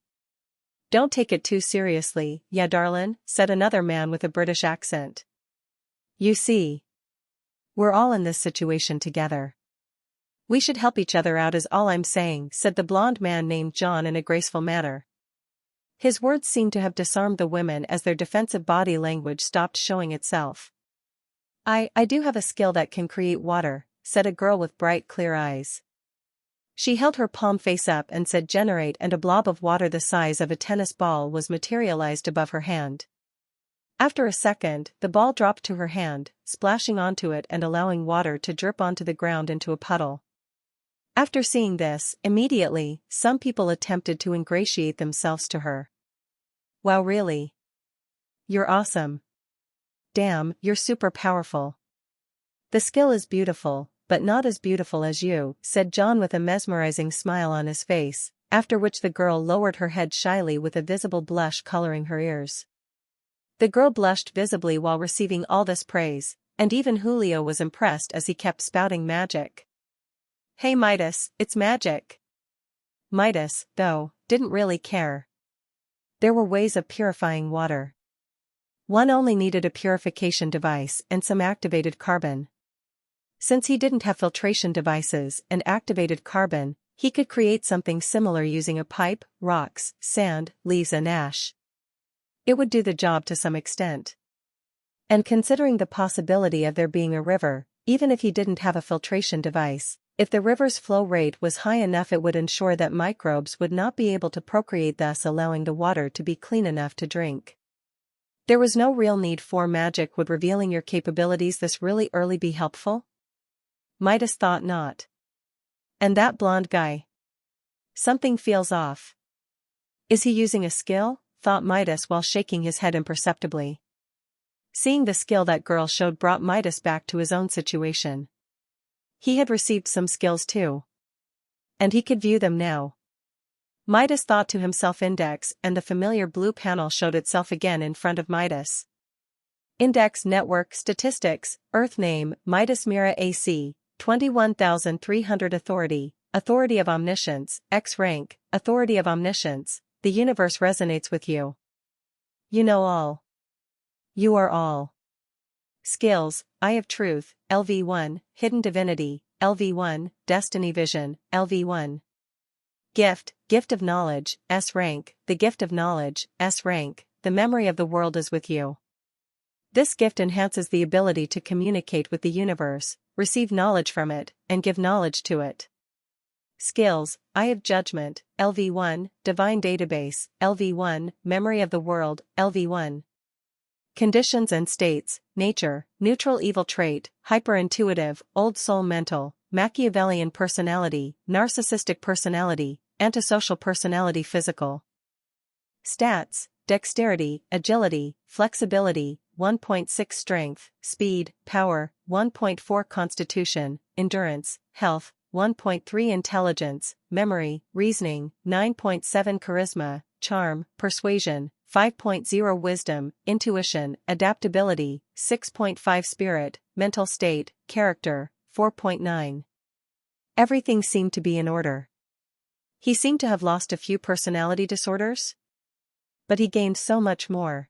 S1: Don't take it too seriously, yeah darlin', said another man with a British accent. You see, we're all in this situation together. We should help each other out is all I'm saying, said the blonde man named John in a graceful manner. His words seemed to have disarmed the women as their defensive body language stopped showing itself. I do have a skill that can create water, said a girl with bright clear eyes. She held her palm face up and said generate, and a blob of water the size of a tennis ball was materialized above her hand. After a second, the ball dropped to her hand, splashing onto it and allowing water to drip onto the ground into a puddle. After seeing this, immediately, some people attempted to ingratiate themselves to her. Wow, really? You're awesome. Damn, you're super powerful. The skill is beautiful, but not as beautiful as you, said John with a mesmerizing smile on his face, after which the girl lowered her head shyly with a visible blush coloring her ears. The girl blushed visibly while receiving all this praise, And even Julio was impressed as he kept spouting magic. "Hey Midas, it's magic." Midas, though, didn't really care. There were ways of purifying water. One only needed a purification device and some activated carbon. Since he didn't have filtration devices and activated carbon, he could create something similar using a pipe, rocks, sand, leaves and ash. It would do the job to some extent. And considering the possibility of there being a river, even if he didn't have a filtration device, if the river's flow rate was high enough it would ensure that microbes would not be able to procreate, thus allowing the water to be clean enough to drink. There was no real need for magic. Would revealing your capabilities this really early be helpful? Midas thought not. And that blonde guy? Something feels off. Is he using a skill? Thought Midas while shaking his head imperceptibly. Seeing the skill that girl showed brought Midas back to his own situation. He had received some skills too. And he could view them now. Midas thought to himself. Index, and the familiar blue panel showed itself again in front of Midas. Index Network Statistics, Earth Name, Midas Mira AC, 21,300 Authority, Authority of Omniscience, X Rank, Authority of Omniscience, the universe resonates with you. You know all. You are all. Skills, Eye of Truth, LV1, Hidden Divinity, LV1, Destiny Vision, LV1. Gift, Gift of Knowledge, S Rank, the Gift of Knowledge, S Rank, the memory of the world is with you. This gift enhances the ability to communicate with the universe, receive knowledge from it, and give knowledge to it. Skills, Eye of Judgment, LV1, Divine Database, LV1, Memory of the World, LV1. Conditions and states, nature, neutral evil trait, hyperintuitive, old soul mental, Machiavellian personality, narcissistic personality, antisocial personality physical. Stats, dexterity, agility, flexibility, 1.6 strength, speed, power, 1.4 constitution, endurance, health, 1.3 intelligence, memory, reasoning, 9.7 charisma, charm, persuasion, 5.0 wisdom, intuition, adaptability, 6.5 spirit, mental state, character, 4.9. Everything seemed to be in order. He seemed to have lost a few personality disorders. But he gained so much more.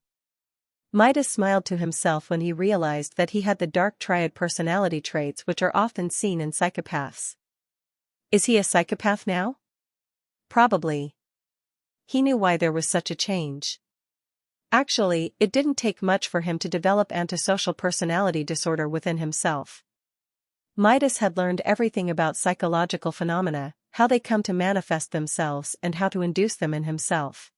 S1: Midas smiled to himself when he realized that he had the dark triad personality traits which are often seen in psychopaths. Is he a psychopath now? Probably. He knew why there was such a change. Actually, it didn't take much for him to develop antisocial personality disorder within himself. Midas had learned everything about psychological phenomena, how they come to manifest themselves and how to induce them in himself.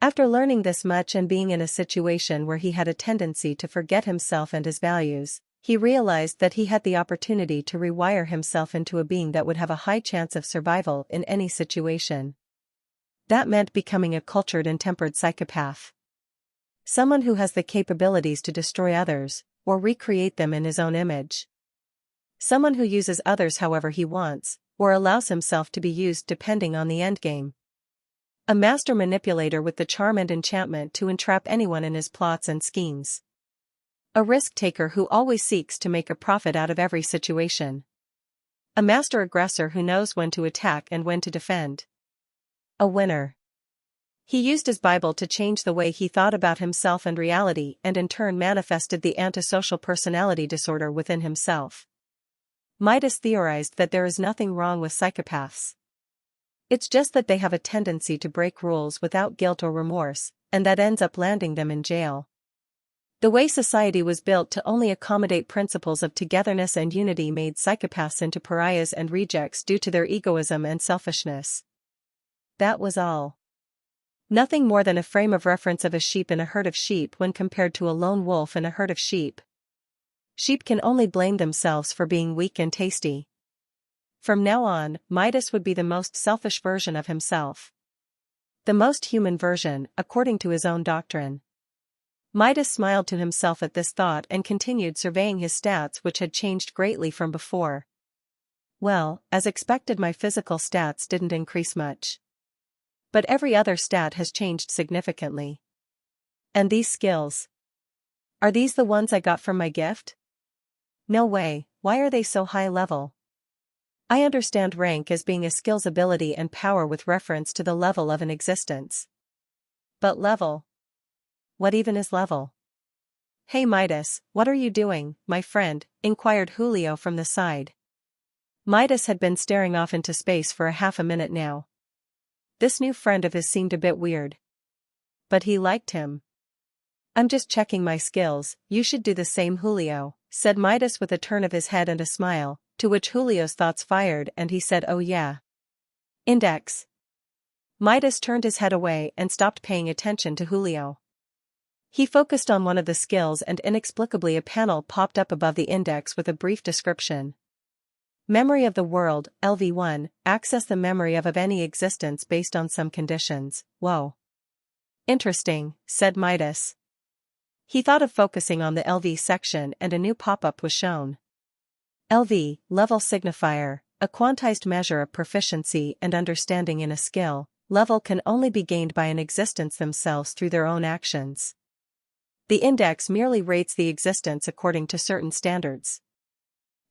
S1: After learning this much and being in a situation where he had a tendency to forget himself and his values, he realized that he had the opportunity to rewire himself into a being that would have a high chance of survival in any situation. That meant becoming a cultured and tempered psychopath. Someone who has the capabilities to destroy others, or recreate them in his own image. Someone who uses others however he wants, or allows himself to be used depending on the endgame. A master manipulator with the charm and enchantment to entrap anyone in his plots and schemes. A risk-taker who always seeks to make a profit out of every situation. A master aggressor who knows when to attack and when to defend. A winner. He used his Bible to change the way he thought about himself and reality and in turn manifested the antisocial personality disorder within himself. Midas theorized that there is nothing wrong with psychopaths. It's just that they have a tendency to break rules without guilt or remorse, and that ends up landing them in jail. The way society was built to only accommodate principles of togetherness and unity made psychopaths into pariahs and rejects due to their egoism and selfishness. That was all. Nothing more than a frame of reference of a sheep in a herd of sheep when compared to a lone wolf in a herd of sheep. Sheep can only blame themselves for being weak and tasty. From now on, Midas would be the most selfish version of himself. The most human version, according to his own doctrine. Midas smiled to himself at this thought and continued surveying his stats, which had changed greatly from before. Well, as expected, my physical stats didn't increase much. But every other stat has changed significantly. And these skills? Are these the ones I got from my gift? No way, why are they so high level? I understand rank as being a skill's ability and power with reference to the level of an existence. But level? What even is level? Hey Midas, what are you doing, my friend? Inquired Julio from the side. Midas had been staring off into space for a half a minute now. This new friend of his seemed a bit weird. But he liked him. I'm just checking my skills, you should do the same, Julio, said Midas with a turn of his head and a smile, to which Julio's thoughts fired and he said, oh yeah. Index. Midas turned his head away and stopped paying attention to Julio. He focused on one of the skills and inexplicably a panel popped up above the index with a brief description. Memory of the world, LV1, access the memory of any existence based on some conditions. Whoa. Interesting, said Midas. He thought of focusing on the LV section and a new pop-up was shown. LV, level signifier, a quantized measure of proficiency and understanding in a skill. Level can only be gained by an existence themselves through their own actions. The index merely rates the existence according to certain standards.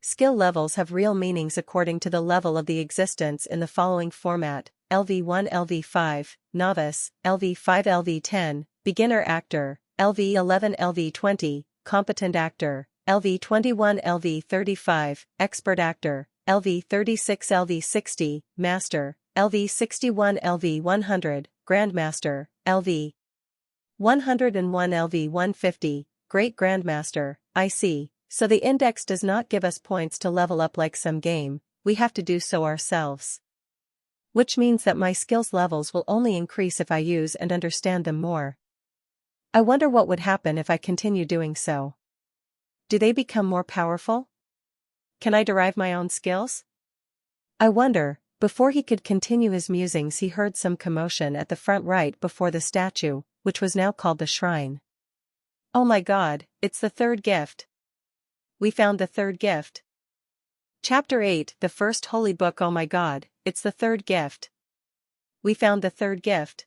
S1: Skill levels have real meanings according to the level of the existence in the following format: LV1 LV5, Novice, LV5 LV10, Beginner Actor, LV11 LV20, Competent Actor, LV21 LV35, Expert Actor, LV36 LV60, Master, LV61 LV100, Grandmaster, LV101 LV150, Great Grandmaster. I see. So the index does not give us points to level up like some game, we have to do so ourselves. Which means that my skills levels will only increase if I use and understand them more. I wonder what would happen if I continue doing so. Do they become more powerful? Can I derive my own skills? I wonder. Before he could continue his musings, he heard some commotion at the front right before the statue, which was now called the shrine. Oh my God, it's the third gift. We found the third gift. Chapter 8, the first holy book. Oh my God, it's the third gift. We found the third gift.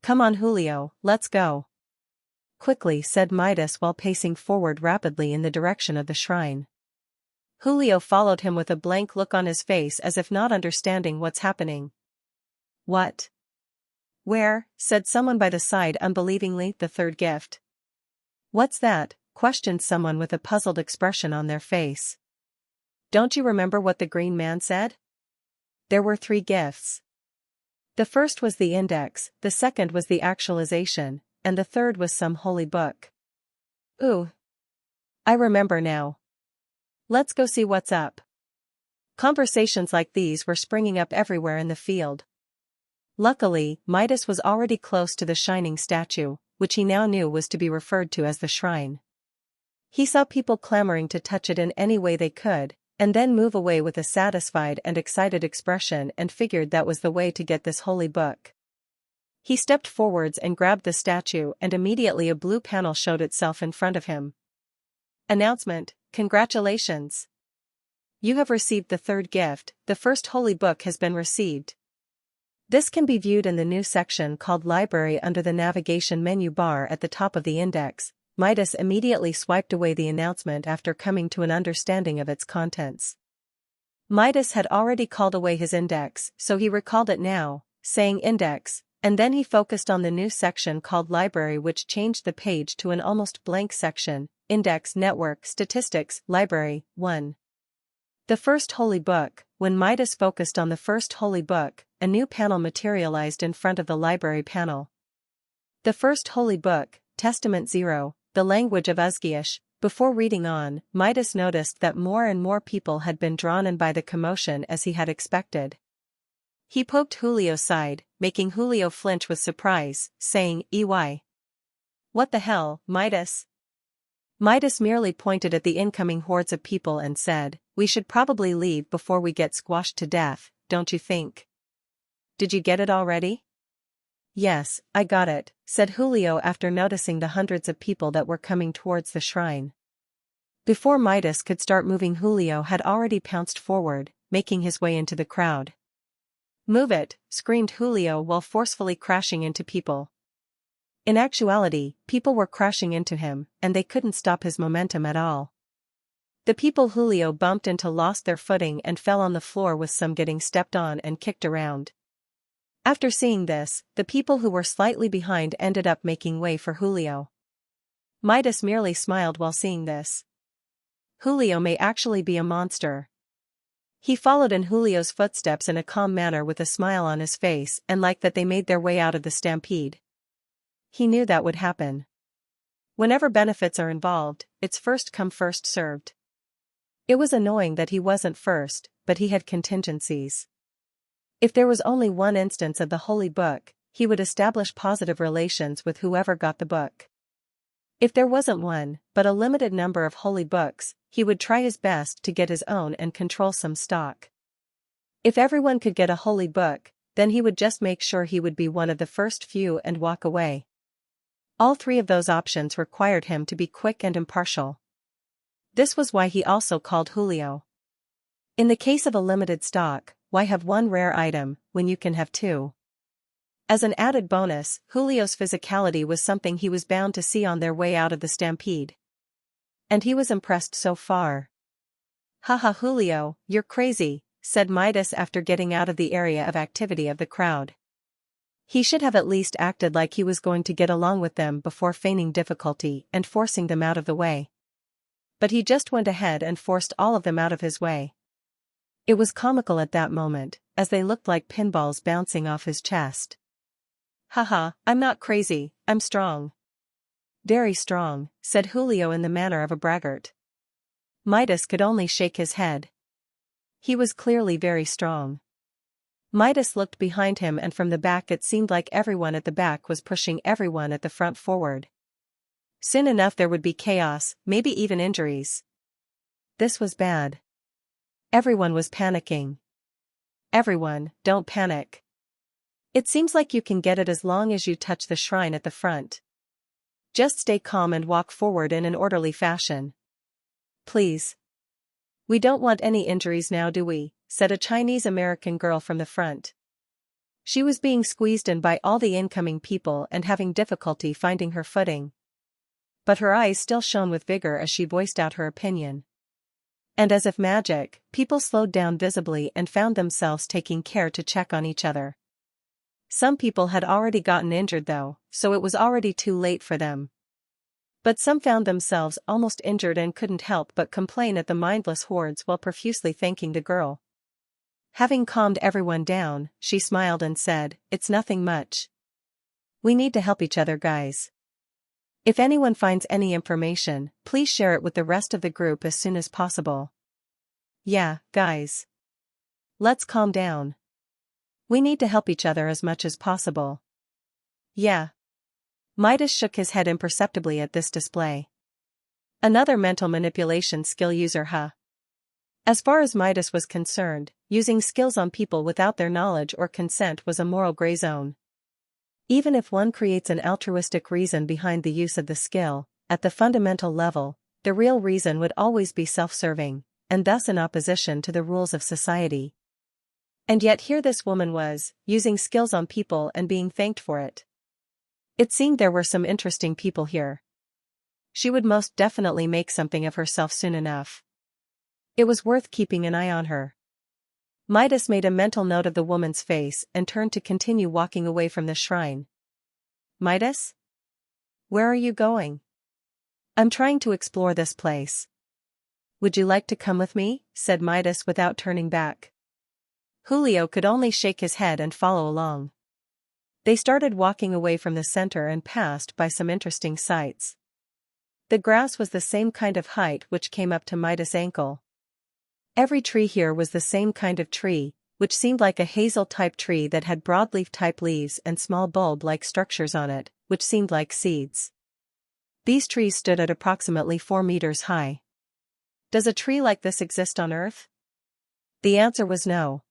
S1: Come on Julio, let's go. Quickly, said Midas while pacing forward rapidly in the direction of the shrine. Julio followed him with a blank look on his face as if not understanding what's happening. What? Where? Said someone by the side unbelievingly. The third gift. What's that? Questioned someone with a puzzled expression on their face. Don't you remember what the green man said? There were 3 gifts. The first was the index, the second was the actualization, and the third was some holy book. Ooh. I remember now. Let's go see what's up. Conversations like these were springing up everywhere in the field. Luckily, Midas was already close to the shining statue, which he now knew was to be referred to as the shrine. He saw people clamoring to touch it in any way they could, and then move away with a satisfied and excited expression and figured that was the way to get this holy book. He stepped forwards and grabbed the statue and immediately a blue panel showed itself in front of him. Announcement: Congratulations! You have received the third gift, the first holy book has been received. This can be viewed in the new section called Library under the navigation menu bar at the top of the index. Midas immediately swiped away the announcement after coming to an understanding of its contents. Midas had already called away his index, so he recalled it now, saying index, and then he focused on the new section called Library, which changed the page to an almost blank section: Index, Network, Statistics, Library, 1. The first holy book. When Midas focused on the first holy book, a new panel materialized in front of the library panel. The first holy book, Testament 0, the language of Uzgish. Before reading on, Midas noticed that more and more people had been drawn in by the commotion as he had expected. He poked Julio's side, making Julio flinch with surprise, saying, "EY. What the hell, Midas?" Midas merely pointed at the incoming hordes of people and said, "We should probably leave before we get squashed to death, don't you think?" "Did you get it already?" "Yes, I got it," said Julio after noticing the hundreds of people that were coming towards the shrine. Before Midas could start moving, Julio had already pounced forward, making his way into the crowd. "Move it," screamed Julio while forcefully crashing into people. In actuality, people were crashing into him, and they couldn't stop his momentum at all. The people Julio bumped into lost their footing and fell on the floor, with some getting stepped on and kicked around. After seeing this, the people who were slightly behind ended up making way for Julio. Midas merely smiled while seeing this. Julio may actually be a monster. He followed in Julio's footsteps in a calm manner with a smile on his face, and liked that they made their way out of the stampede. He knew that would happen. Whenever benefits are involved, it's first come first served. It was annoying that he wasn't first, but he had contingencies. If there was only one instance of the Holy Book, he would establish positive relations with whoever got the book. If there wasn't one, but a limited number of holy books, he would try his best to get his own and control some stock. If everyone could get a holy book, then he would just make sure he would be one of the first few and walk away. All three of those options required him to be quick and impartial. This was why he also called Julio. In the case of a limited stock, why have one rare item when you can have two? As an added bonus, Julio's physicality was something he was bound to see on their way out of the stampede. And he was impressed so far. "Haha, Julio, you're crazy," said Midas after getting out of the area of activity of the crowd. He should have at least acted like he was going to get along with them before feigning difficulty and forcing them out of the way. But he just went ahead and forced all of them out of his way. It was comical at that moment, as they looked like pinballs bouncing off his chest. "Haha, I'm not crazy, I'm strong." "Very strong," said Julio in the manner of a braggart. Midas could only shake his head. He was clearly very strong. Midas looked behind him, and from the back it seemed like everyone at the back was pushing everyone at the front forward. Soon enough there would be chaos, maybe even injuries. This was bad. Everyone was panicking. Everyone, don't panic. It seems like you can get it as long as you touch the shrine at the front. Just stay calm and walk forward in an orderly fashion. Please. "We don't want any injuries now, do we?" said a Chinese-American girl from the front. She was being squeezed in by all the incoming people and having difficulty finding her footing. But her eyes still shone with vigor as she voiced out her opinion. And as if magic, people slowed down visibly and found themselves taking care to check on each other. Some people had already gotten injured though, so it was already too late for them. But some found themselves almost injured and couldn't help but complain at the mindless hordes while profusely thanking the girl. Having calmed everyone down, she smiled and said, "It's nothing much. We need to help each other, guys. If anyone finds any information, please share it with the rest of the group as soon as possible. Yeah, guys. Let's calm down. We need to help each other as much as possible." Yeah. Midas shook his head imperceptibly at this display. Another mental manipulation skill user, huh? As far as Midas was concerned, using skills on people without their knowledge or consent was a moral gray zone. Even if one creates an altruistic reason behind the use of the skill, at the fundamental level, the real reason would always be self-serving, and thus in opposition to the rules of society. And yet here this woman was, using skills on people and being thanked for it. It seemed there were some interesting people here. She would most definitely make something of herself soon enough. It was worth keeping an eye on her. Midas made a mental note of the woman's face and turned to continue walking away from the shrine. "Midas? Where are you going?" "I'm trying to explore this place." "Would you like to come with me?" said Midas without turning back. Julio could only shake his head and follow along. They started walking away from the center and passed by some interesting sights. The grass was the same kind of height which came up to Midas' ankle. Every tree here was the same kind of tree, which seemed like a hazel-type tree that had broadleaf-type leaves and small bulb-like structures on it, which seemed like seeds. These trees stood at approximately 4 meters high. Does a tree like this exist on Earth? The answer was no.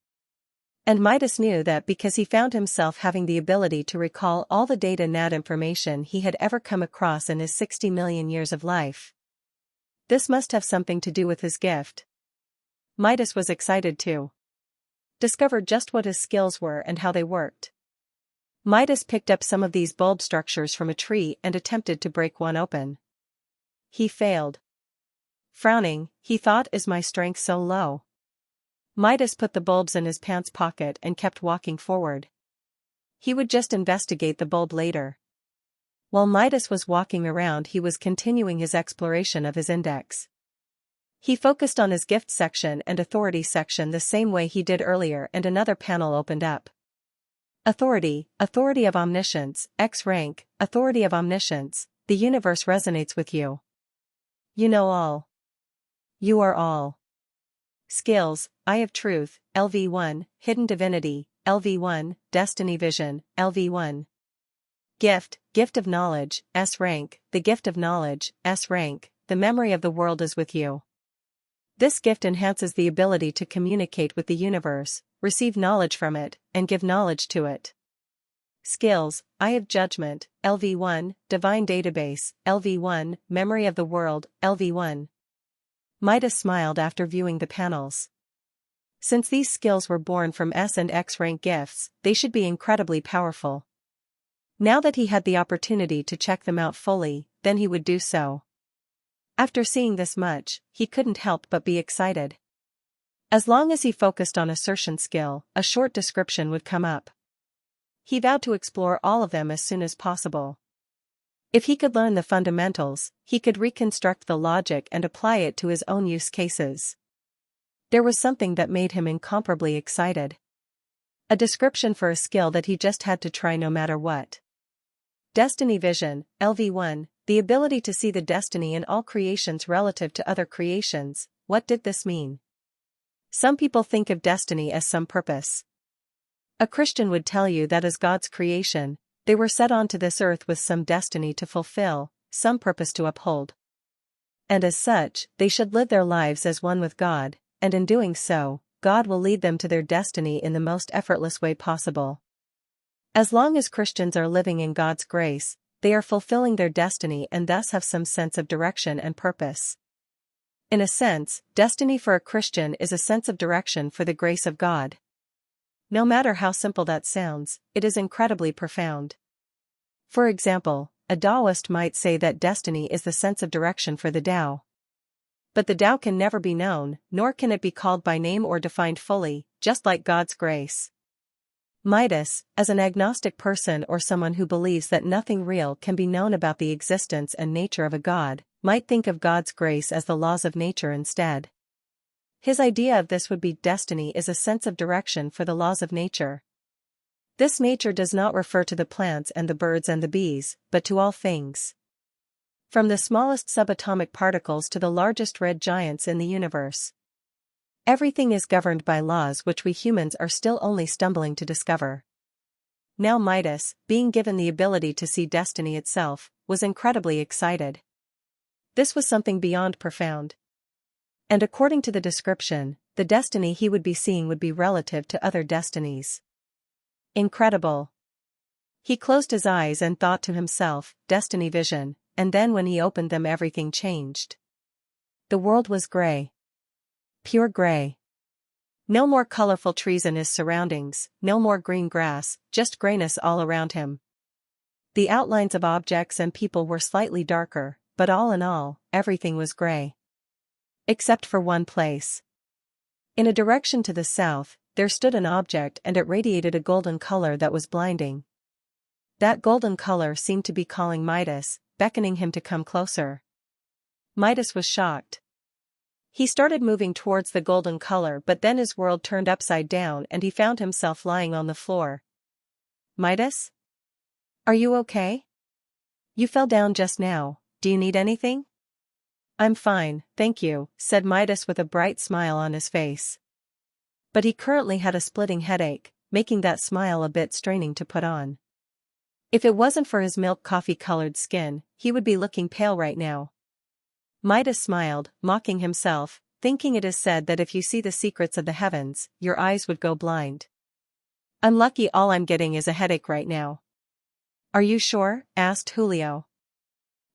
S1: And Midas knew that because he found himself having the ability to recall all the data NAD information he had ever come across in his 60 million years of life. This must have something to do with his gift. Midas was excited to discover just what his skills were and how they worked. Midas picked up some of these bulb structures from a tree and attempted to break one open. He failed. Frowning, he thought, is my strength so low? Midas put the bulbs in his pants pocket and kept walking forward. He would just investigate the bulb later. While Midas was walking around, he was continuing his exploration of his index. He focused on his gift section and authority section the same way he did earlier, and another panel opened up. Authority, authority of omniscience, X rank, authority of omniscience, the universe resonates with you. You know all. You are all. Skills, Eye of Truth, LV1, Hidden Divinity, LV1, Destiny Vision, LV1. Gift, Gift of Knowledge, S rank, the gift of knowledge, S rank, the memory of the world is with you. This gift enhances the ability to communicate with the universe, receive knowledge from it, and give knowledge to it. Skills, Eye of Judgment, LV1, Divine Database, LV1, Memory of the World, LV1. Midas smiled after viewing the panels. Since these skills were born from S and X rank gifts, they should be incredibly powerful. Now that he had the opportunity to check them out fully, then he would do so. After seeing this much, he couldn't help but be excited. As long as he focused on assertion skill, a short description would come up. He vowed to explore all of them as soon as possible. If he could learn the fundamentals, he could reconstruct the logic and apply it to his own use cases. There was something that made him incomparably excited. A description for a skill that he just had to try no matter what. Destiny Vision, LV1, the ability to see the destiny in all creations relative to other creations. What did this mean? Some people think of destiny as some purpose. A Christian would tell you that as God's creation, they were set onto this earth with some destiny to fulfill, some purpose to uphold. And as such, they should live their lives as one with God, and in doing so, God will lead them to their destiny in the most effortless way possible. As long as Christians are living in God's grace, they are fulfilling their destiny and thus have some sense of direction and purpose. In a sense, destiny for a Christian is a sense of direction for the grace of God. No matter how simple that sounds, it is incredibly profound. For example, a Taoist might say that destiny is the sense of direction for the Tao. But the Tao can never be known, nor can it be called by name or defined fully, just like God's grace. Midas, as an agnostic person or someone who believes that nothing real can be known about the existence and nature of a God, might think of God's grace as the laws of nature instead. His idea of this would be destiny is a sense of direction for the laws of nature. This nature does not refer to the plants and the birds and the bees, but to all things. From the smallest subatomic particles to the largest red giants in the universe. Everything is governed by laws which we humans are still only stumbling to discover. Now Midas, being given the ability to see destiny itself, was incredibly excited. This was something beyond profound. And according to the description, the destiny he would be seeing would be relative to other destinies. Incredible. He closed his eyes and thought to himself, Destiny Vision, and then when he opened them everything changed. The world was gray. Pure gray. No more colorful trees in his surroundings, no more green grass, just grayness all around him. The outlines of objects and people were slightly darker, but all in all, everything was gray. Except for one place. In a direction to the south, there stood an object and it radiated a golden color that was blinding. That golden color seemed to be calling Midas, beckoning him to come closer. Midas was shocked. He started moving towards the golden color, but then his world turned upside down and he found himself lying on the floor. Midas? Are you okay? You fell down just now, do you need anything? I'm fine, thank you, said Midas with a bright smile on his face. But he currently had a splitting headache, making that smile a bit straining to put on. If it wasn't for his milk coffee-colored skin, he would be looking pale right now. Midas smiled, mocking himself, thinking it is said that if you see the secrets of the heavens, your eyes would go blind. I'm lucky all I'm getting is a headache right now. Are you sure? Asked Julio.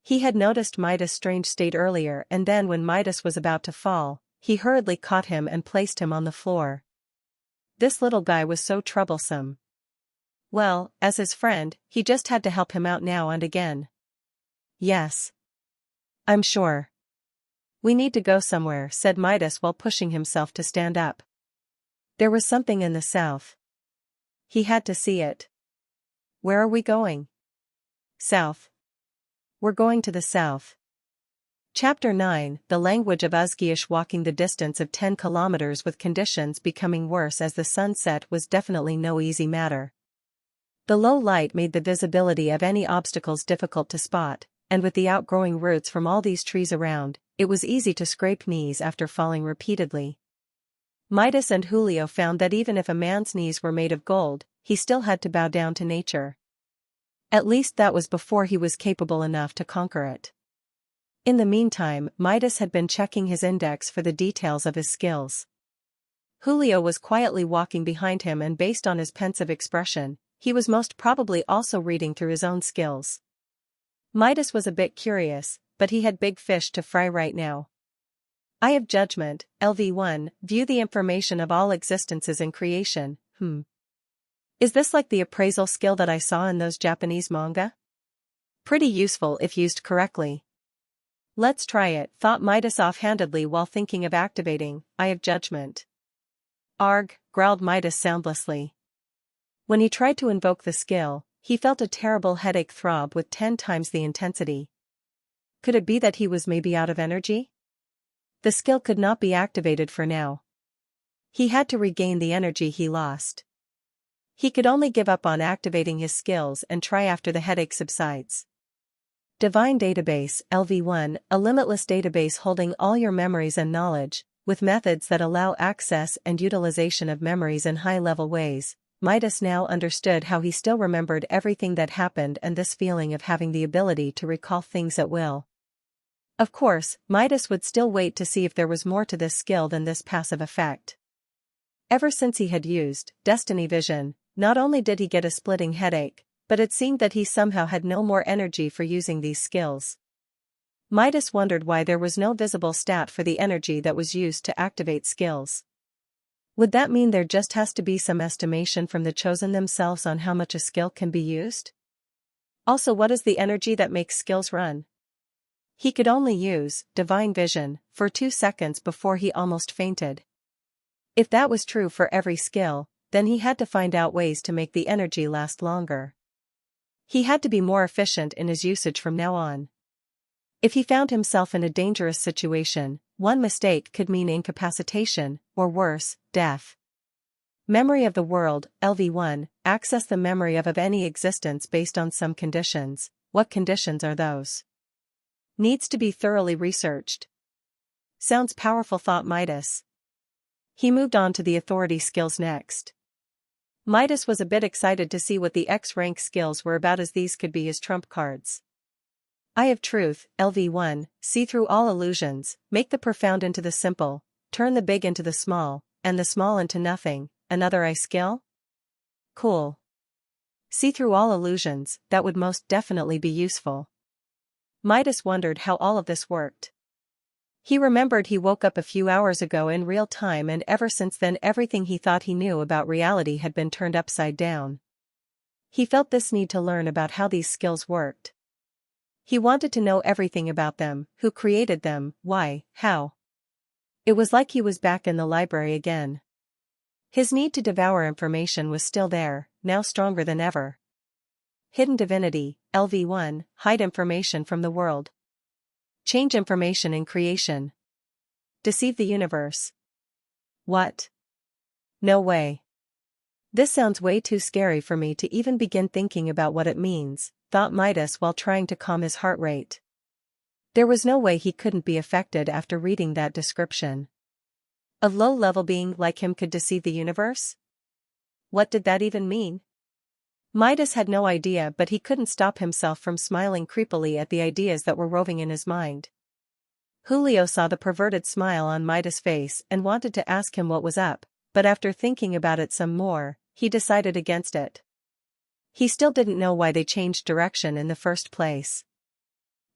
S1: He had noticed Midas' strange state earlier, and then when Midas was about to fall, he hurriedly caught him and placed him on the floor. This little guy was so troublesome. Well, as his friend, he just had to help him out now and again. Yes. I'm sure. "We need to go somewhere," said Midas while pushing himself to stand up. There was something in the south. He had to see it. "Where are we going?" "South. We're going to the south." Chapter 9, The Language of Uzgeish. Walking the distance of 10 kilometers with conditions becoming worse as the sun set was definitely no easy matter. The low light made the visibility of any obstacles difficult to spot, and with the outgrowing roots from all these trees around, it was easy to scrape knees after falling repeatedly. Midas and Julio found that even if a man's knees were made of gold, he still had to bow down to nature. At least that was before he was capable enough to conquer it. In the meantime, Midas had been checking his index for the details of his skills. Julio was quietly walking behind him, and based on his pensive expression, he was most probably also reading through his own skills. Midas was a bit curious, but he had big fish to fry right now. Eye of Judgment, LV1, view the information of all existences in creation. Is this like the appraisal skill that I saw in those Japanese manga? Pretty useful if used correctly. Let's try it, thought Midas offhandedly while thinking of activating Eye of Judgment. Arg, growled Midas soundlessly. When he tried to invoke the skill, he felt a terrible headache throb with 10 times the intensity. Could it be that he was maybe out of energy? The skill could not be activated for now. He had to regain the energy he lost. He could only give up on activating his skills and try after the headache subsides. Divine Database, LV1, a limitless database holding all your memories and knowledge, with methods that allow access and utilization of memories in high-level ways. Midas now understood how he still remembered everything that happened and this feeling of having the ability to recall things at will. Of course, Midas would still wait to see if there was more to this skill than this passive effect. Ever since he had used Destiny Vision, not only did he get a splitting headache, but it seemed that he somehow had no more energy for using these skills. Midas wondered why there was no visible stat for the energy that was used to activate skills. Would that mean there just has to be some estimation from the chosen themselves on how much a skill can be used? Also, what is the energy that makes skills run? He could only use Divine Vision for 2 seconds before he almost fainted. If that was true for every skill, then he had to find out ways to make the energy last longer. He had to be more efficient in his usage from now on. If he found himself in a dangerous situation, one mistake could mean incapacitation, or worse, death. Memory of the world, LV1, access the memory of any existence based on some conditions. What conditions are those? Needs to be thoroughly researched. Sounds powerful, thought Midas. He moved on to the authority skills next. Midas was a bit excited to see what the X-rank skills were about, as these could be his trump cards. Eye of Truth, LV1, see through all illusions, make the profound into the simple, turn the big into the small, and the small into nothing. Another eye skill? Cool. See through all illusions, that would most definitely be useful. Midas wondered how all of this worked. He remembered he woke up a few hours ago in real time, and ever since then everything he thought he knew about reality had been turned upside down. He felt this need to learn about how these skills worked. He wanted to know everything about them, who created them, why, how. It was like he was back in the library again. His need to devour information was still there, now stronger than ever. Hidden Divinity, LV1, hide information from the world. Change information in creation. Deceive the universe. What? No way. This sounds way too scary for me to even begin thinking about what it means, thought Midas while trying to calm his heart rate. There was no way he couldn't be affected after reading that description. A low-level being like him could deceive the universe? What did that even mean? Midas had no idea, but he couldn't stop himself from smiling creepily at the ideas that were roving in his mind. Julio saw the perverted smile on Midas' face and wanted to ask him what was up, but after thinking about it some more, he decided against it. He still didn't know why they changed direction in the first place.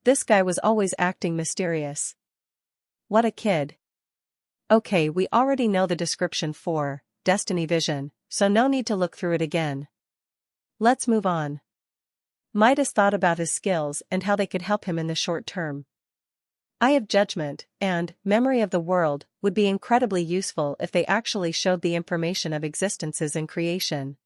S1: This guy was always acting mysterious. What a kid. Okay, we already know the description for Destiny Vision, so no need to look through it again. Let's move on. Midas thought about his skills and how they could help him in the short term. Eye of judgment, and memory of the world would be incredibly useful if they actually showed the information of existences in creation.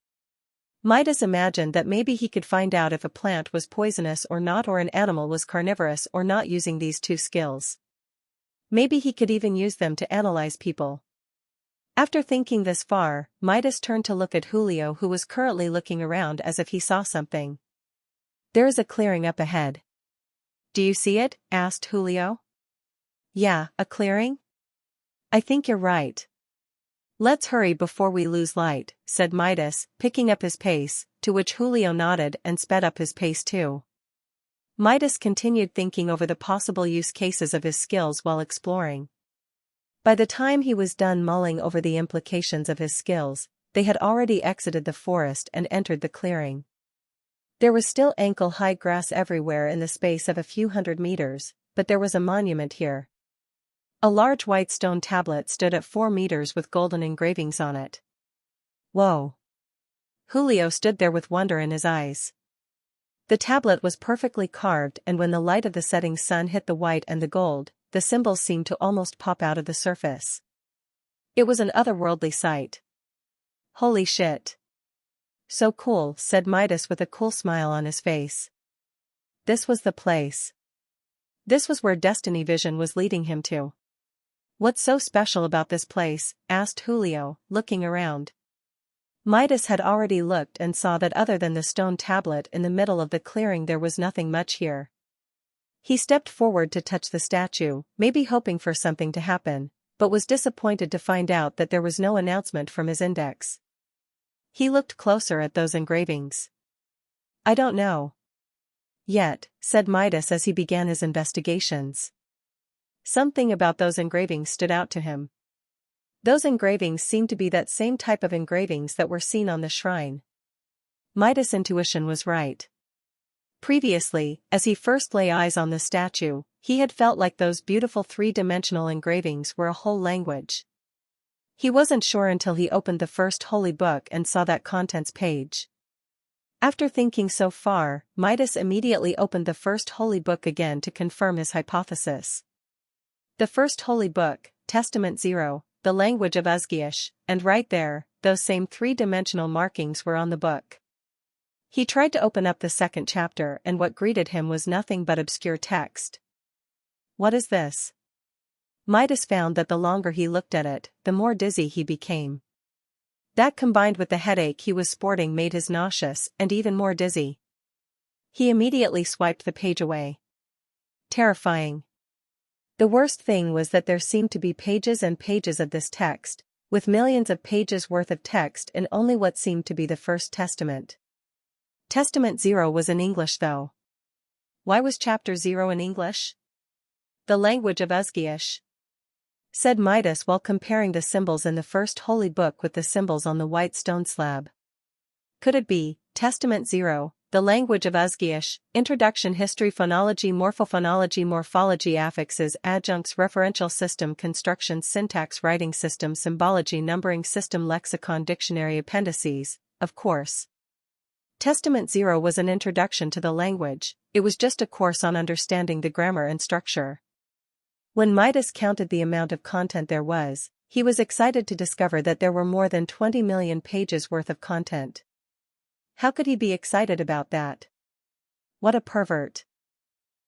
S1: Midas imagined that maybe he could find out if a plant was poisonous or not, or an animal was carnivorous or not, using these two skills. Maybe he could even use them to analyze people. After thinking this far, Midas turned to look at Julio, who was currently looking around as if he saw something. "There is a clearing up ahead." "Do you see it?" asked Julio. "Yeah, a clearing? I think you're right. Let's hurry before we lose light," said Midas, picking up his pace, to which Julio nodded and sped up his pace too. Midas continued thinking over the possible use cases of his skills while exploring. By the time he was done mulling over the implications of his skills, they had already exited the forest and entered the clearing. There was still ankle-high grass everywhere in the space of a few hundred meters, but there was a monument here. A large white stone tablet stood at 4 meters with golden engravings on it. Whoa! Julio stood there with wonder in his eyes. The tablet was perfectly carved, and when the light of the setting sun hit the white and the gold, the symbols seemed to almost pop out of the surface. It was an otherworldly sight. "Holy shit! So cool," said Midas with a cool smile on his face. This was the place. This was where Destiny Vision was leading him to. "What's so special about this place?" asked Julio, looking around. Midas had already looked and saw that other than the stone tablet in the middle of the clearing there was nothing much here. He stepped forward to touch the statue, maybe hoping for something to happen, but was disappointed to find out that there was no announcement from his index. He looked closer at those engravings. "I don't know yet," said Midas as he began his investigations. Something about those engravings stood out to him. Those engravings seemed to be that same type of engravings that were seen on the shrine. Midas' intuition was right. Previously, as he first lay eyes on the statue, he had felt like those beautiful three-dimensional engravings were a whole language. He wasn't sure until he opened the first holy book and saw that contents page. After thinking so far, Midas immediately opened the first holy book again to confirm his hypothesis. The first holy book, Testament 0, the language of Uzgaish, and right there, those same three-dimensional markings were on the book. He tried to open up the second chapter, and what greeted him was nothing but obscure text. "What is this?" Midas found that the longer he looked at it, the more dizzy he became. That combined with the headache he was sporting made his nauseous and even more dizzy. He immediately swiped the page away. Terrifying. The worst thing was that there seemed to be pages and pages of this text, with millions of pages worth of text in only what seemed to be the First Testament. Testament 0 was in English though. Why was chapter 0 in English? "The language of Uzgaish," said Midas while comparing the symbols in the first holy book with the symbols on the white stone slab. Could it be, Testament 0, the language of Uzgaish, Introduction, History, Phonology, Morphophonology, Morphology, Affixes, Adjuncts, Referential System, Construction, Syntax, Writing System, Symbology, Numbering System, Lexicon, Dictionary, Appendices, of course. Testament 0 was an introduction to the language, it was just a course on understanding the grammar and structure. When Midas counted the amount of content there was, he was excited to discover that there were more than 20 million pages worth of content. How could he be excited about that? What a pervert.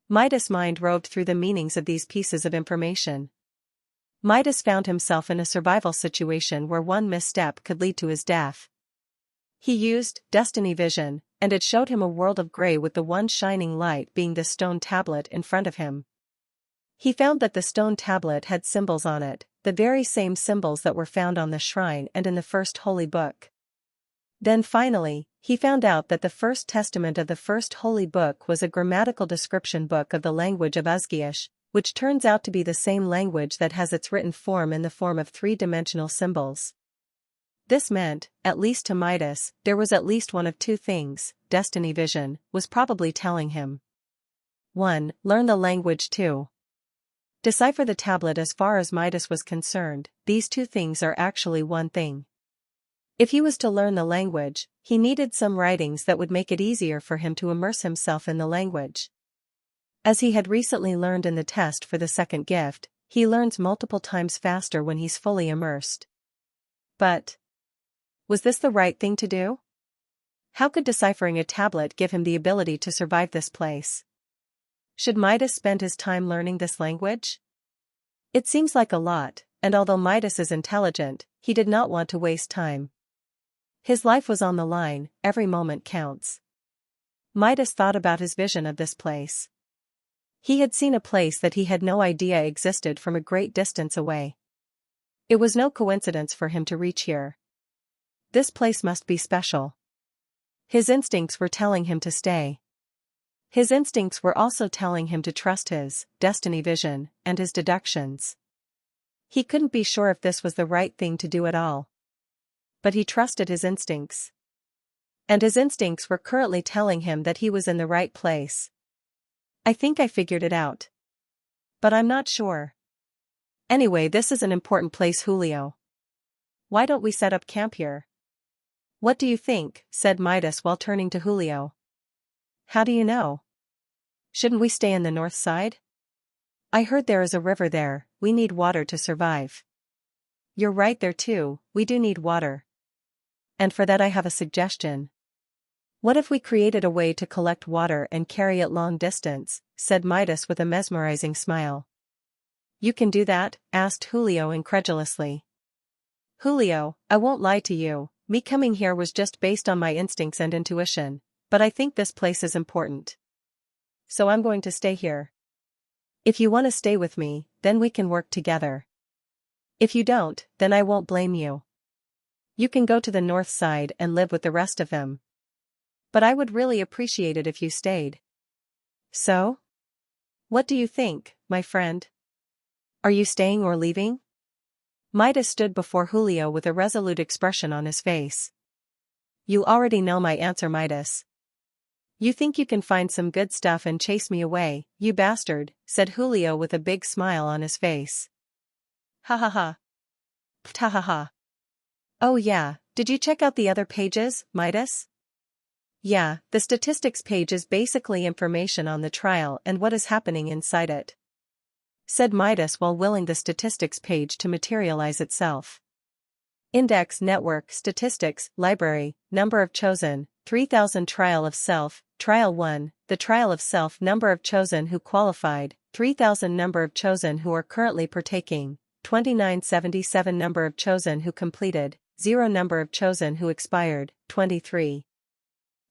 S1: Midas' mind roved through the meanings of these pieces of information. Midas found himself in a survival situation where one misstep could lead to his death. He used Destiny Vision, and it showed him a world of gray with the one shining light being the stone tablet in front of him. He found that the stone tablet had symbols on it, the very same symbols that were found on the shrine and in the first holy book. Then finally, he found out that the First Testament of the first holy book was a grammatical description book of the language of Uzgaish, which turns out to be the same language that has its written form in the form of three-dimensional symbols. This meant, at least to Midas, there was at least one of two things Destiny Vision was probably telling him. 1. Learn the language. 2. Decipher the tablet. As far as Midas was concerned, these two things are actually one thing. If he was to learn the language, he needed some writings that would make it easier for him to immerse himself in the language. As he had recently learned in the test for the second gift, he learns multiple times faster when he's fully immersed. But was this the right thing to do? How could deciphering a tablet give him the ability to survive this place? Should Midas spend his time learning this language? It seems like a lot, and although Midas is intelligent, he did not want to waste time. His life was on the line, every moment counts. Midas thought about his vision of this place. He had seen a place that he had no idea existed from a great distance away. It was no coincidence for him to reach here. This place must be special. His instincts were telling him to stay. His instincts were also telling him to trust his destiny vision and his deductions. He couldn't be sure if this was the right thing to do at all. But he trusted his instincts. And his instincts were currently telling him that he was in the right place. I think I figured it out. But I'm not sure. Anyway, this is an important place, Julio. Why don't we set up camp here? What do you think? Said Midas while turning to Julio. How do you know? Shouldn't we stay in the north side? I heard there is a river there, we need water to survive. You're right there too, we do need water. And for that I have a suggestion. What if we created a way to collect water and carry it long distance? Said Midas with a mesmerizing smile. You can do that? Asked Julio incredulously. Julio, I won't lie to you, me coming here was just based on my instincts and intuition, but I think this place is important. So I'm going to stay here. If you want to stay with me, then we can work together. If you don't, then I won't blame you. You can go to the north side and live with the rest of them. But I would really appreciate it if you stayed. So? What do you think, my friend? Are you staying or leaving? Midas stood before Julio with a resolute expression on his face. You already know my answer, Midas. You think you can find some good stuff and chase me away, you bastard, said Julio with a big smile on his face. Ha ha ha. Ha ha ha. Oh yeah, did you check out the other pages, Midas? Yeah, the statistics page is basically information on the trial and what is happening inside it, said Midas while willing the statistics page to materialize itself. Index, network, statistics, library, number of chosen, 3000 trial of self, trial 1, the trial of self, number of chosen who qualified, 3000 number of chosen who are currently partaking, 2977 number of chosen who completed, 0 number of chosen who expired, 23.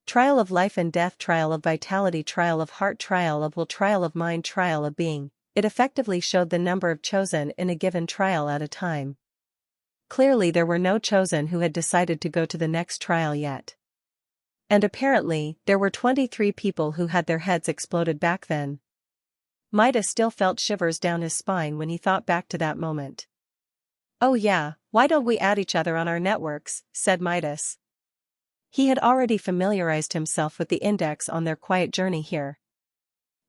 S1: Trial of life and death, trial of vitality, trial of heart, trial of will, trial of mind, trial of being. It effectively showed the number of chosen in a given trial at a time. Clearly there were no chosen who had decided to go to the next trial yet. And apparently, there were 23 people who had their heads exploded back then. Midas still felt shivers down his spine when he thought back to that moment. Oh yeah, why don't we add each other on our networks, said Midas. He had already familiarized himself with the index on their quiet journey here.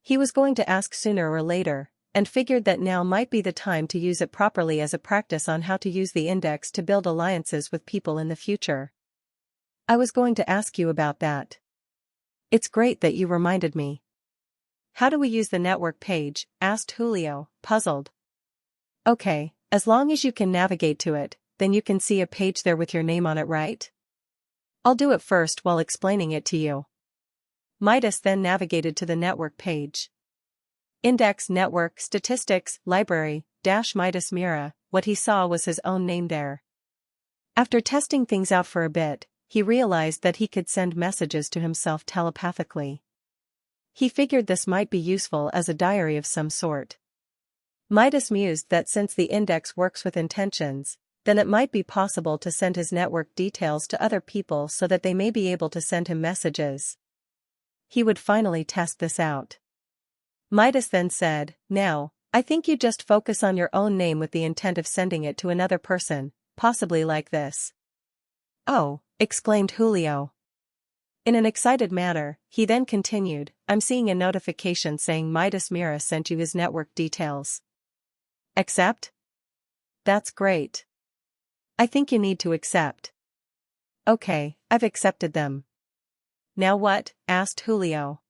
S1: He was going to ask sooner or later, and figured that now might be the time to use it properly as a practice on how to use the index to build alliances with people in the future. I was going to ask you about that. It's great that you reminded me. How do we use the network page? Asked Julio, puzzled. Okay, as long as you can navigate to it, then you can see a page there with your name on it, right? I'll do it first while explaining it to you. Midas then navigated to the network page. Index, network, statistics, library, Midas Mira, what he saw was his own name there. After testing things out for a bit, he realized that he could send messages to himself telepathically. He figured this might be useful as a diary of some sort. Midas mused that since the index works with intentions, then it might be possible to send his network details to other people so that they may be able to send him messages. He would finally test this out. Midas then said, now, I think you just focus on your own name with the intent of sending it to another person, possibly like this. Oh, exclaimed Julio. In an excited manner, he then continued, I'm seeing a notification saying Midas Mira sent you his network details. Accept? That's great. I think you need to accept. Okay, I've accepted them. Now what? Asked Julio.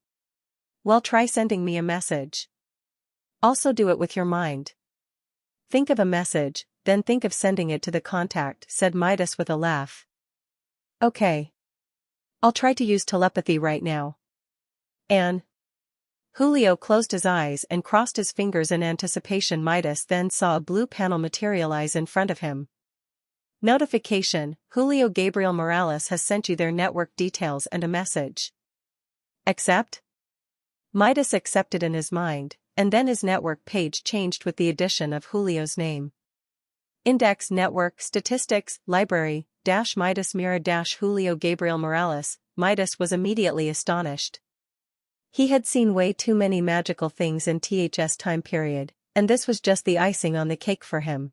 S1: Well, try sending me a message. Also do it with your mind. Think of a message, then think of sending it to the contact, said Midas with a laugh. Okay. I'll try to use telepathy right now. And Julio closed his eyes and crossed his fingers in anticipation. Midas then saw a blue panel materialize in front of him. Notification: Julio Gabriel Morales has sent you their network details and a message. Accept? Midas accepted in his mind, and then his network page changed with the addition of Julio's name. Index Network Statistics Library Midas Mira Julio Gabriel Morales. Midas was immediately astonished. He had seen way too many magical things in THS time period, and this was just the icing on the cake for him.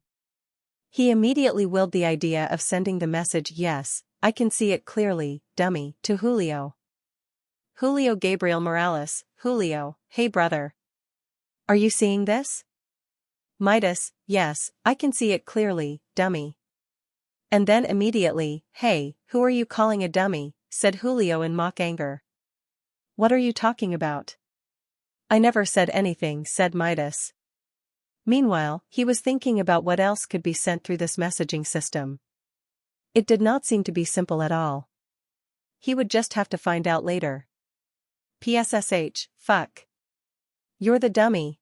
S1: He immediately willed the idea of sending the message, "Yes, I can see it clearly, dummy," to Julio. Julio Gabriel Morales. Julio, hey brother. Are you seeing this? Midas: yes, I can see it clearly, dummy. And then immediately, "Hey, who are you calling a dummy?" said Julio in mock anger. What are you talking about? I never said anything, said Midas. Meanwhile, he was thinking about what else could be sent through this messaging system. It did not seem to be simple at all. He would just have to find out later. PSSH, fuck. You're the dummy.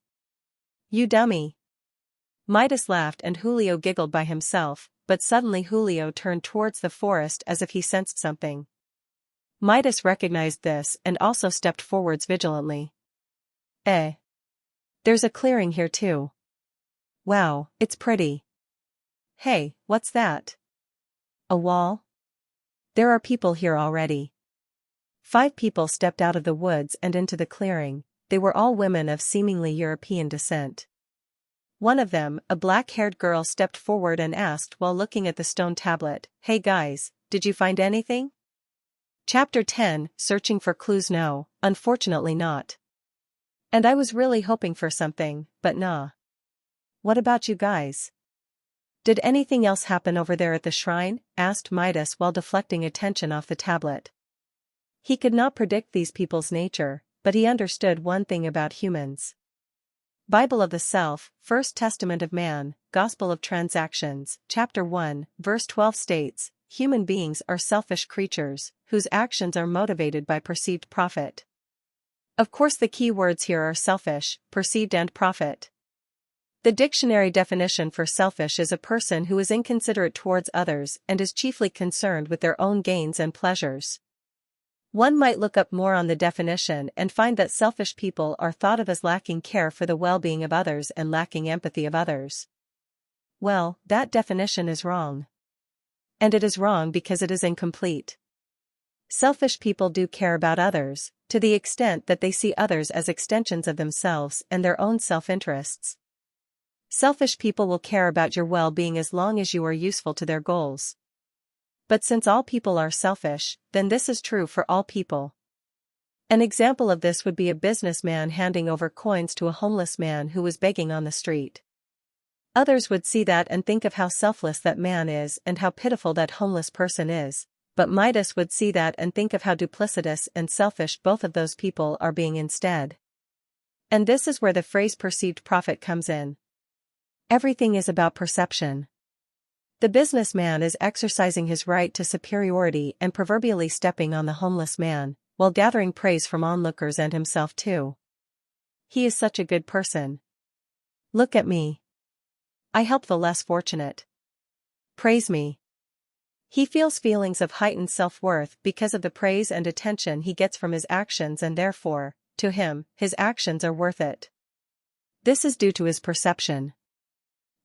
S1: You dummy. Midas laughed and Julio giggled by himself, but suddenly Julio turned towards the forest as if he sensed something. Midas recognized this and also stepped forwards vigilantly. There's a clearing here too. Wow, it's pretty. Hey, what's that? A wall? There are people here already. 5 people stepped out of the woods and into the clearing. They were all women of seemingly European descent. One of them, a black-haired girl, stepped forward and asked while looking at the stone tablet, "Hey guys, did you find anything?" Chapter 10, Searching for Clues. No, unfortunately not. And I was really hoping for something, but nah. What about you guys? Did anything else happen over there at the shrine? Asked Midas while deflecting attention off the tablet. He could not predict these people's nature, but he understood one thing about humans. Bible of the Self, First Testament of Man, Gospel of Transactions, Chapter 1, Verse 12 states, human beings are selfish creatures, whose actions are motivated by perceived profit. Of course, the key words here are selfish, perceived, and profit. The dictionary definition for selfish is a person who is inconsiderate towards others and is chiefly concerned with their own gains and pleasures. One might look up more on the definition and find that selfish people are thought of as lacking care for the well-being of others and lacking empathy of others. Well, that definition is wrong. And it is wrong because it is incomplete. Selfish people do care about others, to the extent that they see others as extensions of themselves and their own self-interests. Selfish people will care about your well-being as long as you are useful to their goals. But since all people are selfish, then this is true for all people. An example of this would be a businessman handing over coins to a homeless man who was begging on the street. Others would see that and think of how selfless that man is and how pitiful that homeless person is, but Midas would see that and think of how duplicitous and selfish both of those people are being instead. And this is where the phrase perceived profit comes in. Everything is about perception. The businessman is exercising his right to superiority and proverbially stepping on the homeless man, while gathering praise from onlookers and himself too. He is such a good person. Look at me. I help the less fortunate. Praise me. He feels feelings of heightened self-worth because of the praise and attention he gets from his actions, and therefore, to him, his actions are worth it. This is due to his perception.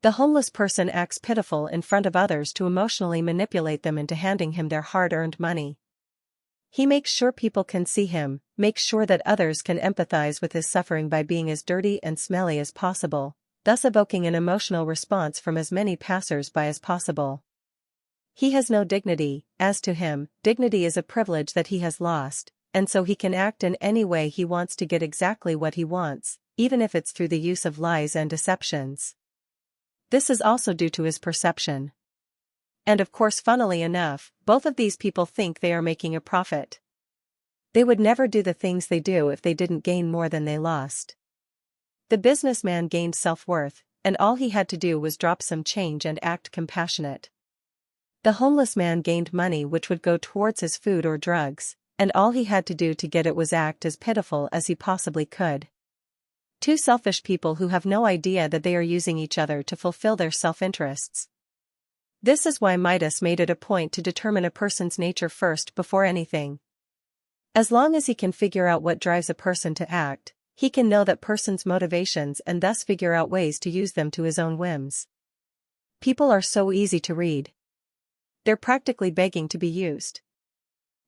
S1: The homeless person acts pitiful in front of others to emotionally manipulate them into handing him their hard-earned money. He makes sure people can see him, makes sure that others can empathize with his suffering by being as dirty and smelly as possible, thus evoking an emotional response from as many passers-by as possible. He has no dignity. As to him, dignity is a privilege that he has lost, and so he can act in any way he wants to get exactly what he wants, even if it's through the use of lies and deceptions. This is also due to his perception. And of course, funnily enough, both of these people think they are making a profit. They would never do the things they do if they didn't gain more than they lost. The businessman gained self-worth, and all he had to do was drop some change and act compassionate. The homeless man gained money which would go towards his food or drugs, and all he had to do to get it was act as pitiful as he possibly could. Two selfish people who have no idea that they are using each other to fulfill their self-interests. This is why Midas made it a point to determine a person's nature first before anything. As long as he can figure out what drives a person to act, he can know that person's motivations and thus figure out ways to use them to his own whims. People are so easy to read. They're practically begging to be used.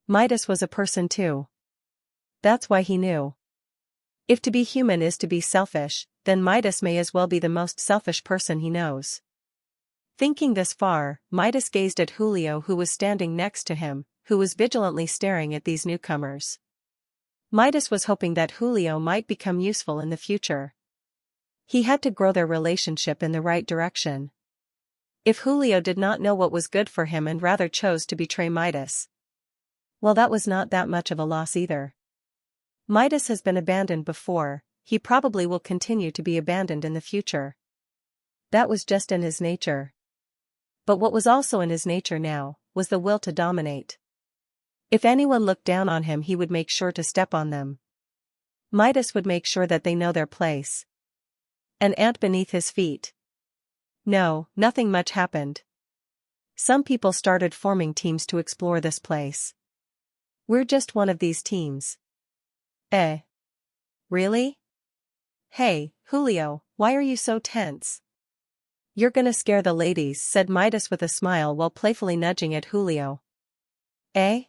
S1: Midas was a person too. That's why he knew. If to be human is to be selfish, then Midas may as well be the most selfish person he knows. Thinking this far, Midas gazed at Julio, who was standing next to him, who was vigilantly staring at these newcomers. Midas was hoping that Julio might become useful in the future. He had to grow their relationship in the right direction. If Julio did not know what was good for him and rather chose to betray Midas, well, that was not that much of a loss either. Midas has been abandoned before, he probably will continue to be abandoned in the future. That was just in his nature. But what was also in his nature now, was the will to dominate. If anyone looked down on him, he would make sure to step on them. Midas would make sure that they know their place. An ant beneath his feet. No, nothing much happened. Some people started forming teams to explore this place. We're just one of these teams. Eh? Really? Hey, Julio, why are you so tense? You're gonna scare the ladies, said Midas with a smile while playfully nudging at Julio. Eh?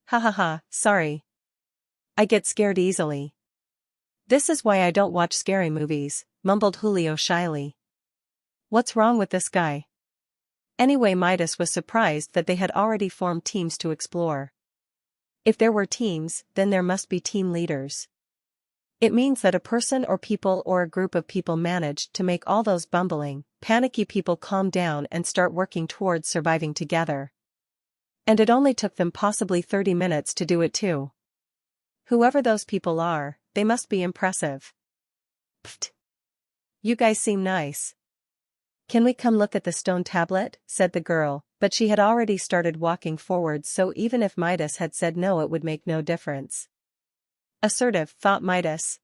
S1: Ha ha ha, sorry. I get scared easily. This is why I don't watch scary movies, mumbled Julio shyly. What's wrong with this guy? Anyway, Midas was surprised that they had already formed teams to explore. If there were teams, then there must be team leaders. It means that a person or people or a group of people managed to make all those bumbling, panicky people calm down and start working towards surviving together. And it only took them possibly 30 minutes to do it too. Whoever those people are, they must be impressive. Pfft. You guys seem nice. Can we come look at the stone tablet? Said the girl, but she had already started walking forward, so even if Midas had said no, it would make no difference. Assertive, thought Midas.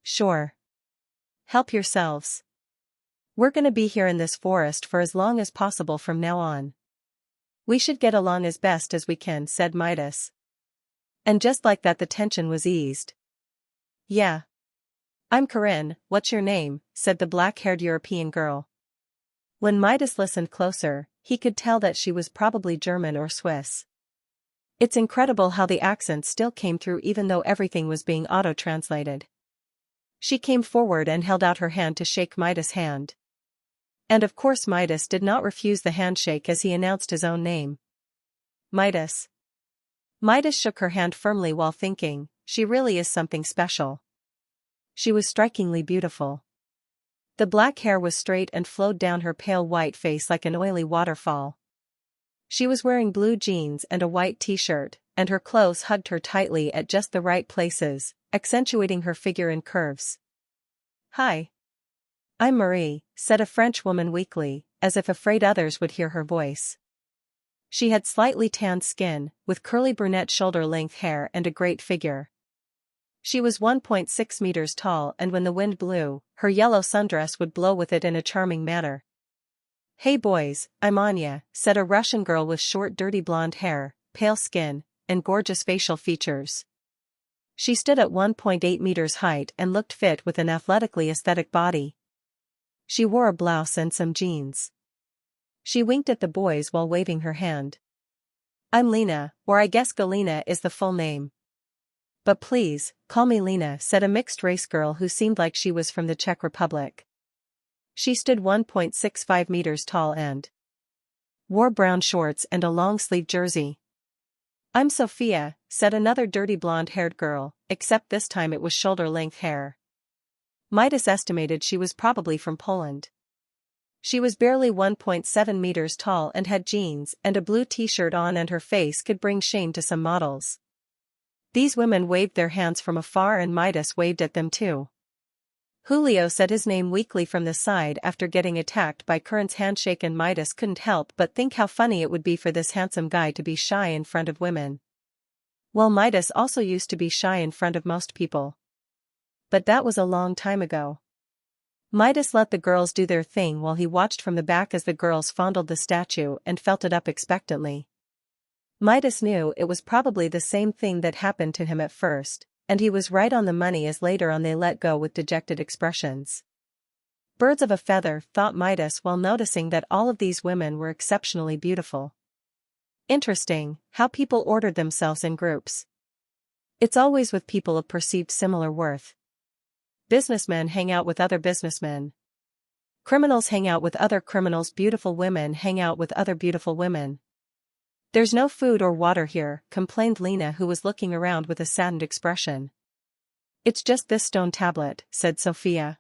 S1: Sure. Help yourselves. We're gonna be here in this forest for as long as possible from now on. We should get along as best as we can, said Midas. And just like that the tension was eased. Yeah. I'm Corinne, what's your name? Said the black-haired European girl. When Midas listened closer, he could tell that she was probably German or Swiss. It's incredible how the accent still came through even though everything was being auto-translated. She came forward and held out her hand to shake Midas' hand. And of course Midas did not refuse the handshake as he announced his own name. Midas. Midas shook her hand firmly while thinking, she really is something special. She was strikingly beautiful. The black hair was straight and flowed down her pale white face like an oily waterfall. She was wearing blue jeans and a white t-shirt, and her clothes hugged her tightly at just the right places, accentuating her figure and curves. Hi. I'm Marie, said a French woman weakly, as if afraid others would hear her voice. She had slightly tanned skin, with curly brunette shoulder-length hair and a great figure. She was 1.6 meters tall, and when the wind blew, her yellow sundress would blow with it in a charming manner. Hey boys, I'm Anya, said a Russian girl with short dirty blonde hair, pale skin, and gorgeous facial features. She stood at 1.8 meters height and looked fit with an athletically aesthetic body. She wore a blouse and some jeans. She winked at the boys while waving her hand. I'm Lena, or I guess Galina is the full name. But please, call me Lena, said a mixed-race girl who seemed like she was from the Czech Republic. She stood 1.65 meters tall and wore brown shorts and a long-sleeved jersey. I'm Sophia, said another dirty blonde-haired girl, except this time it was shoulder-length hair. Midas estimated she was probably from Poland. She was barely 1.7 meters tall and had jeans and a blue t-shirt on, and her face could bring shame to some models. These women waved their hands from afar and Midas waved at them too. Julio said his name weakly from the side after getting attacked by Curran's handshake, and Midas couldn't help but think how funny it would be for this handsome guy to be shy in front of women. Well, Midas also used to be shy in front of most people. But that was a long time ago. Midas let the girls do their thing while he watched from the back as the girls fondled the statue and felt it up expectantly. Midas knew it was probably the same thing that happened to him at first, and he was right on the money as later on they let go with dejected expressions. Birds of a feather, thought Midas while noticing that all of these women were exceptionally beautiful. Interesting, how people ordered themselves in groups. It's always with people of perceived similar worth. Businessmen hang out with other businessmen. Criminals hang out with other criminals. Beautiful women hang out with other beautiful women. There's no food or water here, complained Lena, who was looking around with a saddened expression. It's just this stone tablet, said Sophia.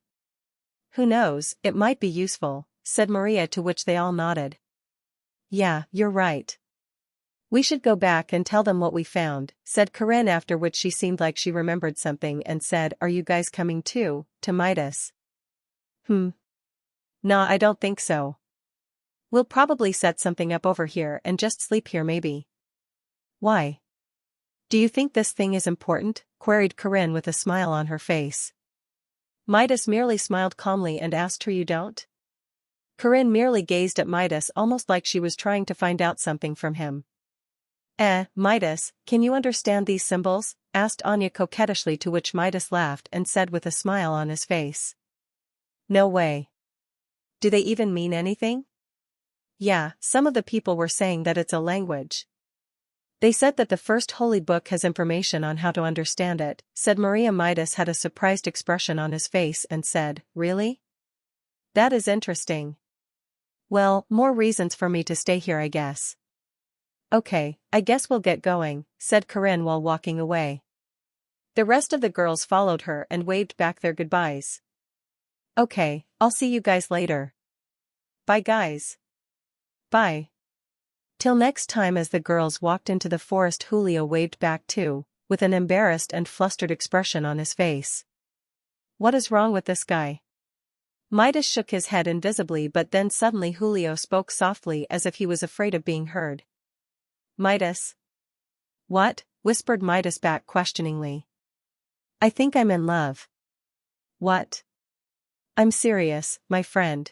S1: Who knows, it might be useful, said Maria, to which they all nodded. Yeah, you're right. We should go back and tell them what we found, said Corinne, after which she seemed like she remembered something and said, Are you guys coming too, to Midas? Nah, I don't think so. We'll probably set something up over here and just sleep here maybe. Why? Do you think this thing is important? Queried Corinne with a smile on her face. Midas merely smiled calmly and asked her, You don't? Corinne merely gazed at Midas almost like she was trying to find out something from him. Midas, can you understand these symbols? Asked Anya coquettishly, to which Midas laughed and said with a smile on his face. No way. Do they even mean anything? Yeah, some of the people were saying that it's a language. They said that the first holy book has information on how to understand it, said Maria. Midas had a surprised expression on his face and said, Really? That is interesting. Well, more reasons for me to stay here, I guess. Okay, I guess we'll get going, said Corinne while walking away. The rest of the girls followed her and waved back their goodbyes. Okay, I'll see you guys later. Bye guys. Bye. Till next time. As the girls walked into the forest, Julio waved back too, with an embarrassed and flustered expression on his face. What is wrong with this guy? Midas shook his head invisibly, but then suddenly Julio spoke softly as if he was afraid of being heard. Midas? What? Whispered Midas back questioningly. I think I'm in love. What? I'm serious, my friend.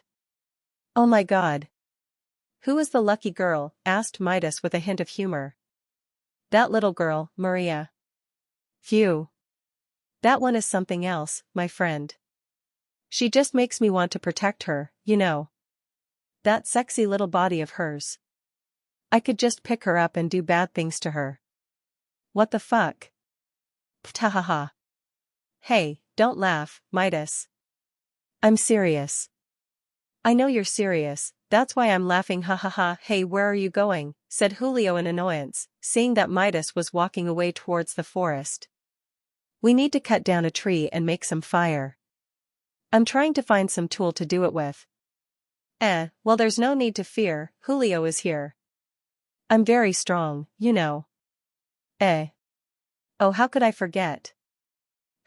S1: Oh my God. Who is the lucky girl? Asked Midas with a hint of humor. That little girl, Maria. Phew. That one is something else, my friend. She just makes me want to protect her, you know. That sexy little body of hers. I could just pick her up and do bad things to her. What the fuck? Ptahaha. Hey, don't laugh, Midas. I'm serious. I know you're serious, that's why I'm laughing, ha ha ha. Hey, where are you going? Said Julio in annoyance, seeing that Midas was walking away towards the forest. We need to cut down a tree and make some fire. I'm trying to find some tool to do it with. Well, there's no need to fear, Julio is here. I'm very strong, you know. Oh, how could I forget?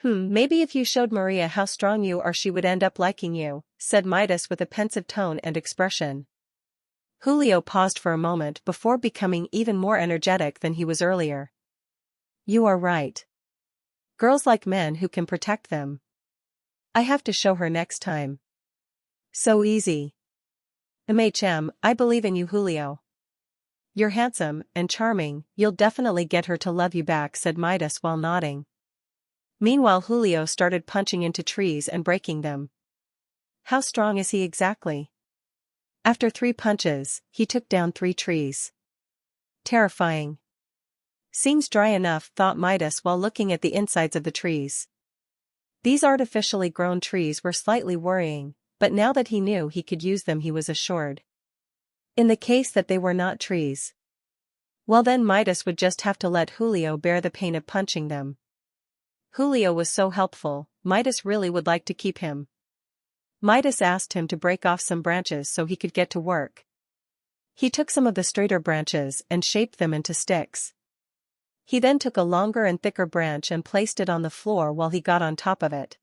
S1: Maybe if you showed Maria how strong you are, she would end up liking you, said Midas with a pensive tone and expression. Julio paused for a moment before becoming even more energetic than he was earlier. You are right. Girls like men who can protect them. I have to show her next time. So easy. I believe in you, Julio. You're handsome and charming, you'll definitely get her to love you back, said Midas while nodding. Meanwhile, Julio started punching into trees and breaking them. How strong is he exactly? After 3 punches, he took down 3 trees. Terrifying. Seems dry enough, thought Midas while looking at the insides of the trees. These artificially grown trees were slightly worrying, but now that he knew he could use them, he was assured. In the case that they were not trees, well then Midas would just have to let Julio bear the pain of punching them. Julio was so helpful, Midas really would like to keep him. Midas asked him to break off some branches so he could get to work. He took some of the straighter branches and shaped them into sticks. He then took a longer and thicker branch and placed it on the floor while he got on top of it.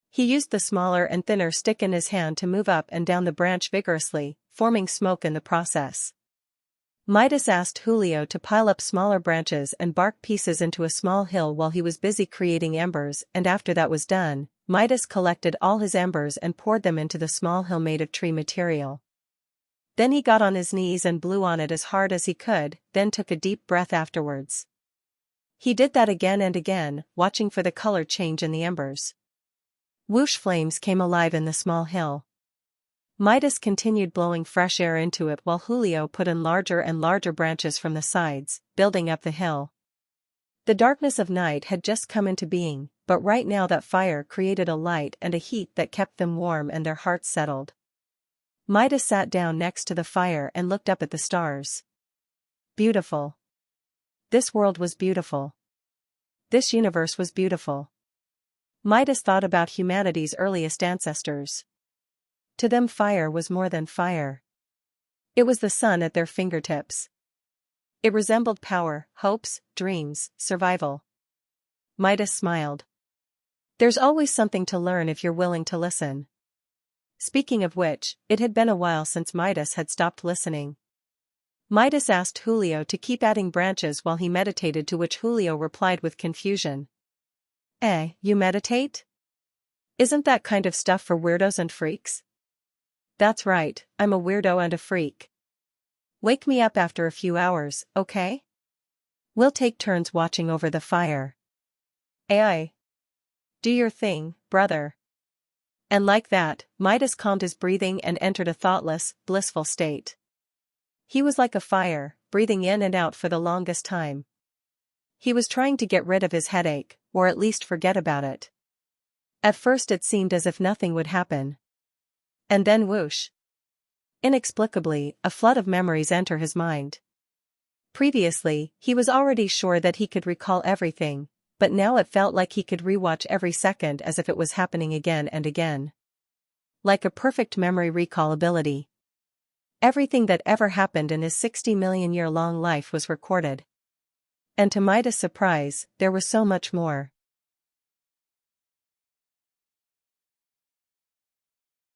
S1: He used the smaller and thinner stick in his hand to move up and down the branch vigorously, forming smoke in the process. Midas asked Julio to pile up smaller branches and bark pieces into a small hill while he was busy creating embers, and after that was done, Midas collected all his embers and poured them into the small hill made of tree material. Then he got on his knees and blew on it as hard as he could, then took a deep breath afterwards. He did that again and again, watching for the color change in the embers. Whoosh, flames came alive in the small hill. Midas continued blowing fresh air into it while Julio put in larger and larger branches from the sides, building up the hill. The darkness of night had just come into being, but right now that fire created a light and a heat that kept them warm and their hearts settled. Midas sat down next to the fire and looked up at the stars. Beautiful. This world was beautiful. This universe was beautiful. Midas thought about humanity's earliest ancestors. To them fire was more than fire. It was the sun at their fingertips. It resembled power, hopes, dreams, survival. Midas smiled. There's always something to learn if you're willing to listen. Speaking of which, it had been a while since Midas had stopped listening. Midas asked Julio to keep adding branches while he meditated, to which Julio replied with confusion. You meditate? Isn't that kind of stuff for weirdos and freaks? That's right, I'm a weirdo and a freak. Wake me up after a few hours, okay? We'll take turns watching over the fire. Aye. Do your thing, brother. And like that, Midas calmed his breathing and entered a thoughtless, blissful state. He was like a fire, breathing in and out for the longest time. He was trying to get rid of his headache, or at least forget about it. At first it seemed as if nothing would happen. And then whoosh. Inexplicably, a flood of memories enter his mind. Previously, he was already sure that he could recall everything, but now it felt like he could rewatch every second as if it was happening again and again. Like a perfect memory recall ability. Everything that ever happened in his 60-million-year-long life was recorded. And to Midas' surprise, there was so much more.